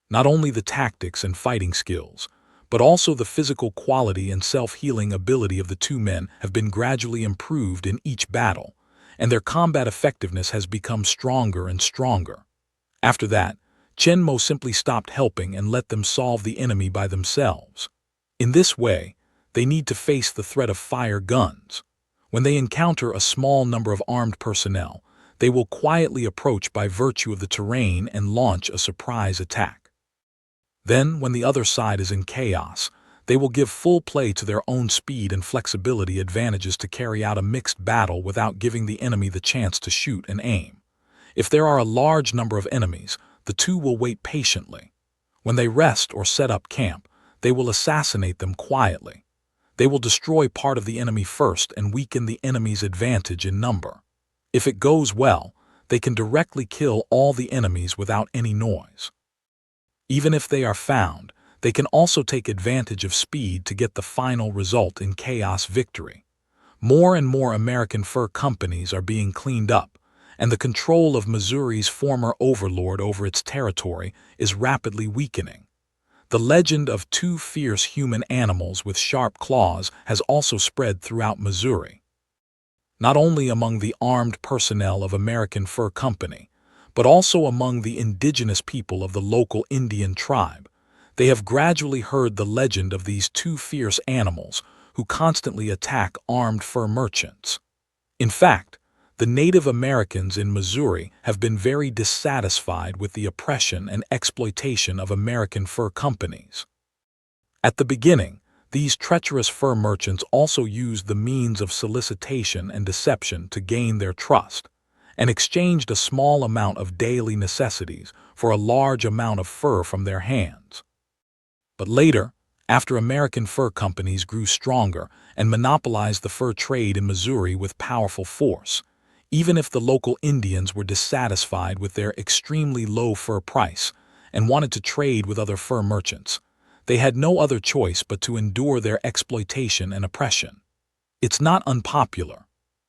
Not only the tactics and fighting skills, but also the physical quality and self-healing ability of the two men have been gradually improved in each battle, and their combat effectiveness has become stronger and stronger. After that, Chen Mo simply stopped helping and let them solve the enemy by themselves. In this way, they need to face the threat of fire guns. When they encounter a small number of armed personnel, they will quietly approach by virtue of the terrain and launch a surprise attack. Then, when the other side is in chaos, they will give full play to their own speed and flexibility advantages to carry out a mixed battle without giving the enemy the chance to shoot and aim. If there are a large number of enemies, the two will wait patiently. When they rest or set up camp, they will assassinate them quietly. They will destroy part of the enemy first and weaken the enemy's advantage in number. If it goes well, they can directly kill all the enemies without any noise. Even if they are found, they can also take advantage of speed to get the final result in chaos victory. More and more American fur companies are being cleaned up, and the control of Missouri's former overlord over its territory is rapidly weakening. The legend of two fierce human animals with sharp claws has also spread throughout Missouri. Not only among the armed personnel of American Fur Company, but also among the indigenous people of the local Indian tribe, they have gradually heard the legend of these two fierce animals who constantly attack armed fur merchants. In fact, the Native Americans in Missouri have been very dissatisfied with the oppression and exploitation of American fur companies. At the beginning, these treacherous fur merchants also used the means of solicitation and deception to gain their trust, and exchanged a small amount of daily necessities for a large amount of fur from their hands. But later, after American fur companies grew stronger and monopolized the fur trade in Missouri with powerful force, even if the local Indians were dissatisfied with their extremely low fur price and wanted to trade with other fur merchants, they had no other choice but to endure their exploitation and oppression. It's not unpopular.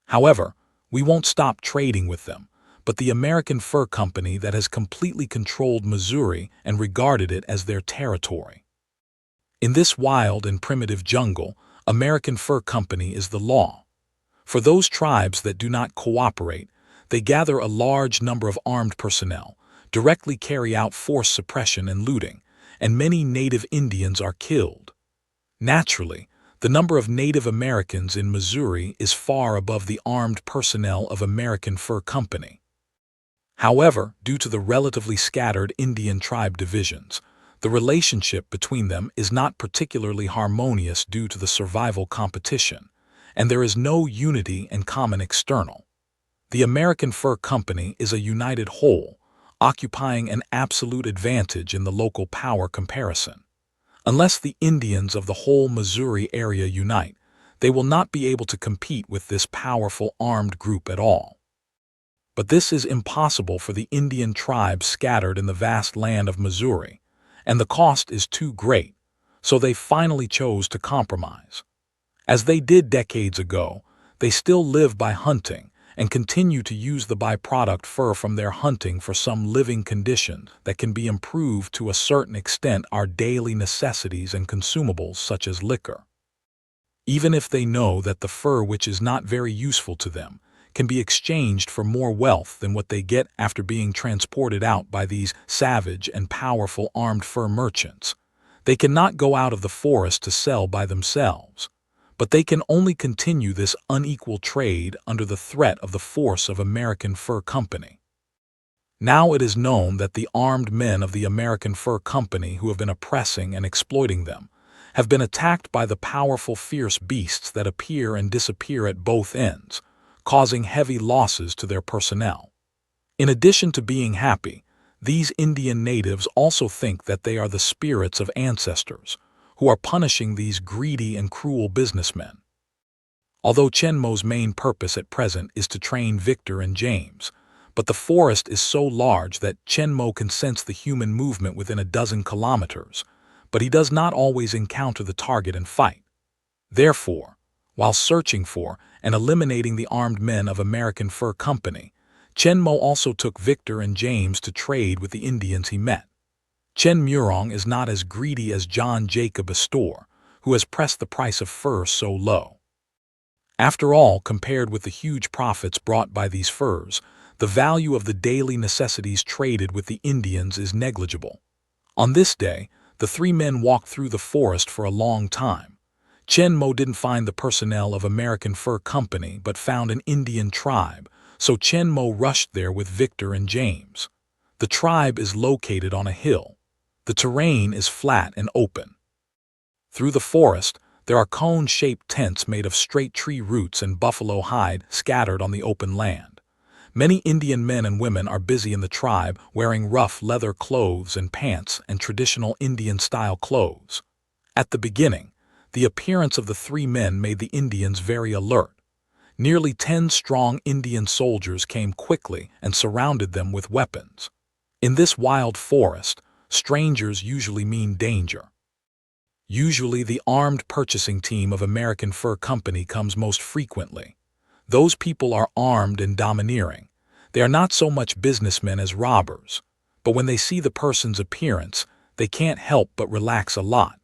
However, we won't stop trading with them, but the American Fur Company that has completely controlled Missouri and regarded it as their territory. In this wild and primitive jungle, American Fur Company is the law. For those tribes that do not cooperate, they gather a large number of armed personnel, directly carry out forced suppression and looting, and many native Indians are killed. Naturally, the number of Native Americans in Missouri is far above the armed personnel of American Fur Company. However, due to the relatively scattered Indian tribe divisions, the relationship between them is not particularly harmonious due to the survival competition, and there is no unity and common external. The American Fur Company is a united whole, occupying an absolute advantage in the local power comparison. Unless the Indians of the whole Missouri area unite, they will not be able to compete with this powerful armed group at all. But this is impossible for the Indian tribes scattered in the vast land of Missouri, and the cost is too great, so they finally chose to compromise. As they did decades ago, they still live by hunting and continue to use the byproduct fur from their hunting for some living condition that can be improved to a certain extent our daily necessities and consumables such as liquor. Even if they know that the fur which is not very useful to them can be exchanged for more wealth than what they get after being transported out by these savage and powerful armed fur merchants. They cannot go out of the forest to sell by themselves, but they can only continue this unequal trade under the threat of the force of American Fur Company. Now it is known that the armed men of the American Fur Company who have been oppressing and exploiting them have been attacked by the powerful fierce beasts that appear and disappear at both ends, causing heavy losses to their personnel. In addition to being happy, these Indian natives also think that they are the spirits of ancestors who are punishing these greedy and cruel businessmen. Although Chenmo's main purpose at present is to train Victor and James, but the forest is so large that Chenmo can sense the human movement within a dozen kilometers, but he does not always encounter the target and fight. Therefore, while searching for and eliminating the armed men of American Fur Company, Chenmo also took Victor and James to trade with the Indians he met. Chen Murong is not as greedy as John Jacob Astor, who has pressed the price of fur so low. After all, compared with the huge profits brought by these furs, the value of the daily necessities traded with the Indians is negligible. On this day, the three men walked through the forest for a long time. Chenmo didn't find the personnel of American Fur Company but found an Indian tribe, so Chenmo rushed there with Victor and James. The tribe is located on a hill. The terrain is flat and open. Through the forest, there are cone-shaped tents made of straight tree roots and buffalo hide scattered on the open land. Many Indian men and women are busy in the tribe wearing rough leather clothes and pants and traditional Indian-style clothes. At the beginning, the appearance of the three men made the Indians very alert. Nearly 10 strong Indian soldiers came quickly and surrounded them with weapons. In this wild forest, strangers usually mean danger. Usually the armed purchasing team of American Fur Company comes most frequently. Those people are armed and domineering. They are not so much businessmen as robbers, but when they see the person's appearance, they can't help but relax a lot.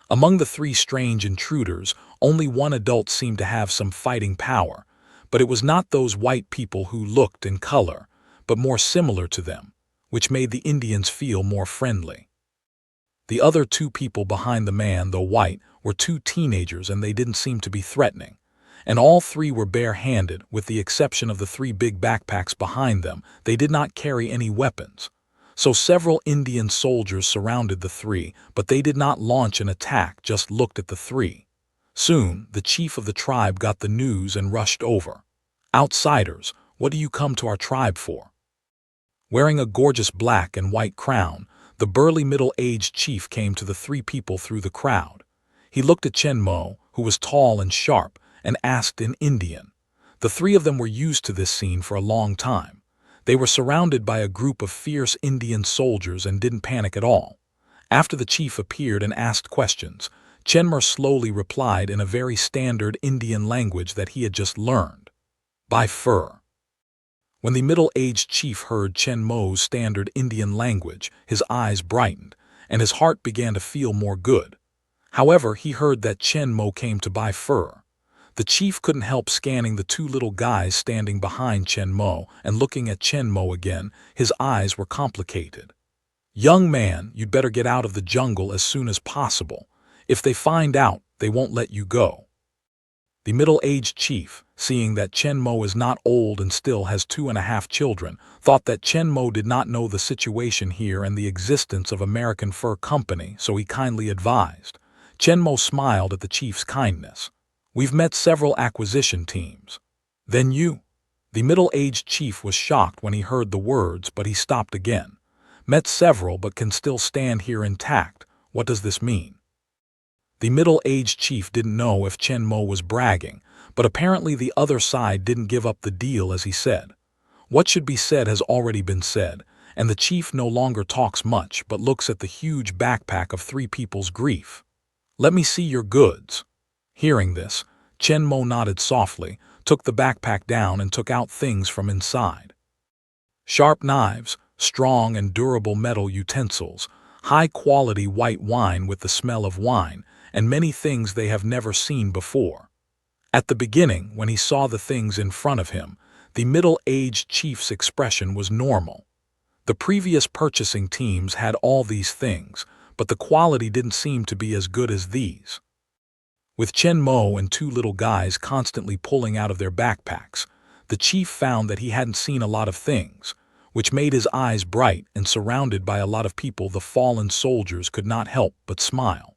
Among the three strange intruders, only one adult seemed to have some fighting power, but it was not those white people who looked in color, but more similar to them, which made the Indians feel more friendly. The other two people behind the man, though white, were two teenagers and they didn't seem to be threatening. And all three were bare-handed, with the exception of the three big backpacks behind them. They did not carry any weapons. So several Indian soldiers surrounded the three, but they did not launch an attack, just looked at the three. Soon, the chief of the tribe got the news and rushed over. "Outsiders, what do you come to our tribe for?" Wearing a gorgeous black and white crown, the burly middle-aged chief came to the three people through the crowd. He looked at Chenmo, who was tall and sharp, and asked in Indian. The three of them were used to this scene for a long time. They were surrounded by a group of fierce Indian soldiers and didn't panic at all. After the chief appeared and asked questions, Chenmo slowly replied in a very standard Indian language that he had just learned. "Buy fur." When the middle-aged chief heard Chenmo's standard Indian language, his eyes brightened, and his heart began to feel more good. However, he heard that Chenmo came to buy fur. The chief couldn't help scanning the two little guys standing behind Chenmo and looking at Chenmo again. His eyes were complicated. "Young man, you'd better get out of the jungle as soon as possible. If they find out, they won't let you go." The middle-aged chief, seeing that Chenmo is not old and still has 2.5 children, thought that Chenmo did not know the situation here and the existence of American Fur Company, so he kindly advised. Chenmo smiled at the chief's kindness. "We've met several acquisition teams." "Then you?" The middle-aged chief was shocked when he heard the words, but he stopped again. "Met several but can still stand here intact. What does this mean?" The middle-aged chief didn't know if Chenmo was bragging, but apparently the other side didn't give up the deal as he said. What should be said has already been said, and the chief no longer talks much but looks at the huge backpack of three people's grief. "Let me see your goods." Hearing this, Chenmo nodded softly, took the backpack down and took out things from inside. Sharp knives, strong and durable metal utensils, high-quality white wine with the smell of wine, and many things they have never seen before. At the beginning, when he saw the things in front of him, The middle-aged chief's expression was normal. The previous purchasing teams had all these things, but the quality didn't seem to be as good as these. With Chen Mo and two little guys constantly pulling out of their backpacks, the chief found that he hadn't seen a lot of things, which made his eyes bright, and surrounded by a lot of people, the fallen soldiers could not help but smile.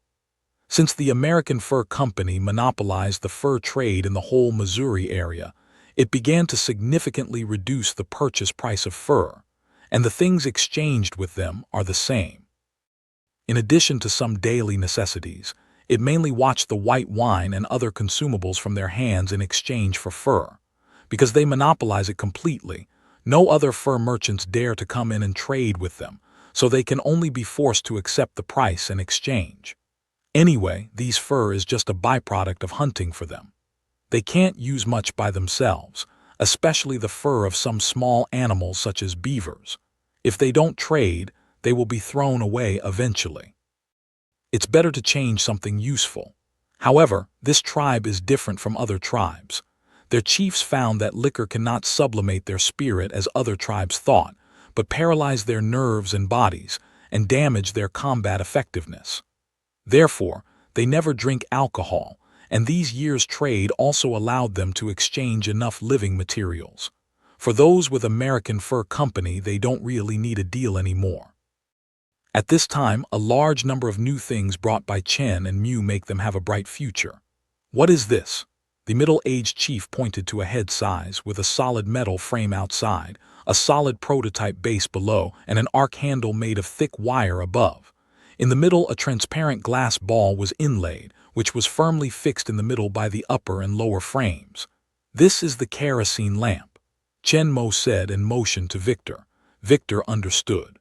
Since the American Fur Company monopolized the fur trade in the whole Missouri area, it began to significantly reduce the purchase price of fur, and the things exchanged with them are the same. In addition to some daily necessities, it mainly watched the white wine and other consumables from their hands in exchange for fur. Because they monopolize it completely, no other fur merchants dare to come in and trade with them, so they can only be forced to accept the price in exchange. Anyway, these fur is just a byproduct of hunting for them. They can't use much by themselves, especially the fur of some small animals such as beavers. If they don't trade, they will be thrown away eventually. It's better to change something useful. However, this tribe is different from other tribes. Their chiefs found that liquor cannot sublimate their spirit as other tribes thought, but paralyze their nerves and bodies and damage their combat effectiveness. Therefore, they never drink alcohol, and these years' trade also allowed them to exchange enough living materials. For those with American Fur Company, they don't really need a deal anymore. At this time, a large number of new things brought by Chen and Mew make them have a bright future. What is this? The middle-aged chief pointed to a head size with a solid metal frame outside, a solid prototype base below, and an arc handle made of thick wire above. In the middle, a transparent glass ball was inlaid, which was firmly fixed in the middle by the upper and lower frames. This is the kerosene lamp, Chen Mo said and motioned to Victor. Victor understood.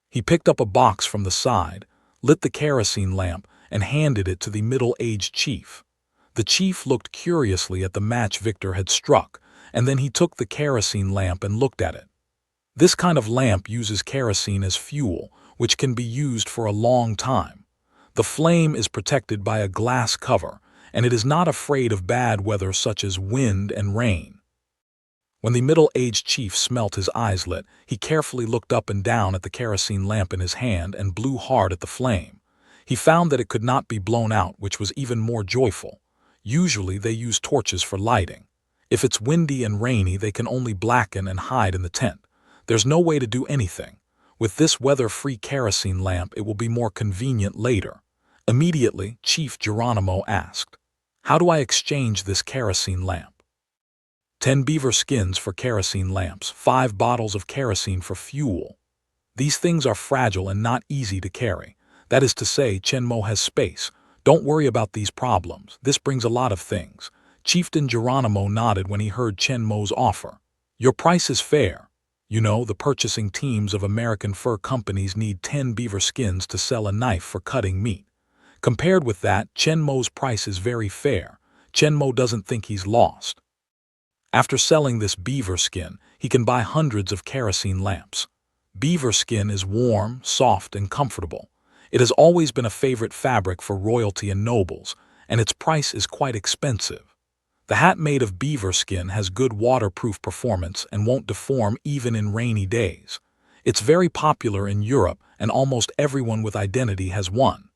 He picked up a box from the side, lit the kerosene lamp, and handed it to the middle-aged chief. The chief looked curiously at the match Victor had struck, and then he took the kerosene lamp and looked at it. This kind of lamp uses kerosene as fuel, which can be used for a long time. The flame is protected by a glass cover, and it is not afraid of bad weather such as wind and rain. When the middle-aged chief smelt his eyes lit, he carefully looked up and down at the kerosene lamp in his hand and blew hard at the flame. He found that it could not be blown out, which was even more joyful. Usually they use torches for lighting. If it's windy and rainy, they can only blacken and hide in the tent. There's no way to do anything. With this weather-free kerosene lamp, it will be more convenient later. Immediately, Chief Geronimo asked, "How do I exchange this kerosene lamp?" 10 beaver skins for kerosene lamps, 5 bottles of kerosene for fuel. These things are fragile and not easy to carry. That is to say, Chen Mo has space. Don't worry about these problems. This brings a lot of things. Chieftain Geronimo nodded when he heard Chen Mo's offer. Your price is fair. You know, the purchasing teams of American fur companies need 10 beaver skins to sell a knife for cutting meat. Compared with that, Chen Mo's price is very fair. Chen Mo doesn't think he's lost. After selling this beaver skin, he can buy hundreds of kerosene lamps. Beaver skin is warm, soft, and comfortable. It has always been a favorite fabric for royalty and nobles, and its price is quite expensive. The hat made of beaver skin has good waterproof performance and won't deform even in rainy days. It's very popular in Europe, and almost everyone with identity has one.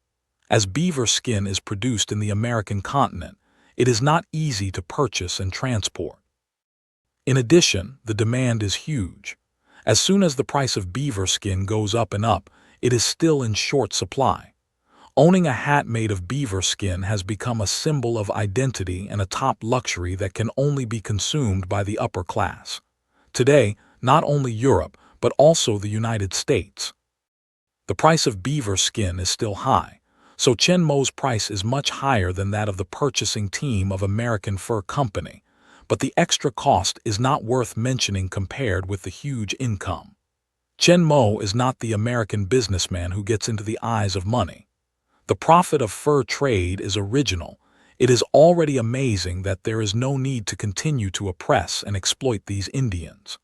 As beaver skin is produced in the American continent, it is not easy to purchase and transport. In addition, the demand is huge. As soon as the price of beaver skin goes up and up, it is still in short supply. Owning a hat made of beaver skin has become a symbol of identity and a top luxury that can only be consumed by the upper class. Today, not only Europe, but also the United States. The price of beaver skin is still high, so Chen Mo's price is much higher than that of the purchasing team of American Fur Company, but the extra cost is not worth mentioning compared with the huge income. Chen Mo is not the American businessman who gets into the eyes of money. The profit of fur trade is original. It is already amazing that there is no need to continue to oppress and exploit these Indians.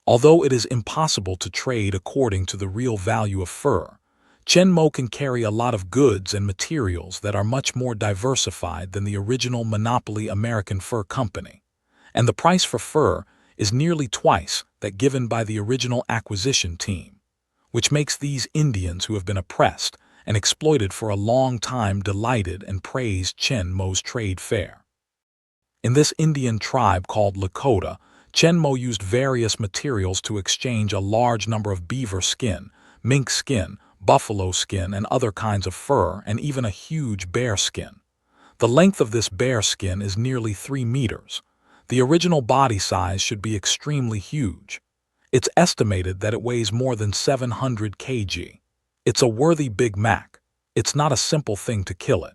Although it is impossible to trade according to the real value of fur, Chen Mo can carry a lot of goods and materials that are much more diversified than the original monopoly American Fur Company. and the price for fur is nearly twice that given by the original acquisition team, which makes these Indians who have been oppressed and exploited for a long time delighted and praised Chen Mo's trade fair. In this Indian tribe called Lakota, Chen Mo used various materials to exchange a large number of beaver skin, mink skin, buffalo skin, and other kinds of fur, and even a huge bear skin. The length of this bear skin is nearly 3 meters. The original body size should be extremely huge. It's estimated that it weighs more than 700 kg. It's a worthy Big Mac. It's not a simple thing to kill it.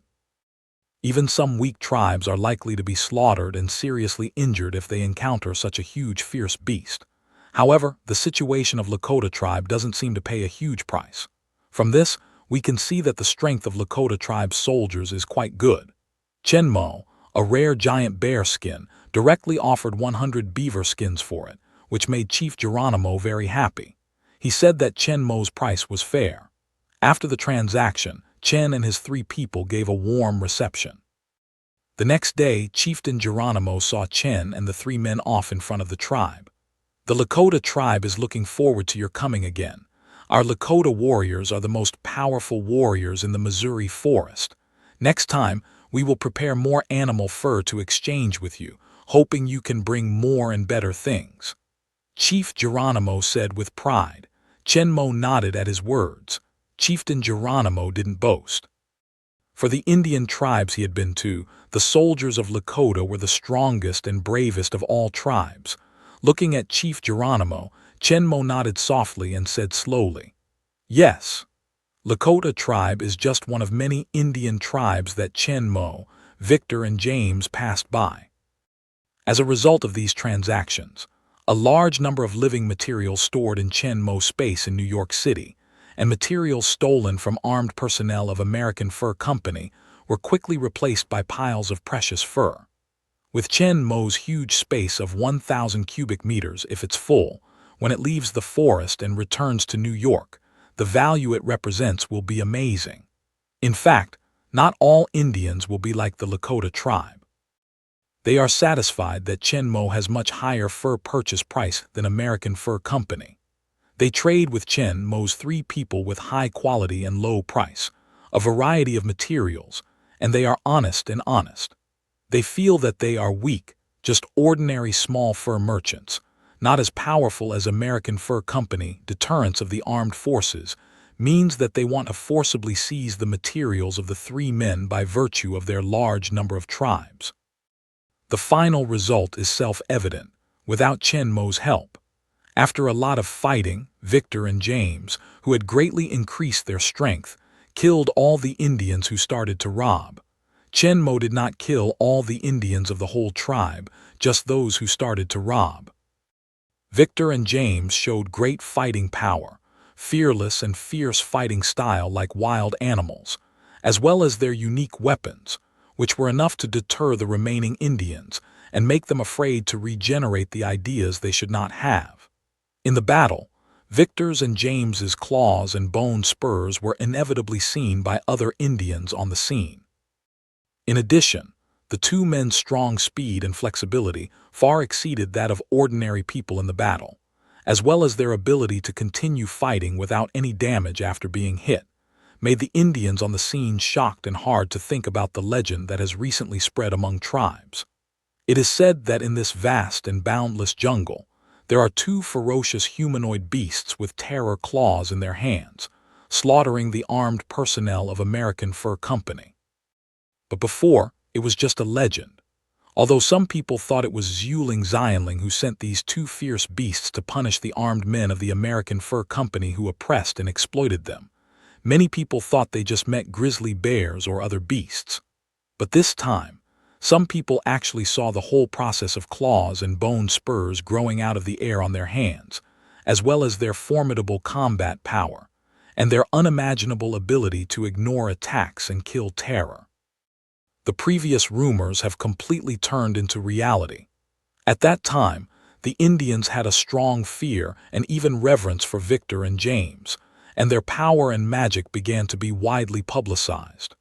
Even some weak tribes are likely to be slaughtered and seriously injured if they encounter such a huge, fierce beast. However, the situation of Lakota tribe doesn't seem to pay a huge price. From this, we can see that the strength of Lakota tribe's soldiers is quite good. Chen Mo, a rare giant bear skin, directly offered 100 beaver skins for it, which made Chief Geronimo very happy. He said that Chen Mo's price was fair. After the transaction, Chen and his 3 people gave a warm reception. The next day, Chieftain Geronimo saw Chen and the 3 men off in front of the tribe. "The Lakota tribe is looking forward to your coming again. Our Lakota warriors are the most powerful warriors in the Missouri forest. Next time, we will prepare more animal fur to exchange with you, hoping you can bring more and better things." Chief Geronimo said with pride. Chen Mo nodded at his words. Chieftain Geronimo didn't boast. For the Indian tribes he had been to, the soldiers of Lakota were the strongest and bravest of all tribes. Looking at Chief Geronimo, Chen Mo nodded softly and said slowly, "Yes, Lakota tribe is just one of many Indian tribes that Chen Mo, Victor, and James passed by." As a result of these transactions, a large number of living materials stored in Chen Mo space in New York City, and materials stolen from armed personnel of American Fur Company were quickly replaced by piles of precious fur. With Chen Mo's huge space of 1,000 cubic meters if it's full, when it leaves the forest and returns to New York, the value it represents will be amazing. In fact, not all Indians will be like the Lakota tribe. They are satisfied that Chen Mo has much higher fur purchase price than American Fur Company. They trade with Chen Mo's 3 people with high quality and low price, a variety of materials, and they are honest. They feel that they are weak, just ordinary small fur merchants, not as powerful as American Fur Company. Deterrence of the armed forces means that they want to forcibly seize the materials of the 3 men by virtue of their large number of tribes. The final result is self-evident, without Chen Mo's help. After a lot of fighting, Victor and James, who had greatly increased their strength, killed all the Indians who started to rob. Chen Mo did not kill all the Indians of the whole tribe, just those who started to rob. Victor and James showed great fighting power, fearless and fierce fighting style like wild animals, as well as their unique weapons, which were enough to deter the remaining Indians and make them afraid to regenerate the ideas they should not have. In the battle, Victor's and James's claws and bone spurs were inevitably seen by other Indians on the scene. In addition, the 2 men's strong speed and flexibility far exceeded that of ordinary people in the battle, as well as their ability to continue fighting without any damage after being hit, made the Indians on the scene shocked and hard to think about the legend that has recently spread among tribes. It is said that in this vast and boundless jungle, there are 2 ferocious humanoid beasts with terror claws in their hands, slaughtering the armed personnel of American Fur Company. But before, it was just a legend. Although some people thought it was Zhuling who sent these 2 fierce beasts to punish the armed men of the American Fur Company who oppressed and exploited them, many people thought they just met grizzly bears or other beasts. But this time, some people actually saw the whole process of claws and bone spurs growing out of the air on their hands, as well as their formidable combat power, and their unimaginable ability to ignore attacks and kill terror. The previous rumors have completely turned into reality. At that time, the Indians had a strong fear and even reverence for Victor and James, and their power and magic began to be widely publicized.